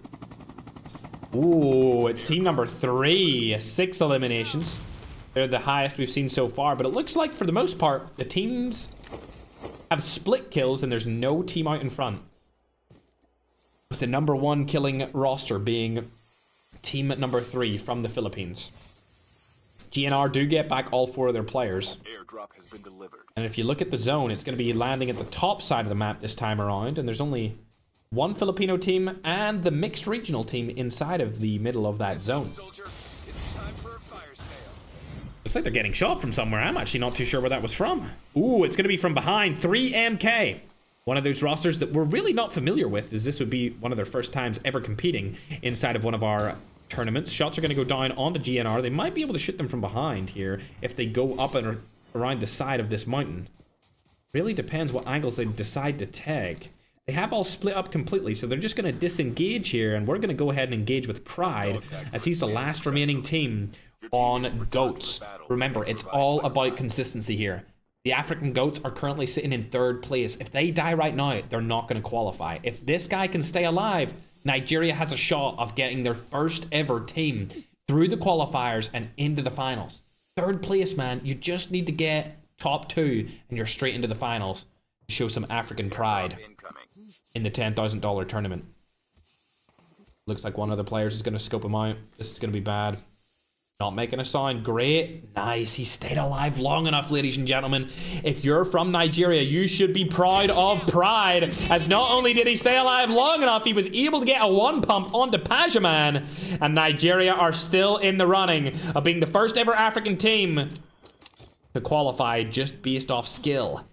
Ooh, it's team number 3. 6 eliminations. They're the highest we've seen so far. But it looks like, for the most part, the teams have split kills, and there's no team out in front. With the number 1 killing roster being team number 3 from the Philippines. GNR do get back all 4 of their players. Airdrop has been delivered. And if you look at the zone, it's going to be landing at the top side of the map this time around. And there's only 1 Filipino team and the mixed regional team inside of the middle of that zone. Soldier, it's time for a fire sale. Looks like they're getting shot from somewhere. I'm actually not too sure where that was from. Ooh, it's going to be from behind. 3MK. One of those rosters that we're really not familiar with, as this would be one of their first times ever competing inside of one of our tournaments. Shots are going to go down onto GNR. They might be able to shoot them from behind here if they go up and around the side of this mountain. Really depends what angles they decide to tag. They have all split up completely, so they're just going to disengage here, and we're going to go ahead and engage with Pride, as he's the last remaining team on Goats. Remember, it's all about consistency here. The African Goats are currently sitting in 3rd place. If they die right now, they're not going to qualify. If this guy can stay alive, Nigeria has a shot of getting their first ever team through the qualifiers and into the finals. 3rd place, man. You just need to get top 2 and you're straight into the finals. Show some African pride in the $10,000 tournament. Looks like one of the players is going to scope him out. This is going to be bad. Not making a sound. Great. Nice. He stayed alive long enough, ladies and gentlemen. If you're from Nigeria, you should be proud of Pride. As not only did he stay alive long enough, he was able to get a 1 pump onto Pajaman. And Nigeria are still in the running of being the first ever African team to qualify just based off skill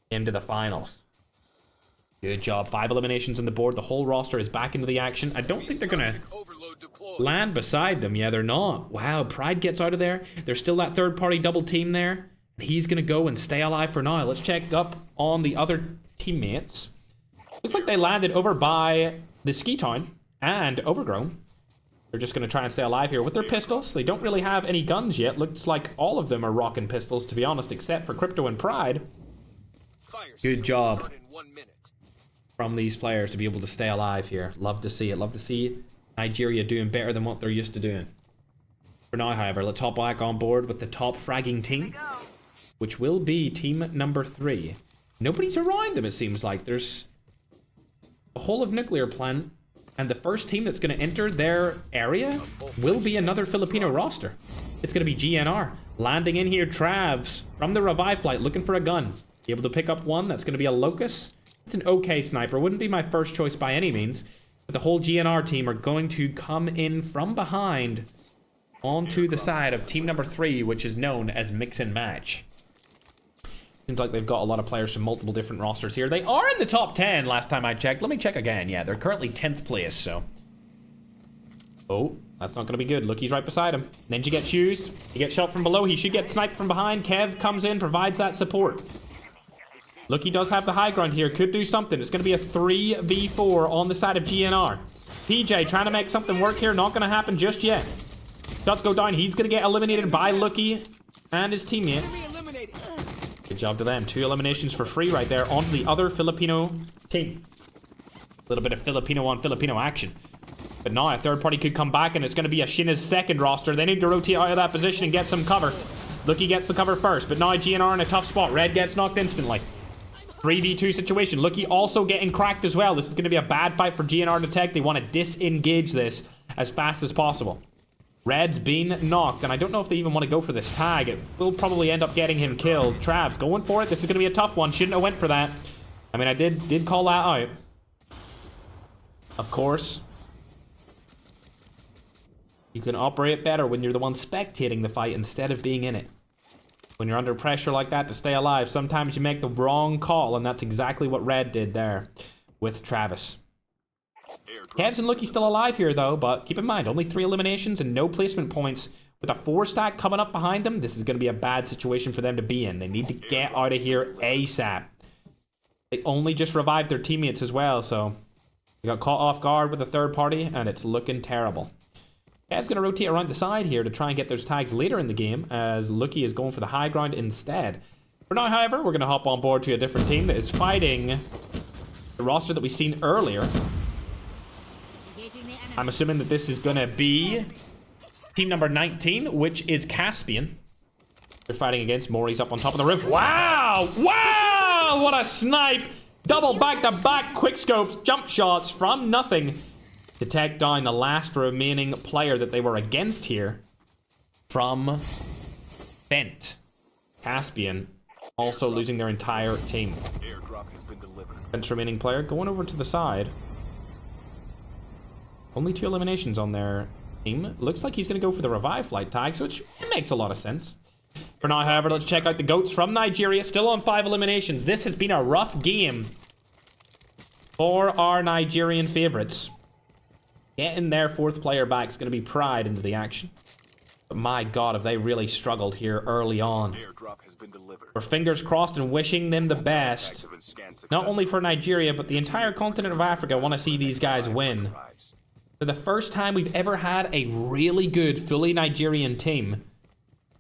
into the finals. Good job. 5 eliminations on the board. The whole roster is back into the action. I don't think they're going to land beside them. Yeah, they're not. Wow, Pride gets out of there. There's still that 3rd-party double team there. He's going to go and stay alive for now. Let's check up on the other teammates. Looks like they landed over by the Ski Town and Overgrown. They're just going to try and stay alive here with their pistols. They don't really have any guns yet. Looks like all of them are rocking pistols, to be honest, except for Crypto and Pride. Good job from these players to be able to stay alive here. Love to see it. Love to see Nigeria doing better than what they're used to doing. For now, however, let's hop back on board with the top fragging team, which will be team number 3. Nobody's around them, it seems like. There's a whole of nuclear plant, and the first team that's going to enter their area will be another Filipino roster. It's going to be GNR. Landing in here, Travs from the revive flight, looking for a gun. Be able to pick up one. That's going to be a Locust. It's an okay sniper. Wouldn't be my first choice by any means. But the whole GNR team are going to come in from behind onto the side of team number 3, which is known as Mix and Match. Seems like they've got a lot of players from multiple different rosters here. They are in the top 10 last time I checked. Let me check again. Yeah, they're currently 10th place, so. Oh, that's not going to be good. Look, he's right beside him. Ninja gets used. He gets shot from below. He should get sniped from behind. Kev comes in, provides that support. Look, he does have the high ground here. Could do something. It's going to be a 3v4 on the side of GNR. PJ trying to make something work here. Not going to happen just yet. Shots go down. He's going to get eliminated by Lucky and his teammate. Good job to them. 2 eliminations for free right there onto the other Filipino team. A little bit of Filipino on Filipino action. But now a 3rd party could come back, and it's going to be a Shina's 2nd roster. They need to rotate out of that position and get some cover. Lucky gets the cover first, but now GNR in a tough spot. Red gets knocked instantly. 3v2 situation. Lucky also getting cracked as well. This is going to be a bad fight for GNR to take. They want to disengage this as fast as possible. Red's been knocked, and I don't know if they even want to go for this tag. It will probably end up getting him killed. Travs going for it. This is going to be a tough one. Shouldn't have went for that. I mean, I did call that out. Of course. You can operate better when you're the one spectating the fight instead of being in it. When you're under pressure like that to stay alive, sometimes you make the wrong call, and that's exactly what Red did there with Travis. Kevs and Lucky still alive here, though, but keep in mind, only 3 eliminations and no placement points. With a 4 stack coming up behind them, this is going to be a bad situation for them to be in. They need to get out of here ASAP. They only just revived their teammates as well, so they got caught off guard with a 3rd party, and it's looking terrible. Kev's going to rotate around the side here to try and get those tags later in the game, as Lucky is going for the high ground instead. For now, however, we're going to hop on board to a different team that is fighting the roster that we've seen earlier. I'm assuming that this is going to be team number 19, which is Caspian. They're fighting against Maury's up on top of the roof. Wow! Wow! Oh, what a snipe! Double back-to-back quickscopes, jump shots from nothing to take down the last remaining player that they were against here from Bent. Caspian also losing their entire team. Airdrop has been delivered. Bent's remaining player going over to the side. Only 2 eliminations on their team. Looks like he's going to go for the revive flight tags, which makes a lot of sense. For now, however, let's check out the GOATs from Nigeria. Still on 5 eliminations. This has been a rough game for our Nigerian favorites. Getting their 4th player back is going to be Pride into the action. But my God, have they really struggled here early on. Airdrop has been delivered. We're fingers crossed and wishing them the best. Active and scan Not only successful. for Nigeria, but the entire continent of Africa want to see these guys win. Arrives. For the first time we've ever had a really good, fully Nigerian team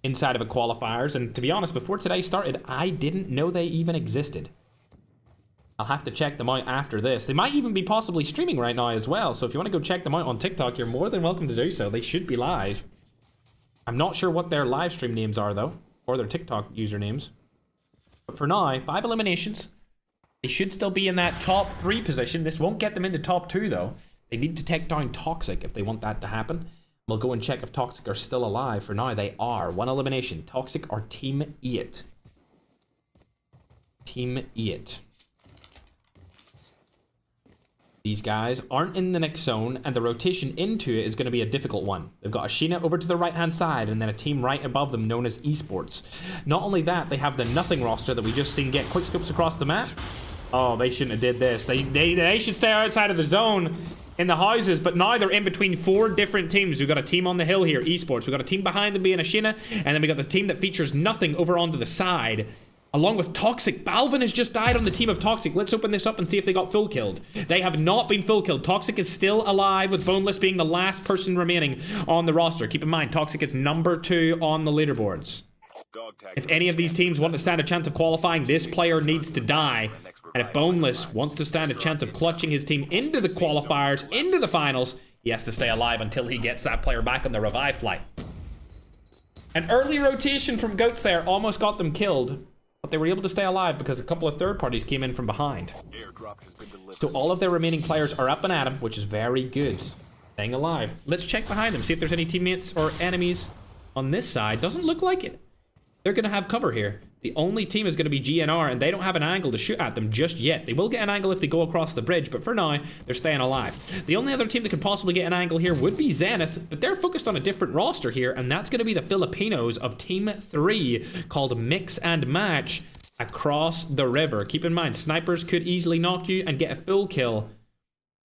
inside of a qualifiers. And to be honest, before today started, I didn't know they even existed. I'll have to check them out after this. They might even be possibly streaming right now as well. So if you want to go check them out on TikTok, you're more than welcome to do so. They should be live. I'm not sure what their live stream names are, though, or their TikTok usernames. But for now, 5 eliminations. They should still be in that top 3 position. This won't get them into top 2, though. They need to take down Toxic if they want that to happen. We'll go and check if Toxic are still alive. For now, they are. 1 elimination. Toxic are Team 8. Team 8. These guys aren't in the next zone, and the rotation into it is going to be a difficult one. They've got Ashina over to the right-hand side, and then a team right above them known as Esports. Not only that, they have the Nothing roster that we just seen get quickscopes across the map. Oh, they shouldn't have did this. They should stay outside of the zone in the houses, but now they're in between 4 different teams. We've got a team on the hill here, Esports. We've got a team behind them being Ashina, and then we got the team that features Nothing over onto the side. Along with Toxic. Balvin has just died on the team of Toxic. Let's open this up and see if they got full killed. They have not been full killed. Toxic is still alive, with Boneless being the last person remaining on the roster. Keep in mind, Toxic is number 2 on the leaderboards. Dog tag If any of these teams want to stand a chance of qualifying, this player needs to die. And if Boneless wants to stand a chance of clutching his team into the qualifiers, into the finals, he has to stay alive until he gets that player back on the revive flight. An early rotation from Goats there almost got them killed. But they were able to stay alive because a couple of third parties came in from behind. Airdrop has been delivered. So all of their remaining players are up and at 'em, which is very good. Staying alive. Let's check behind them, see if there's any teammates or enemies on this side. Doesn't look like it. They're going to have cover here. The only team is going to be GNR, and they don't have an angle to shoot at them just yet. They will get an angle if they go across the bridge, but for now, they're staying alive. The only other team that could possibly get an angle here would be Zenith, but they're focused on a different roster here, and that's going to be the Filipinos of Team 3, called Mix and Match, across the river. Keep in mind, snipers could easily knock you and get a full kill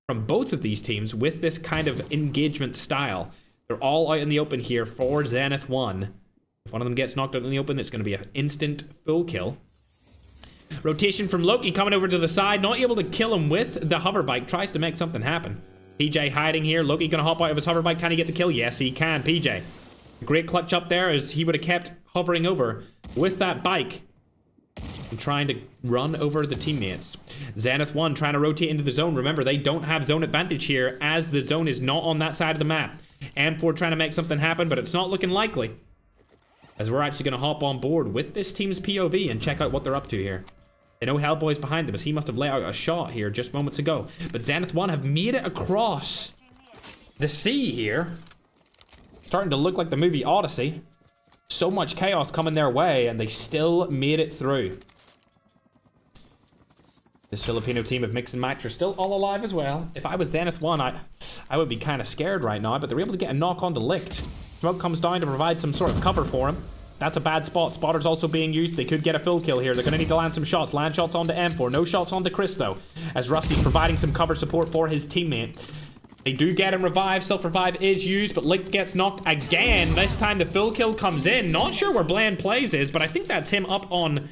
from both of these teams with this kind of engagement style. They're all out in the open here for Zenith 1. If one of them gets knocked out in the open, it's going to be an instant full kill. Rotation from Loki coming over to the side, not able to kill him with the hover bike. Tries to make something happen. PJ hiding here. Loki going to hop out of his hover bike. Can he get the kill? Yes, he can. PJ. Great clutch up there, as he would have kept hovering over with that bike and trying to run over the teammates. Zenith 1 trying to rotate into the zone. Remember, they don't have zone advantage here, as the zone is not on that side of the map. M4 trying to make something happen, but it's not looking likely, as we're actually going to hop on board with this team's POV and check out what they're up to here. They know Hellboy's behind them, as he must have let out a shot here just moments ago. But Zenith 1 have made it across the sea here. Starting to look like the movie Odyssey. So much chaos coming their way, and they still made it through. This Filipino team of Mix and Match are still all alive as well. If I was Zenith 1, I would be kind of scared right now, but they're able to get a knock on to Licht. Smoke comes down to provide some sort of cover for him. That's a bad spot. Spotter's also being used. They could get a full kill here. They're going to need to land some shots. Land shots onto M4. No shots onto Chris, though, as Rusty's providing some cover support for his teammate. They do get him revived. Self-revive is used, but Licht gets knocked again. This time the full kill comes in. Not sure where Bland Plays is, but I think that's him up on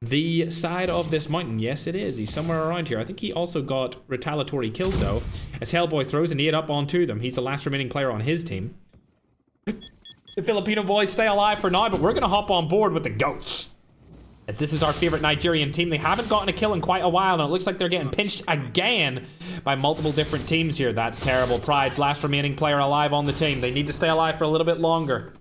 the side of this mountain. Yes, it is. He's somewhere around here. I think he also got retaliatory kills, though, as Hellboy throws a nade up onto them. He's the last remaining player on his team. The Filipino boys stay alive for now, but we're going to hop on board with the Goats, as this is our favorite Nigerian team. They haven't gotten a kill in quite a while, and it looks like they're getting pinched again by multiple different teams here. That's terrible. Pride's last remaining player alive on the team. They need to stay alive for a little bit longer.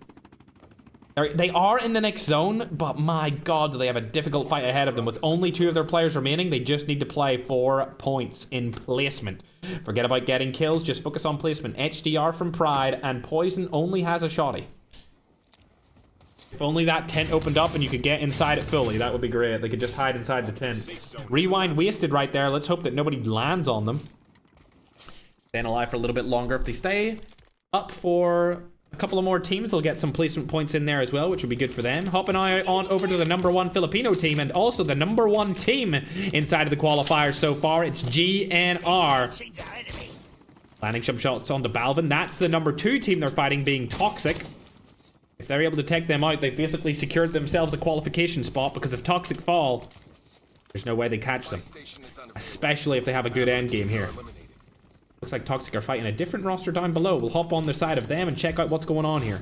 They are in the next zone, but my god, do they have a difficult fight ahead of them. With only 2 of their players remaining, they just need to play 4 points in placement. Forget about getting kills, just focus on placement. HDR from Pride, and Poison only has a shotty. If only that tent opened up and you could get inside it fully, that would be great. They could just hide inside the tent. Rewind wasted right there. Let's hope that nobody lands on them. Staying alive for a little bit longer. If they stay up for a couple of more teams, they'll get some placement points in there as well, which would be good for them. Hopping on over to the #1 Filipino team, and also the #1 team inside of the qualifiers so far. It's GNR. Landing some shots on the Balvin. That's the #2 team they're fighting, being Toxic. If they're able to take them out, they've basically secured themselves a qualification spot, because if Toxic fall, there's no way they catch them. Especially if they have a good end game here. Looks like Toxic are fighting a different roster down below. We'll hop on the side of them and check out what's going on here.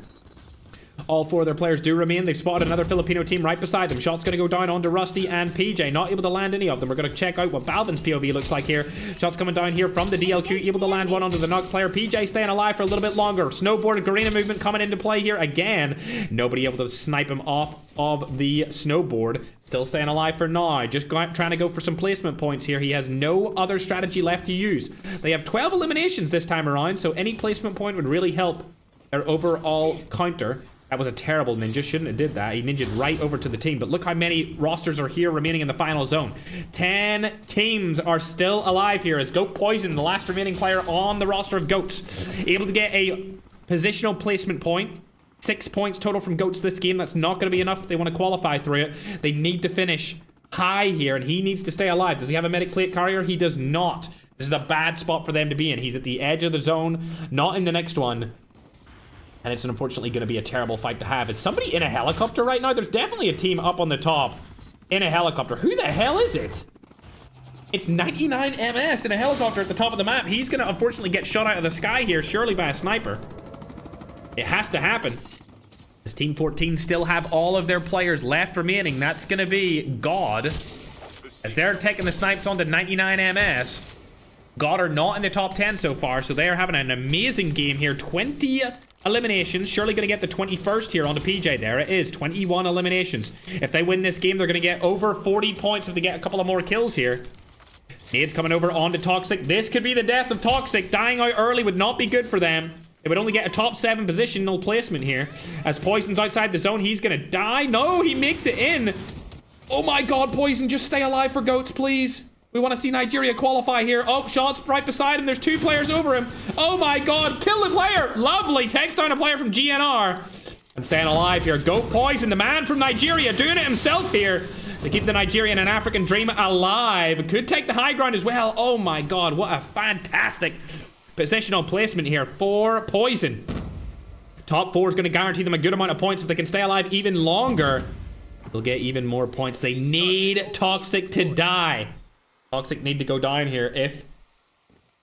All 4 of their players do remain. They've spotted another Filipino team right beside them. Shot's going to go down onto Rusty and PJ. Not able to land any of them. We're going to check out what Balvin's POV looks like here. Shots coming down here from the DLQ. Able to land one onto the knocked player. PJ staying alive for a little bit longer. Snowboard Garena movement coming into play here again. Nobody able to snipe him off of the snowboard. Still staying alive for now. Just trying to go for some placement points here. He has no other strategy left to use. They have 12 eliminations this time around, so any placement point would really help their overall counter. That was a terrible ninja. Shouldn't have did that. He ninja'd right over to the team. But look how many rosters are here remaining in the final zone. 10 teams are still alive here as Goat Poison, the last remaining player on the roster of Goats, able to get a positional placement point. 6 points total from Goats this game. That's not going to be enough if they want to qualify through it. They need to finish high here, and he needs to stay alive. Does he have a medic plate carrier? He does not. This is a bad spot for them to be in. He's at the edge of the zone, not in the next one. And it's unfortunately going to be a terrible fight to have. Is somebody in a helicopter right now? There's definitely a team up on the top in a helicopter. Who the hell is it? It's 99 MS in a helicopter at the top of the map. He's going to unfortunately get shot out of the sky here, surely by a sniper. It has to happen. Does Team 14 still have all of their players left remaining? That's going to be God. As they're taking the snipes onto 99 MS. God are not in the top 10 so far, so they are having an amazing game here. 20 eliminations. Surely going to get the 21st here onto PJ. There it is. 21 eliminations. If they win this game, they're going to get over 40 points if they get a couple of more kills here. Nades coming over onto Toxic. This could be the death of Toxic. Dying out early would not be good for them. They would only get a top 7 positional placement here. As Poison's outside the zone, he's going to die. No, he makes it in. Oh my god, Poison, just stay alive for Goats, please. We want to see Nigeria qualify here. Oh, shots right beside him. There's 2 players over him. Oh my god, kill the player. Lovely. Takes down a player from GNR. And staying alive here. Goat Poison, the man from Nigeria, doing it himself here to keep the Nigerian and African dream alive. Could take the high ground as well. Oh my god, what a fantastic positional placement here for Poison. Top 4 is going to guarantee them a good amount of points. If they can stay alive even longer, they'll get even more points. They need Toxic to die. Toxic need to go down here if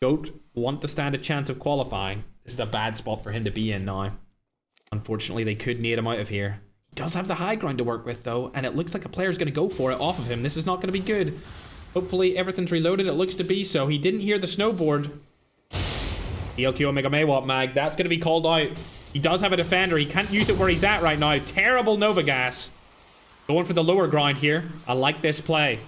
Goat want to stand a chance of qualifying. This is a bad spot for him to be in now. Unfortunately, they could need him out of here. He does have the high ground to work with, though, and it looks like a player's going to go for it off of him. This is not going to be good. Hopefully, everything's reloaded. It looks to be so. He didn't hear the snowboard. ELQ Omega Maywap Mag. That's going to be called out. He does have a defender. He can't use it where he's at right now. Terrible Nova Gas. Going for the lower ground here. I like this play.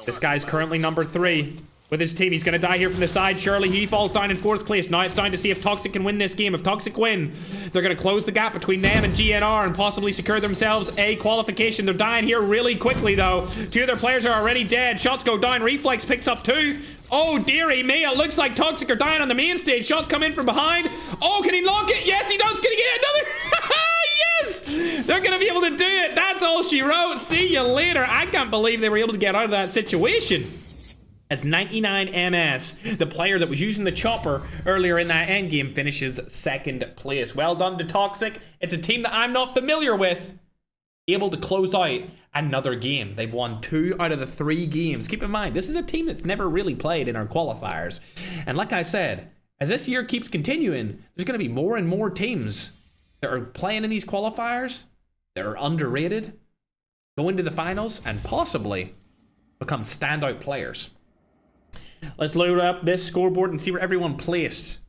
This guy's currently number 3 with his team. He's going to die here from the side. Surely he falls down in 4th place. Now it's down to see if Toxic can win this game. If Toxic win, they're going to close the gap between them and GNR and possibly secure themselves a qualification. They're dying here really quickly, though. 2 of their players are already dead. Shots go down. Reflex picks up 2. Oh, dearie me. It looks like Toxic are dying on the main stage. Shots come in from behind. Oh, can he lock it? Yes, he does. Can he get another? Yes! They're going to be able to do it. That's all she wrote. See you later. I can't believe they were able to get out of that situation. As 99 MS, the player that was using the chopper earlier in that endgame, finishes 2nd place. Well done to Toxic. It's a team that I'm not familiar with. Able to close out another game. They've won 2 out of the 3 games. Keep in mind, this is a team that's never really played in our qualifiers. And like I said, as this year keeps continuing, there's going to be more and more teams that are playing in these qualifiers that are underrated, go into the finals, and possibly become standout players. Let's load up this scoreboard and see where everyone placed.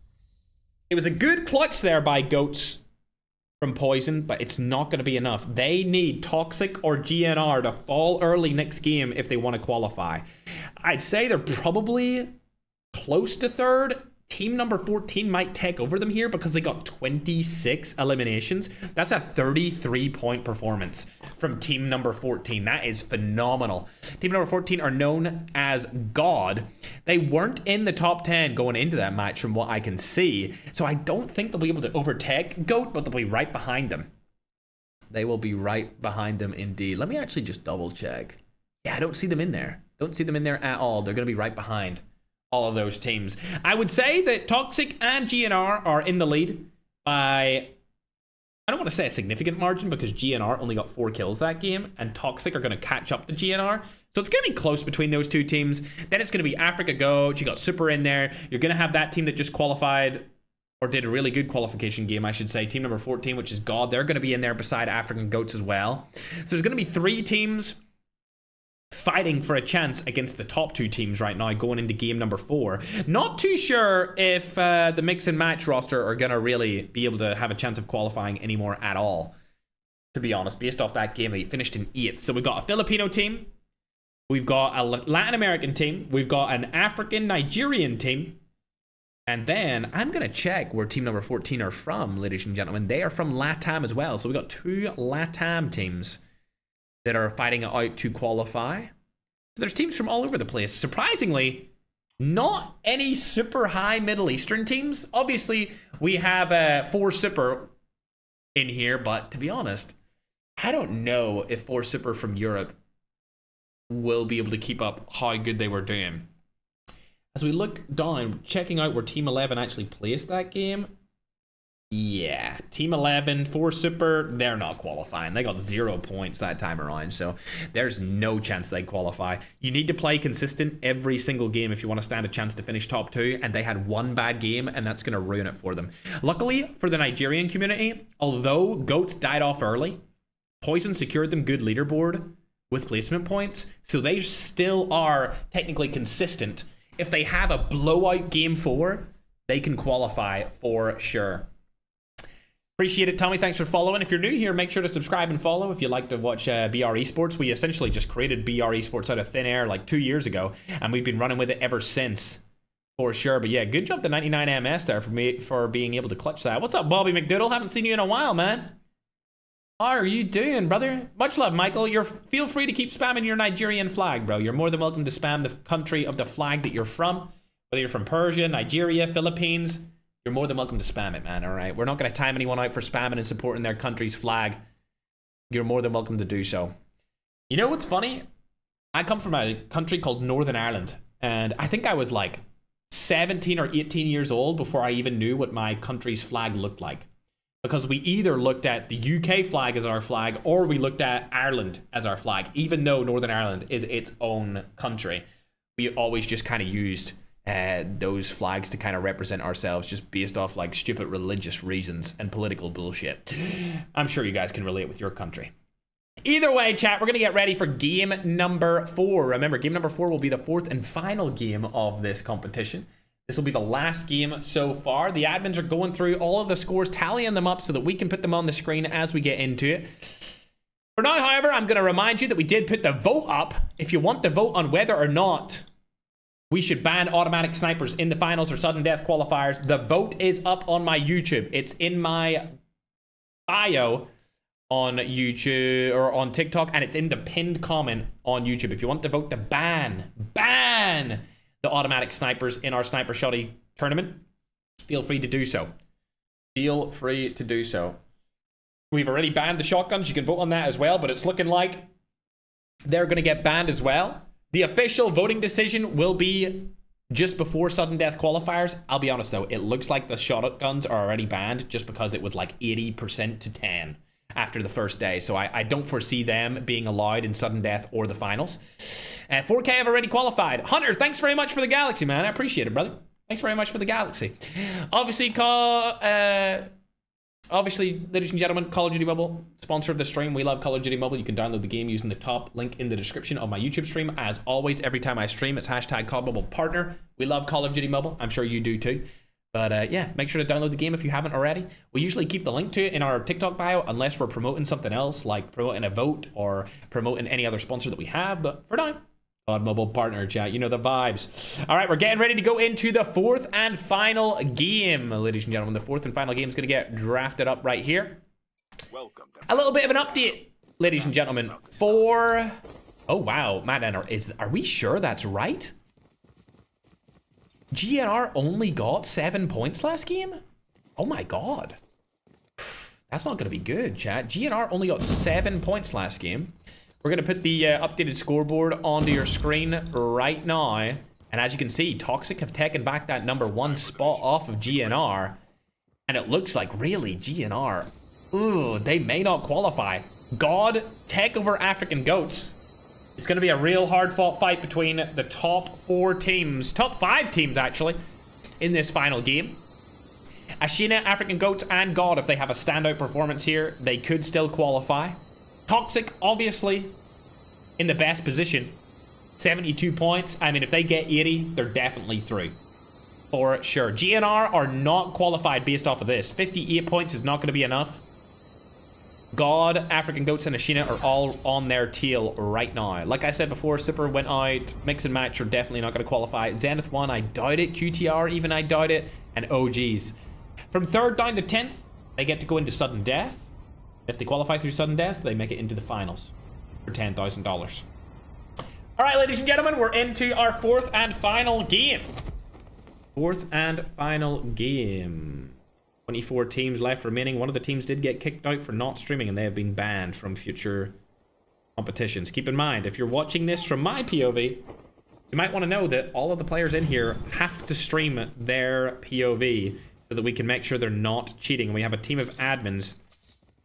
It was a good clutch there by Goats. from Poison, but it's not going to be enough. They need Toxic or GNR to fall early next game if they want to qualify. I'd say they're probably close to third. Team number 14 might take over them here because they got 26 eliminations. That's a 33-point performance from team number 14. That is phenomenal. Team number 14 are known as God. They weren't in the top 10 going into that match from what I can see. So I don't think they'll be able to overtake GOAT, but they'll be right behind them. They will be right behind them indeed. Let me actually just double check. Yeah, I don't see them in there. Don't see them in there at all. They're going to be right behind all of those teams. I would say that Toxic and GNR are in the lead by, I don't want to say a significant margin because GNR only got 4 kills that game and Toxic are going to catch up to GNR. So it's going to be close between those two teams. Then it's going to be Africa Goat. You got Super in there. You're going to have that team that just qualified or did a really good qualification game, I should say. Team number 14, which is God. They're going to be in there beside African Goats as well. So there's going to be 3 teams fighting for a chance against the top 2 teams right now going into game number 4. Not too sure if the mix and match roster are going to really be able to have a chance of qualifying anymore at all, to be honest, based off that game. They finished in 8th. So we've got a Filipino team, we've got a Latin American team, we've got an African Nigerian team, and then I'm going to check where team number 14 are from, ladies and gentlemen. They are from LATAM as well. So we've got 2 LATAM teams that are fighting it out to qualify. So there's teams from all over the place. Surprisingly, not any super high Middle Eastern teams. Obviously, we have 4 Super in here, but to be honest, I don't know if 4 Super from Europe will be able to keep up how good they were doing. As we look down, checking out where Team 11 actually placed that game, yeah, Team 11, 4 Super, they're not qualifying. They got 0 points that time around, so there's no chance they qualify. You need to play consistent every single game if you want to stand a chance to finish top 2, and they had 1 bad game, and that's going to ruin it for them. Luckily for the Nigerian community, although Goats died off early, Poison secured them good leaderboard with placement points, so they still are technically consistent. If they have a blowout game 4, they can qualify for sure. Appreciate it, Tommy. Thanks for following. If you're new here, make sure to subscribe and follow if you like to watch BR Esports. We essentially just created BR Esports out of thin air like 2 years ago, and we've been running with it ever since, for sure. But yeah, good job to 99 MS there for being able to clutch that. What's up, Bobby McDoodle? Haven't seen you in a while, man. How are you doing, brother? Much love, Michael. Feel free to keep spamming your Nigerian flag, bro. You're more than welcome to spam the country of the flag that you're from, whether you're from Persia, Nigeria, Philippines. You're more than welcome to spam it, man, all right? We're not going to time anyone out for spamming and supporting their country's flag. You're more than welcome to do so. You know what's funny? I come from a country called Northern Ireland, and I think I was like 17 or 18 years old before I even knew what my country's flag looked like. Because we either looked at the UK flag as our flag, or we looked at Ireland as our flag. Even though Northern Ireland is its own country, we always just kind of used those flags to kind of represent ourselves just based off like stupid religious reasons and political bullshit. I'm sure you guys can relate with your country. Either way, chat, we're going to get ready for game number 4. Remember, game number 4 will be the 4th and final game of this competition. This will be the last game so far. The admins are going through all of the scores, tallying them up so that we can put them on the screen as we get into it. For now, however, I'm going to remind you that we did put the vote up. If you want to vote on whether or not we should ban automatic snipers in the finals or sudden death qualifiers, the vote is up on my YouTube. It's in my bio on YouTube or on TikTok, and it's in the pinned comment on YouTube. If you want to vote to ban the automatic snipers in our Sniper Shotty tournament, feel free to do so. Feel free to do so. We've already banned the shotguns. You can vote on that as well, but it's looking like they're going to get banned as well. The official voting decision will be just before sudden death qualifiers. I'll be honest though, it looks like the shotguns are already banned just because it was like 80% to 10 after the first day. So I don't foresee them being allowed in sudden death or the finals. 4K have already qualified. Hunter, thanks very much for the galaxy, man. I appreciate it, brother. Thanks very much for the galaxy. Obviously, ladies and gentlemen, Call of Duty Mobile, sponsor of the stream. We love Call of Duty Mobile. You can download the game using the top link in the description of my YouTube stream. As always, every time I stream, it's hashtag COD Mobile Partner. We love Call of Duty Mobile. I'm sure you do too. But yeah, make sure to download the game if you haven't already. We usually keep the link to it in our TikTok bio unless we're promoting something else, like promoting a vote or promoting any other sponsor that we have. But for now, COD Mobile partner, chat. You know the vibes. All right, we're getting ready to go into the fourth and final game, ladies and gentlemen. The fourth and final game is going to get drafted up right here. Welcome to A little bit of an update, ladies and gentlemen, for... Oh, wow. Man, are we sure that's right? GNR only got 7 points last game? Oh my god. That's not going to be good, chat. GNR only got 7 points last game. We're going to put the updated scoreboard onto your screen right now. And as you can see, Toxic have taken back that #1 spot off of GNR. And it looks like, really, GNR... Ooh, they may not qualify. God, take over African Goats. It's going to be a real hard-fought fight between the top 4 teams, top 5 teams, actually, in this final game. Ashina, African Goats, and God, if they have a standout performance here, they could still qualify. Toxic, obviously, in the best position. 72 points. I mean, if they get 80, they're definitely through. For sure. GNR are not qualified based off of this. 58 points is not going to be enough. God, African Goats, and Ashina are all on their tail right now. Like I said before, Super went out. Mix and Match are definitely not going to qualify. Zenith 1, I doubt it. QTR, even I doubt it. And OGs. From 3rd down to 10th, they get to go into Sudden Death. If they qualify through Sudden Death, they make it into the finals for $10,000. All right, ladies and gentlemen, we're into our 4th and final game. 4th and final game. 24 teams left remaining. One of the teams did get kicked out for not streaming, and they have been banned from future competitions. Keep in mind, if you're watching this from my POV, you might want to know that all of the players in here have to stream their POV so that we can make sure they're not cheating. And we have a team of admins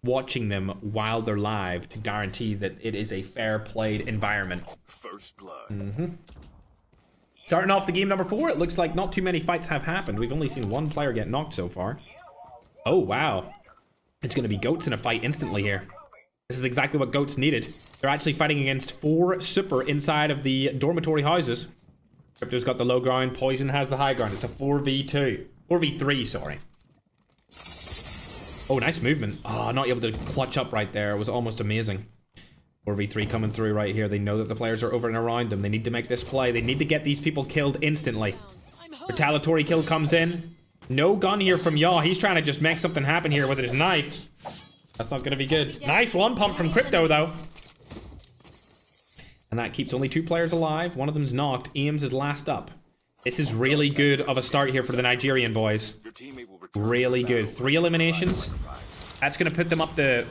watching them while they're live to guarantee that it is a fair played environment. First blood. Starting off the game number 4, it looks like not too many fights have happened. We've only seen 1 player get knocked so far. Oh, wow. It's going to be Goats in a fight instantly here. This is exactly what Goats needed. They're actually fighting against 4 Super inside of the dormitory houses. Crypto's got the low ground. Poison has the high ground. It's a 4v2. 4v3, sorry. Oh, nice movement. Oh, not able to clutch up right there. It was almost amazing. 4v3 coming through right here. They know that the players are over and around them. They need to make this play. They need to get these people killed instantly. Retaliatory kill comes in. No gun here from Yaw. He's trying to just make something happen here with his knife. That's not going to be good. Nice one pump from Crypto, though. And that keeps only 2 players alive. One of them's knocked. Ames is last up. This is really good of a start here for the Nigerian boys. Really good. 3 eliminations. That's going to put them up to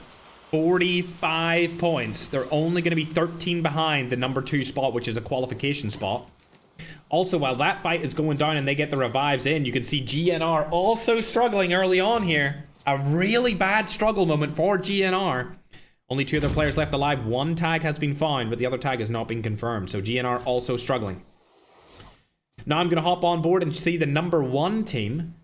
45 points. They're only going to be 13 behind the #2 spot, which is a qualification spot. Also, while that fight is going down and they get the revives in, you can see GNR also struggling early on here. A really bad struggle moment for GNR. Only 2 other players left alive. 1 tag has been found, but the other tag has not been confirmed. So GNR also struggling. Now I'm going to hop on board and see the #1 team.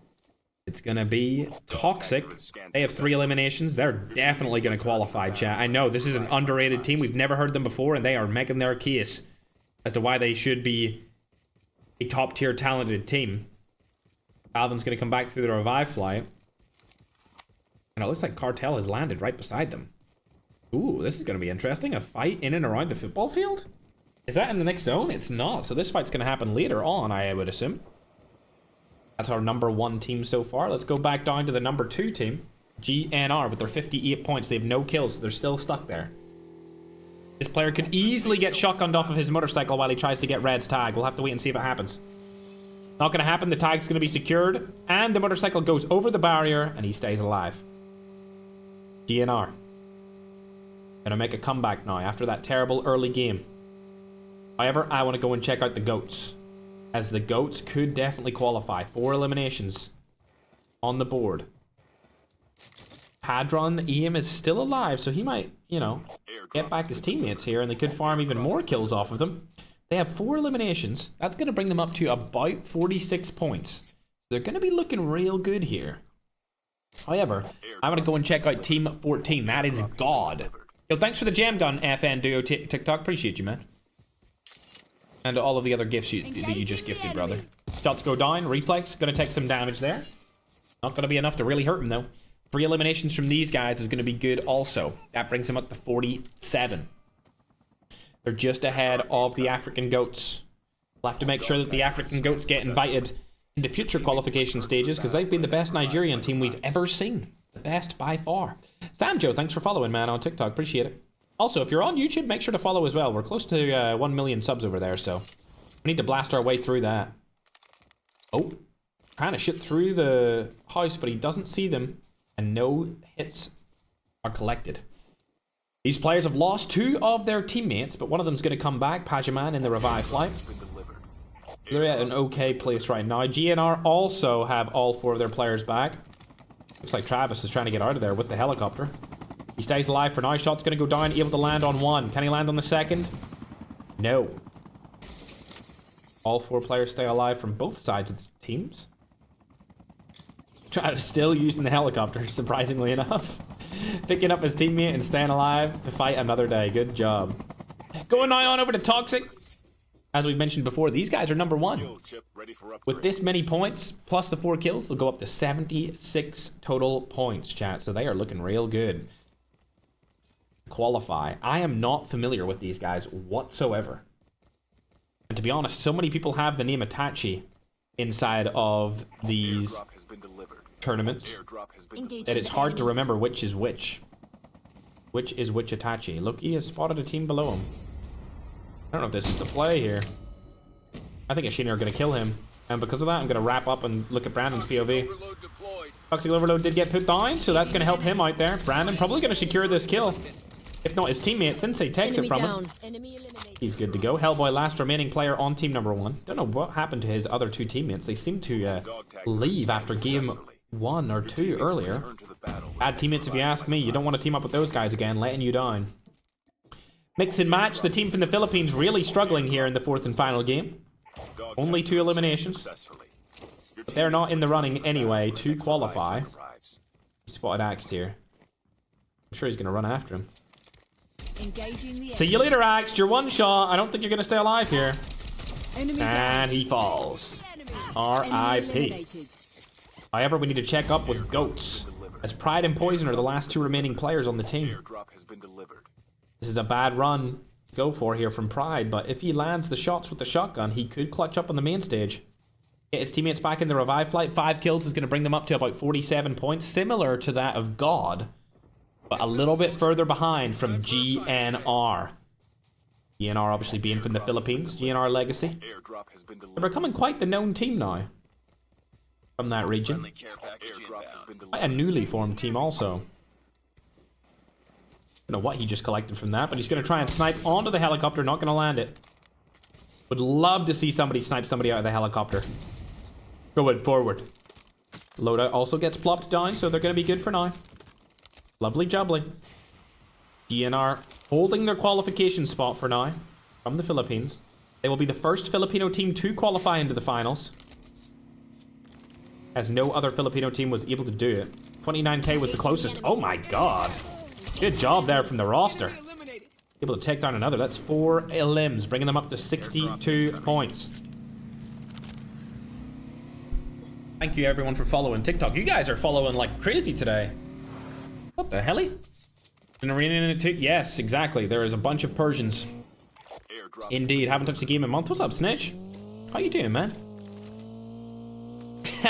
It's going to be Toxic. They have 3 eliminations. They're definitely going to qualify, chat. I know, this is an underrated team. We've never heard them before, and they are making their case as to why they should be a top-tier talented team. Alvin's going to come back through the revive flight. And it looks like Cartel has landed right beside them. Ooh, this is going to be interesting. A fight in and around the football field? Is that in the next zone? It's not. So this fight's going to happen later on, I would assume. That's our #1 team so far. Let's go back down to the #2 team. GNR with their 58 points. They have no kills, so they're still stuck there. This player could easily get shotgunned off of his motorcycle while he tries to get Red's tag. We'll have to wait and see if it happens. Not going to happen. The tag's going to be secured. And the motorcycle goes over the barrier, and he stays alive. GNR. Going to make a comeback now after that terrible early game. However, I want to go and check out the Goats, as the Goats could definitely qualify. 4 eliminations on the board. Hadron EM is still alive, so he might, you know, get back his teammates here, and they could farm even more kills off of them. They have 4 eliminations. That's going to bring them up to about 46 points. They're going to be looking real good here. However, I'm going to go and check out Team 14. That is God. Yo, thanks for the jam gun, FN Duo TikTok. Appreciate you, man. And all of the other gifts that you just gifted, brother. Shots go down. Reflex. Gonna take some damage there. Not gonna be enough to really hurt him, though. 3 eliminations from these guys is gonna be good also. That brings him up to 47. They're just ahead of the African Goats. We'll have to make sure that the African Goats get invited into future qualification stages, because they've been the best Nigerian team we've ever seen. The best by far. Sanjo, thanks for following, man, on TikTok. Appreciate it. Also, if you're on YouTube, make sure to follow as well. We're close to 1 million subs over there, so we need to blast our way through that. Oh, trying to shoot through the house, but he doesn't see them, and no hits are collected. These players have lost 2 of their teammates, but one of them's going to come back, Pajaman, in the revive flight. They're at an okay place right now. GNR also have all 4 of their players back. Looks like Travis is trying to get out of there with the helicopter. He stays alive for now. Shot's going to go down, able to land on 1. Can he land on the 2nd? No. All 4 players stay alive from both sides of the teams. Travis still using the helicopter, surprisingly enough. Picking up his teammate and staying alive to fight another day. Good job. Going now on over to Toxic. As we've mentioned before, these guys are number 1. With this many points, plus the 4 kills, they'll go up to 76 total points, chat. So they are looking real good. Qualify. I am not familiar with these guys whatsoever. And to be honest, so many people have the name Itachi inside of these tournaments that it's hard to remember which is which. Which is which Itachi. Look, he has spotted a team below him. I don't know if this is the play here. I think Ashina are going to kill him. And because of that, I'm going to wrap up and look at Brandon's POV. Toxic Overload did get put down, so that's going to help him out there. Brandon probably going to secure this kill. If not his teammate, Sensei takes it from him. He's good to go. Hellboy, last remaining player on team number 1. Don't know what happened to his other 2 teammates. They seem to leave after game 1 or 2 earlier. Bad teammates if you ask me. You don't want to team up with those guys again, letting you down. Mix and match. The team from the Philippines really struggling here in the 4th and final game. Only 2 eliminations. But they're not in the running anyway to qualify. He spotted Axe here. I'm sure he's going to run after him. See you later, Axe. You're 1 shot. I don't think you're going to stay alive here. And he falls. R.I.P. However, we need to check up with Goats, as Pride and Poison are the last 2 remaining players on the team. This is a bad run to go for here from Pride, but if he lands the shots with the shotgun, he could clutch up on the main stage. Get his teammates back in the revive flight. 5 kills is going to bring them up to about 47 points, similar to that of God, but a little bit further behind from GNR. GNR obviously being from the Philippines. GNR legacy. They're becoming quite the known team now from that region. Quite a newly formed team also. I don't know what he just collected from that, but he's going to try and snipe onto the helicopter. Not going to land it. Would love to see somebody snipe somebody out of the helicopter. Going forward. Loadout also gets plopped down, so they're going to be good for now. Lovely jubbly. GNR holding their qualification spot for now from the Philippines. They will be the first Filipino team to qualify into the finals, as no other Filipino team was able to do it. 29k was the closest. Oh my god. Good job there from the roster. Able to take down another. That's 4 elims, bringing them up to 62 points. Thank you everyone for following TikTok. You guys are following like crazy today. What the hell? An arena in it too? Yes, exactly. There is a bunch of Persians. Indeed. Haven't touched a game in a month. What's up, Snitch? How you doing, man?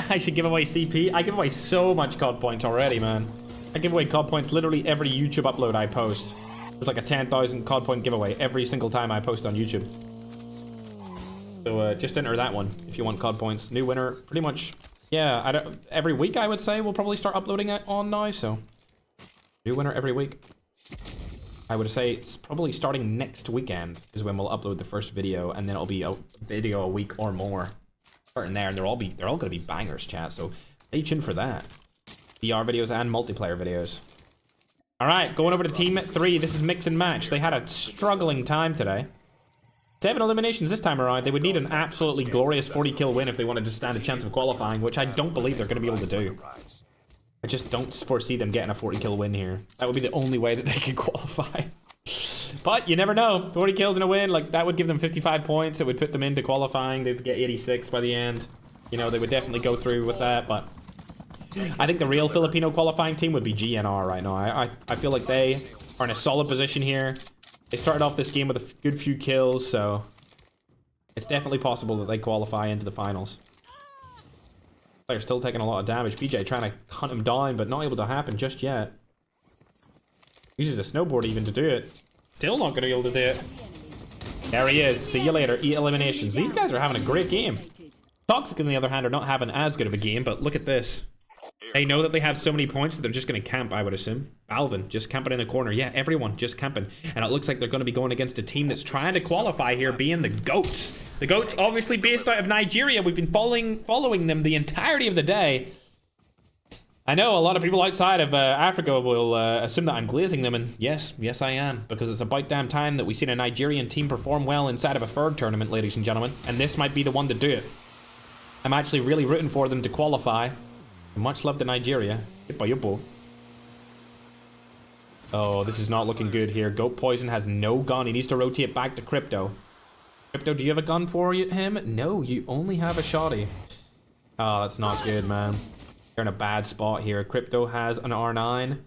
I should give away CP. I give away so much COD points already, man. I give away COD points literally every YouTube upload I post. There's like a 10,000 COD point giveaway every single time I post on YouTube. So just enter that one if you want COD points. New winner, pretty much. Yeah, every week I would say we'll probably start uploading it on now, so new winner every week. I would say it's probably starting next weekend is when we'll upload the first video, and then it'll be a video a week or more. Starting there, and they're all gonna be bangers, chat. So stay tuned for that. VR videos and multiplayer videos. All right, going over to team 3. This is mix and match. They had a struggling time today. 7 eliminations this time around. They would need an absolutely glorious 40 kill win if they wanted to stand a chance of qualifying, which I don't believe they're going to be able to do. I just don't foresee them getting a 40 kill win here. That would be the only way that they can qualify. But you never know. 40 kills in a win, like that would give them 55 points. It would put them into qualifying. They'd get 86 by the end. You know, they would definitely go through with that. But I think the real Filipino qualifying team would be GNR right now. I feel like they are in a solid position here. They started off this game with a good few kills, so it's definitely possible that they qualify into the finals. They're still taking a lot of damage. BJ trying to hunt him down, but not able to happen just yet. Uses a snowboard even to do it. Still not going to be able to do it. There he is. See you later. 8 eliminations. These guys are having a great game. Toxic, on the other hand, are not having as good of a game, but look at this. They know that they have so many points that they're just going to camp, I would assume. Alvin just camping in a corner. Yeah, everyone just camping. And it looks like they're going to be going against a team that's trying to qualify here, being the GOATs. The GOATs, obviously based out of Nigeria. We've been following them the entirety of the day. I know a lot of people outside of Africa will assume that I'm glazing them, and yes, I am, because it's about damn time that we've seen a Nigerian team perform well inside of a FERG tournament, ladies and gentlemen, and this might be the one to do it. I'm actually really rooting for them to qualify. Much love to Nigeria. Hit by your ball. Oh, this is not looking good here. Goat Poison has no gun. He needs to rotate back to Crypto. Crypto, do you have a gun for him? No, you only have a shotty. Oh, that's not good, man. They're in a bad spot here. Crypto has an R9.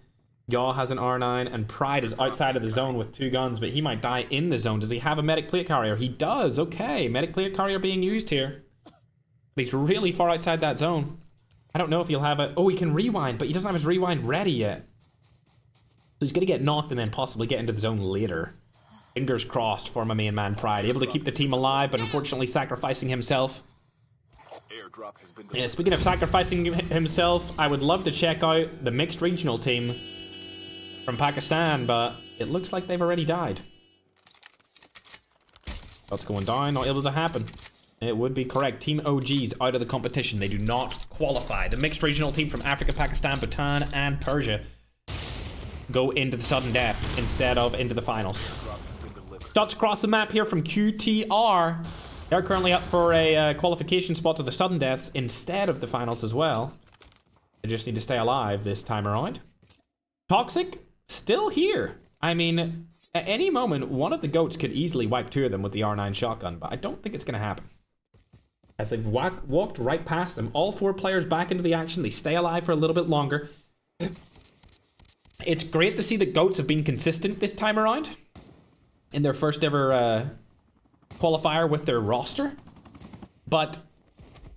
Yaw has an R9. And Pride is outside of the zone with 2 guns, but he might die in the zone. Does he have a medic plate carrier? He does. Okay, medic plate carrier being used here. But he's really far outside that zone. I don't know if he'll have a... Oh, he can rewind, but he doesn't have his rewind ready yet. So he's going to get knocked and then possibly get into the zone later. Fingers crossed for my main man Pride. Able to keep the team alive, but unfortunately sacrificing himself. Yeah, speaking of sacrificing himself, I would love to check out the mixed regional team from Pakistan, but it looks like they've already died. That's going down, not able to happen. It would be correct. Team OGs out of the competition. They do not qualify. The mixed regional team from Africa, Pakistan, Bhutan, and Persia go into the sudden death instead of into the finals. Shots across the map here from QTR. They're currently up for a qualification spot to the sudden deaths instead of the finals as well. They just need to stay alive this time around. Toxic, still here. I mean, at any moment, one of the GOATs could easily wipe 2 of them with the R9 shotgun, but I don't think it's going to happen. As they've walked right past them, all 4 players back into the action. They stay alive for a little bit longer. It's great to see that GOATs have been consistent this time around in their first ever qualifier with their roster. But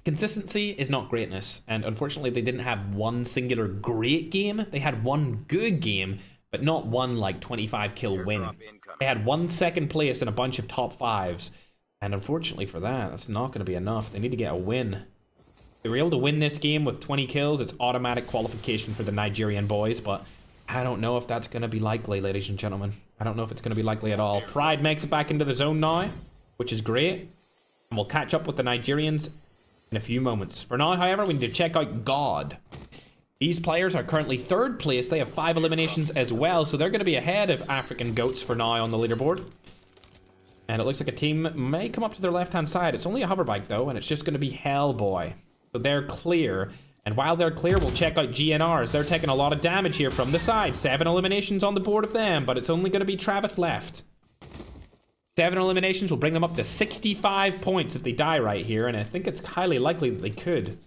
consistency is not greatness. And unfortunately, they didn't have one singular great game. They had one good game, but not one like 25 kill win. They had 1 second place and a bunch of top 5s. And unfortunately for that, that's not going to be enough. They need to get a win. If they were able to win this game with 20 kills, it's automatic qualification for the Nigerian boys, but I don't know if that's going to be likely, ladies and gentlemen. I don't know if it's going to be likely at all. Pride makes it back into the zone now, which is great. And we'll catch up with the Nigerians in a few moments. For now, however, we need to check out God. These players are currently 3rd place. They have 5 eliminations as well, so they're going to be ahead of African GOATs for now on the leaderboard. And it looks like a team may come up to their left-hand side. It's only a hoverbike, though, and it's just going to be Hellboy. So they're clear. And while they're clear, we'll check out GNRs. They're taking a lot of damage here from the side. 7 eliminations on the board of them, but it's only going to be Travis left. 7 eliminations will bring them up to 65 points if they die right here, and I think it's highly likely that they could.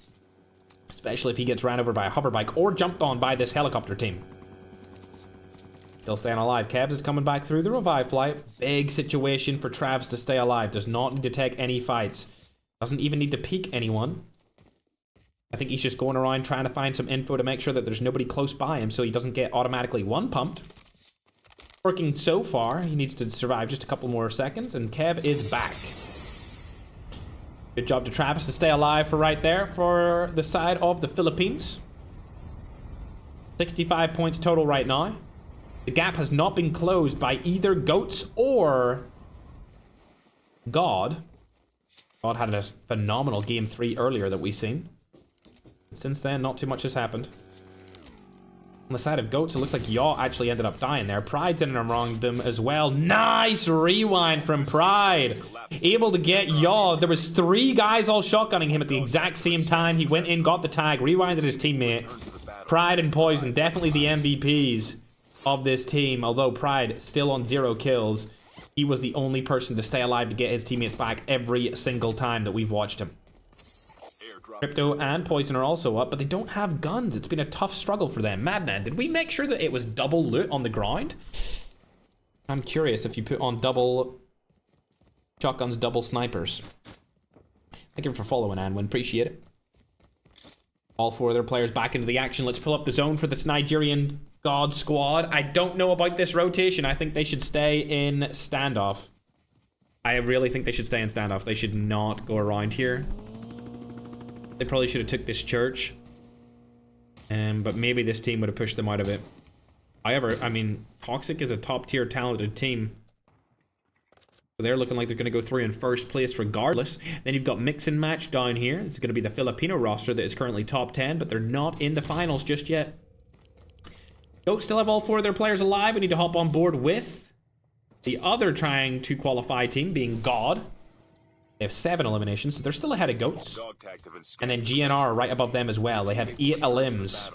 Especially if he gets ran over by a hoverbike or jumped on by this helicopter team. Still staying alive. Kevs is coming back through the revive flight. Big situation for Travs to stay alive. Does not need to take any fights. Doesn't even need to peek anyone. I think he's just going around trying to find some info to make sure that there's nobody close by him so he doesn't get automatically 1-pumped. Working so far. He needs to survive just a couple more seconds, and Kev is back. Good job to Travis to stay alive for right there for the side of the Philippines. 65 points total right now. The gap has not been closed by either GOATs or God. God had a phenomenal game 3 earlier that we've seen. Since then, not too much has happened. On the side of GOATs, it looks like Yaw actually ended up dying there. Pride's in and around them as well. Nice rewind from Pride. Able to get Yaw. There was 3 guys all shotgunning him at the exact same time. He went in, got the tag, rewinded his teammate. Pride and Poison, definitely the MVPs. of this team. Although Pride still on 0 kills, he was the only person to stay alive to get his teammates back every single time that we've watched him. Crypto and Poison are also up, but they don't have guns. It's been a tough struggle for them. Madman, did we make sure that it was double loot on the ground? I'm curious if you put on double shotguns, double snipers. Thank you for following, Anwin. Appreciate it. All 4 of their players back into the action. Let's pull up the zone for this Nigerian God squad. I don't know about this rotation. I think they should stay in standoff. I really think they should stay in standoff. They should not go around here. They probably should have took this church. But maybe this team would have pushed them out of it. However, I mean, Toxic is a top-tier talented team. So they're looking like they're going to go through in first place regardless. Then you've got Mix and Match down here. This is going to be the Filipino roster that is currently top 10, but they're not in the finals just yet. Don't still have all 4 of their players alive. We need to hop on board with the other trying to qualify team, being God. They have 7 eliminations, so they're still ahead of Goats. And then GNR are right above them as well. They have 8 elims.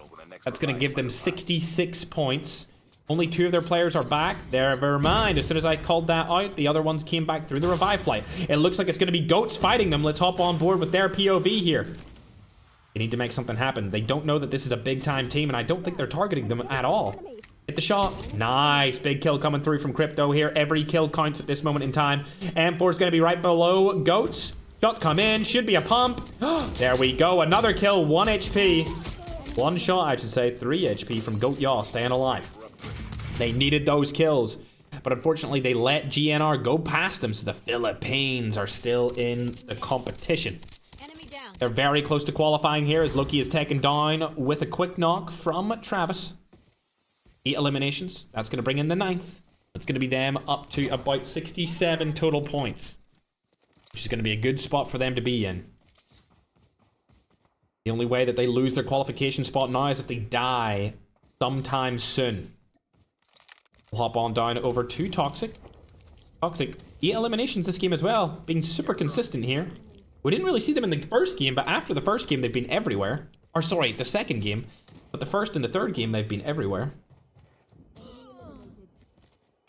That's going to give them 66 points. Only 2 of their players are back. Never mind. As soon as I called that out, the other ones came back through the revive flight. It looks like it's going to be Goats fighting them. Let's hop on board with their POV here. They need to make something happen. They don't know that this is a big-time team, and I don't think they're targeting them at all. Hit the shot. Nice. Big kill coming through from Crypto here. Every kill counts at this moment in time. M4 is going to be right below Goats. Shots come in. Should be a pump. There we go. Another kill. 1 HP. 1 shot, I should say. 3 HP from Goat Yaw staying alive. They needed those kills, but unfortunately they let GNR go past them, so the Philippines are still in the competition. Enemy down. They're very close to qualifying here as Loki is taken down with a quick knock from Travis. 8 eliminations. That's going to bring in the 9th. That's going to be them up to about 67 total points, which is going to be a good spot for them to be in. The only way that they lose their qualification spot now is if they die sometime soon. We'll hop on down over to Toxic. Toxic, 8 eliminations this game as well. Being super consistent here. We didn't really see them in the first game, but after the first game, they've been everywhere. Or sorry, the second game. But the first and the third game, they've been everywhere.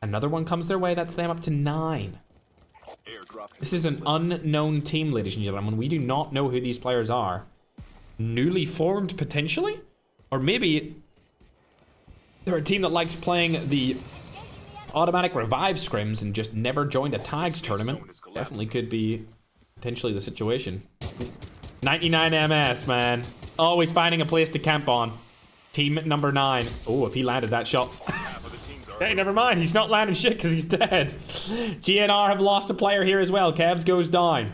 Another one comes their way. That's them up to 9. This is an unknown team, ladies and gentlemen. We do not know who these players are. Newly formed, potentially? Or maybe they're a team that likes playing the automatic revive scrims and just never joined a tags tournament. Definitely could be potentially the situation. 99 MS, man. Always finding a place to camp on. Team number 9. Oh, if he landed that shot. Hey, never mind. He's not landing shit because he's dead. GNR have lost a player here as well. Cavs goes down.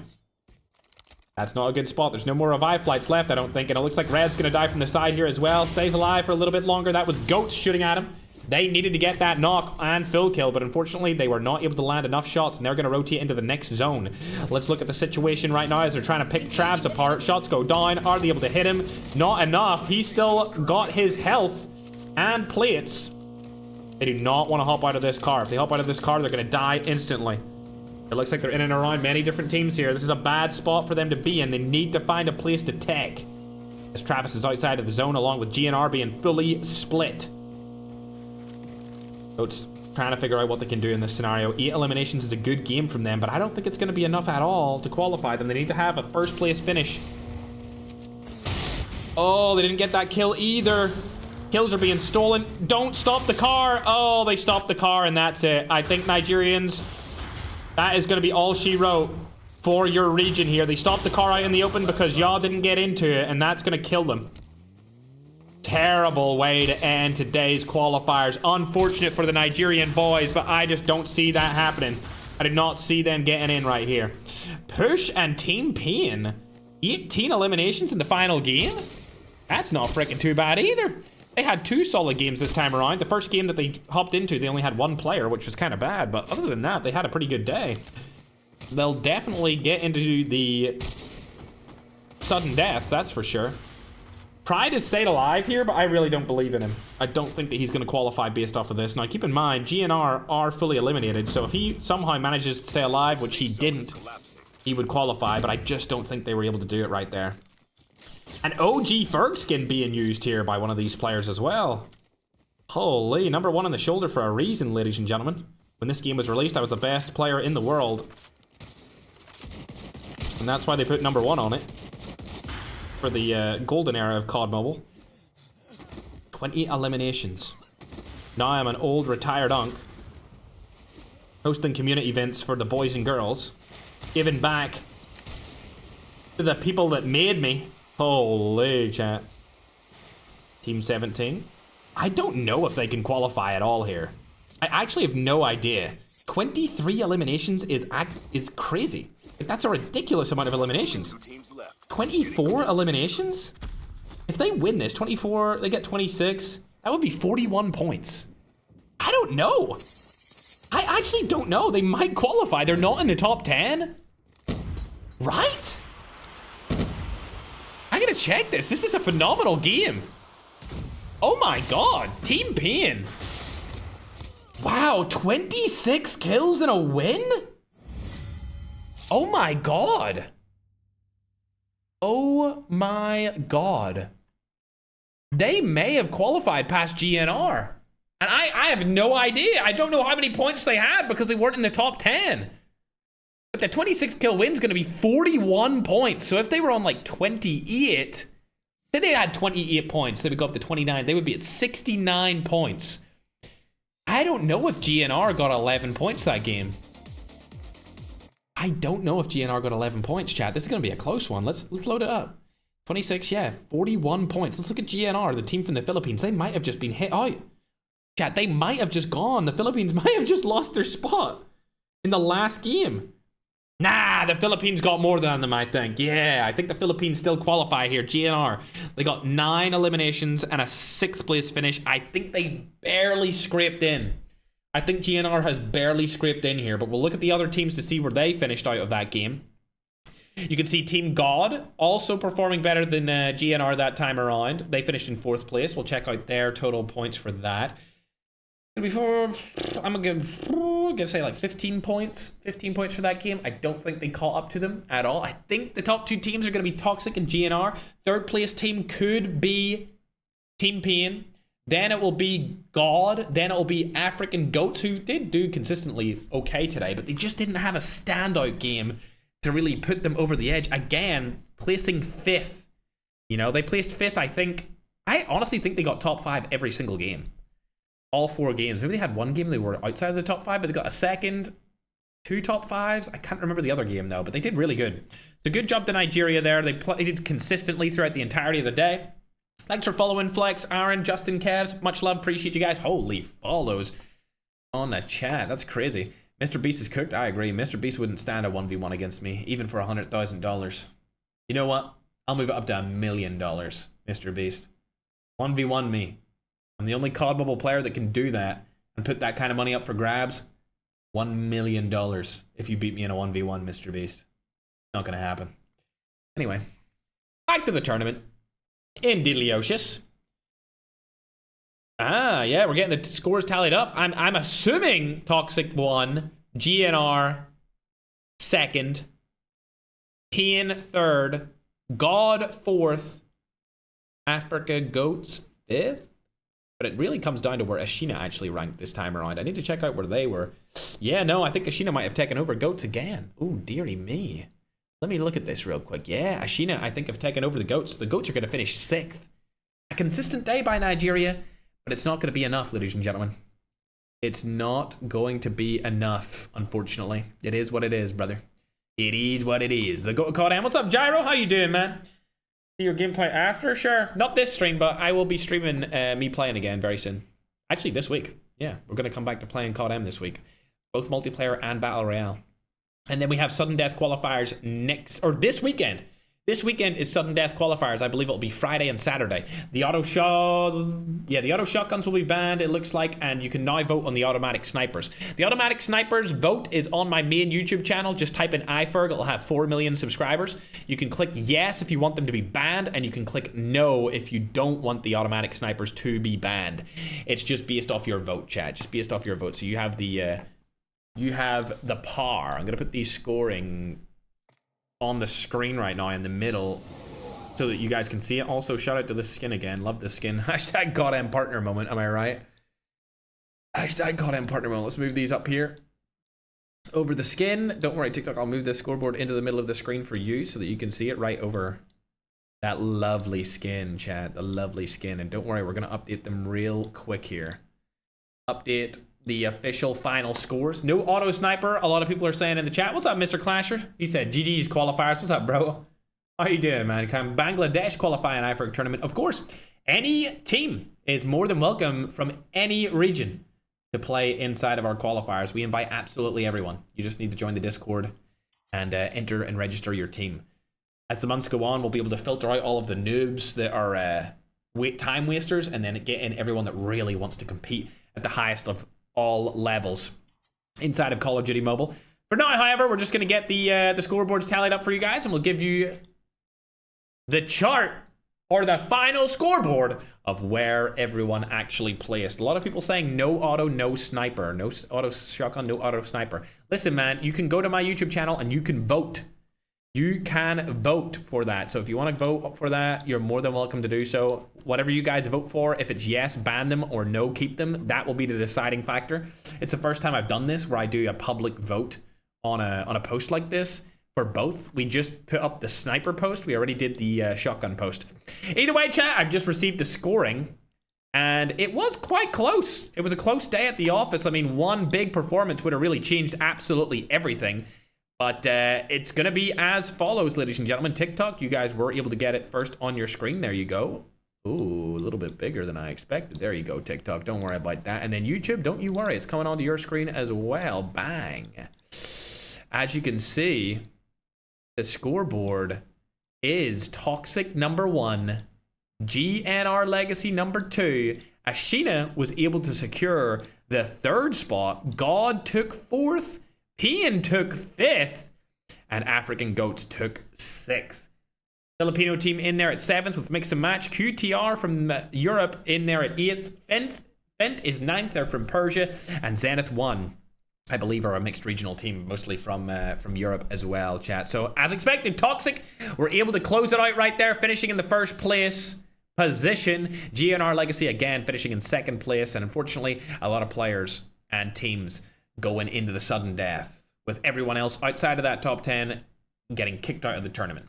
That's not a good spot. There's no more revive flights left, I don't think. And it looks like Red's going to die from the side here as well. Stays alive for a little bit longer. That was Goats shooting at him. They needed to get that knock and full kill, but unfortunately, they were not able to land enough shots, and they're going to rotate into the next zone. Let's look at the situation right now as they're trying to pick Travs apart. Shots go down. Are they able to hit him? Not enough. He's still got his health and plates. They do not want to hop out of this car. If they hop out of this car, they're going to die instantly. It looks like they're in and around many different teams here. This is a bad spot for them to be in. They need to find a place to take. As Travis is outside of the zone, along with GNR being fully split. So it's trying to figure out what they can do in this scenario. 8 eliminations is a good game from them, but I don't think it's going to be enough at all to qualify them. They need to have a first place finish. Oh, they didn't get that kill either. Kills are being stolen. Don't stop the car. Oh, they stopped the car, and that's it. I think Nigerians... that is going to be all she wrote for your region here. They stopped the car out in the open because y'all didn't get into it, and that's going to kill them. Terrible way to end today's qualifiers. Unfortunate for the Nigerian boys, but I just don't see that happening. I did not see them getting in right here. Push and Team Pain. 18 eliminations in the final game? That's not freaking too bad either. They had 2 solid games this time around. The first game that they hopped into, they only had 1 player, which was kind of bad. But other than that, they had a pretty good day. They'll definitely get into the sudden deaths, that's for sure. Pride has stayed alive here, but I really don't believe in him. I don't think that he's going to qualify based off of this. Now, keep in mind, GNR are fully eliminated. So if he somehow manages to stay alive, which he didn't, he would qualify. But I just don't think they were able to do it right there. An OG Ferg skin being used here by one of these players as well. Holy, number 1 on the shoulder for a reason, ladies and gentlemen. When this game was released, I was the best player in the world. And that's why they put number 1 on it. For the golden era of COD Mobile. 20 eliminations. Now I'm an old retired unk. Hosting community events for the boys and girls. Giving back to the people that made me. Holy chat. Team 17. I don't know if they can qualify at all here. I actually have no idea. 23 eliminations is crazy. Like, that's a ridiculous amount of eliminations. 24 eliminations? If they win this, 24, they get 26. That would be 41 points. I don't know. I actually don't know. They might qualify. They're not in the top 10. Right? I gotta check this. This is a phenomenal game. Oh my god. Team Pain. Wow, 26 kills and a win? Oh my god. Oh my god. They may have qualified past GNR. And I have no idea. I don't know how many points they had because they weren't in the top 10. But the 26 kill win's going to be 41 points. So if they were on like 28, say they had 28 points, they would go up to 29. They would be at 69 points. I don't know if GNR got 11 points that game. I don't know if GNR got 11 points, chat. This is going to be a close one. Let's load it up. 26, yeah, 41 points. Let's look at GNR, the team from the Philippines. They might have just been hit out. Chat, they might have just gone. The Philippines might have just lost their spot in the last game. Nah, the Philippines got more than them, I think. Yeah, I think the Philippines still qualify here. GNR, they got 9 eliminations and a 6th place finish. I think they barely scraped in. I think GNR has barely scraped in here, but we'll look at the other teams to see where they finished out of that game. You can see Team God also performing better than GNR that time around. They finished in 4th place. We'll check out their total points for that. Before, I'm gonna say like 15 points. 15 points for that game. I don't think they caught up to them at all. I think the top 2 teams are gonna be Toxic and GNR. 3rd place team could be Team Pain. Then it will be God. Then it will be African Goats, who did do consistently okay today, but they just didn't have a standout game to really put them over the edge. Again, placing 5th. You know, they placed 5th, I think. I honestly think they got top 5 every single game. All 4 games. Maybe they had one game they were outside of the top 5, but they got a 2nd, 2 top 5s. I can't remember the other game though, but they did really good. So good job to Nigeria there. They played consistently throughout the entirety of the day. Thanks for following, Flex, Aaron, Justin, Kevs. Much love. Appreciate you guys. Holy follows on the chat. That's crazy. Mr. Beast is cooked. I agree. Mr. Beast wouldn't stand a 1v1 against me, even for $100,000. You know what? I'll move it up to $1 million, Mr. Beast. 1v1 me. I'm the only COD Mobile player that can do that and put that kind of money up for grabs. $1 million if you beat me in a 1v1, Mr. Beast. Not gonna happen. Anyway, back to the tournament. In Diddlyocious. Ah, yeah, we're getting the scores tallied up. I'm assuming Toxic won, GNR 2nd, Pain 3rd, God 4th, Africa Goats 5th. But it really comes down to where Ashina actually ranked this time around. I need to check out where they were. Yeah, no, I think Ashina might have taken over Goats again. Ooh, dearie me. Let me look at this real quick. Yeah, Ashina, I think, have taken over the Goats. The Goats are going to finish 6th. A consistent day by Nigeria, but it's not going to be enough, ladies and gentlemen. It's not going to be enough, unfortunately. It is what it is, brother. It is what it is. The Goat COD. What's up, Gyro? How you doing, man? See your gameplay after? Sure. Not this stream, but I will be streaming me playing again very soon. Actually, this week. Yeah, we're going to come back to playing COD M this week. Both multiplayer and Battle Royale. And then we have Sudden Death Qualifiers this weekend. This weekend is Sudden Death Qualifiers. I believe it'll be Friday and Saturday. The auto shotguns will be banned, it looks like, and you can now vote on the automatic snipers. The automatic snipers vote is on my main YouTube channel. Just type in iFerg. It'll have 4 million subscribers. You can click yes if you want them to be banned, and you can click no if you don't want the automatic snipers to be banned. It's just based off your vote, chat. Just based off your vote. So you have the par. I'm gonna put these scoring on the screen right now in the middle so that you guys can see it. Also, shout out to this skin again. Love this skin. Hashtag GodM partner moment. Am I right? Hashtag content partner mode. Let's move these up here. Over the skin. Don't worry, TikTok. I'll move this scoreboard into the middle of the screen for you so that you can see it right over that lovely skin, chat. The lovely skin. And don't worry, we're going to update them real quick here. Update the official final scores. No auto sniper. A lot of people are saying in the chat, what's up, Mr. Clasher? He said, GG's qualifiers. What's up, bro? How you doing, man? Can Bangladesh qualify an iFerg tournament? Of course. Any team is more than welcome from any region to play inside of our qualifiers. We invite absolutely everyone. You just need to join the Discord and enter and register your team. As the months go on, we'll be able to filter out all of the noobs that are time wasters and then get in everyone that really wants to compete at the highest of all levels inside of Call of Duty Mobile. For now, however, we're just going to get the scoreboards tallied up for you guys, and we'll give you the chart or the final scoreboard of where everyone actually placed. A lot of people saying no auto, no sniper, no auto shotgun, no auto sniper. Listen, man, you can go to my YouTube channel and you can vote. You can vote for that. So if you want to vote for that, you're more than welcome to do so. Whatever you guys vote for, if it's yes, ban them, or no, keep them, that will be the deciding factor. It's the first time I've done this where I do a public vote on a post like this. For both, we just put up the sniper post. We already did the shotgun post. Either way, chat, I've just received the scoring, and it was quite close. It was a close day at the office. I mean, one big performance would have really changed absolutely everything. But it's going to be as follows, ladies and gentlemen. TikTok, you guys were able to get it first on your screen. There you go. Ooh, a little bit bigger than I expected. There you go, TikTok. Don't worry about that. And then YouTube, don't you worry. It's coming onto your screen as well. Bang. As you can see, the scoreboard is Toxic number 1, GNR Legacy number 2. Ashina was able to secure the 3rd spot. God took 4th. Pian took 5th. And African Goats took 6th. Filipino team in there at 7th with Mix and Match. QTR from Europe in there at 8th. Fent is 9th. They're from Persia. And Zenith 1. I believe are a mixed regional team, mostly from Europe as well, chat. So, as expected, Toxic were able to close it out right there, finishing in the 1st place position. GNR Legacy, again, finishing in 2nd place. And unfortunately, a lot of players and teams going into the sudden death, with everyone else outside of that top 10 getting kicked out of the tournament.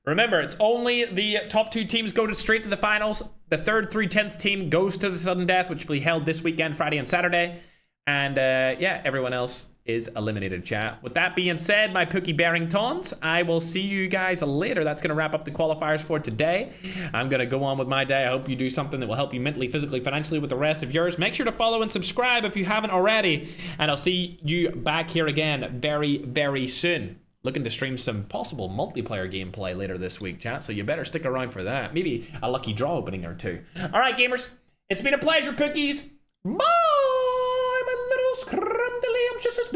Remember, it's only the top 2 teams go straight to the finals. The 3rd through 10th team goes to the sudden death, which will be held this weekend, Friday and Saturday. And yeah, everyone else is eliminated, chat. With that being said, my Pookie Barringtons, I will see you guys later. That's going to wrap up the qualifiers for today. I'm going to go on with my day. I hope you do something that will help you mentally, physically, financially with the rest of yours. Make sure to follow and subscribe if you haven't already. And I'll see you back here again very, very soon. Looking to stream some possible multiplayer gameplay later this week, chat. So you better stick around for that. Maybe a lucky draw opening or 2. All right, gamers. It's been a pleasure, Pookies. Bye! Scrum-de-lium, just as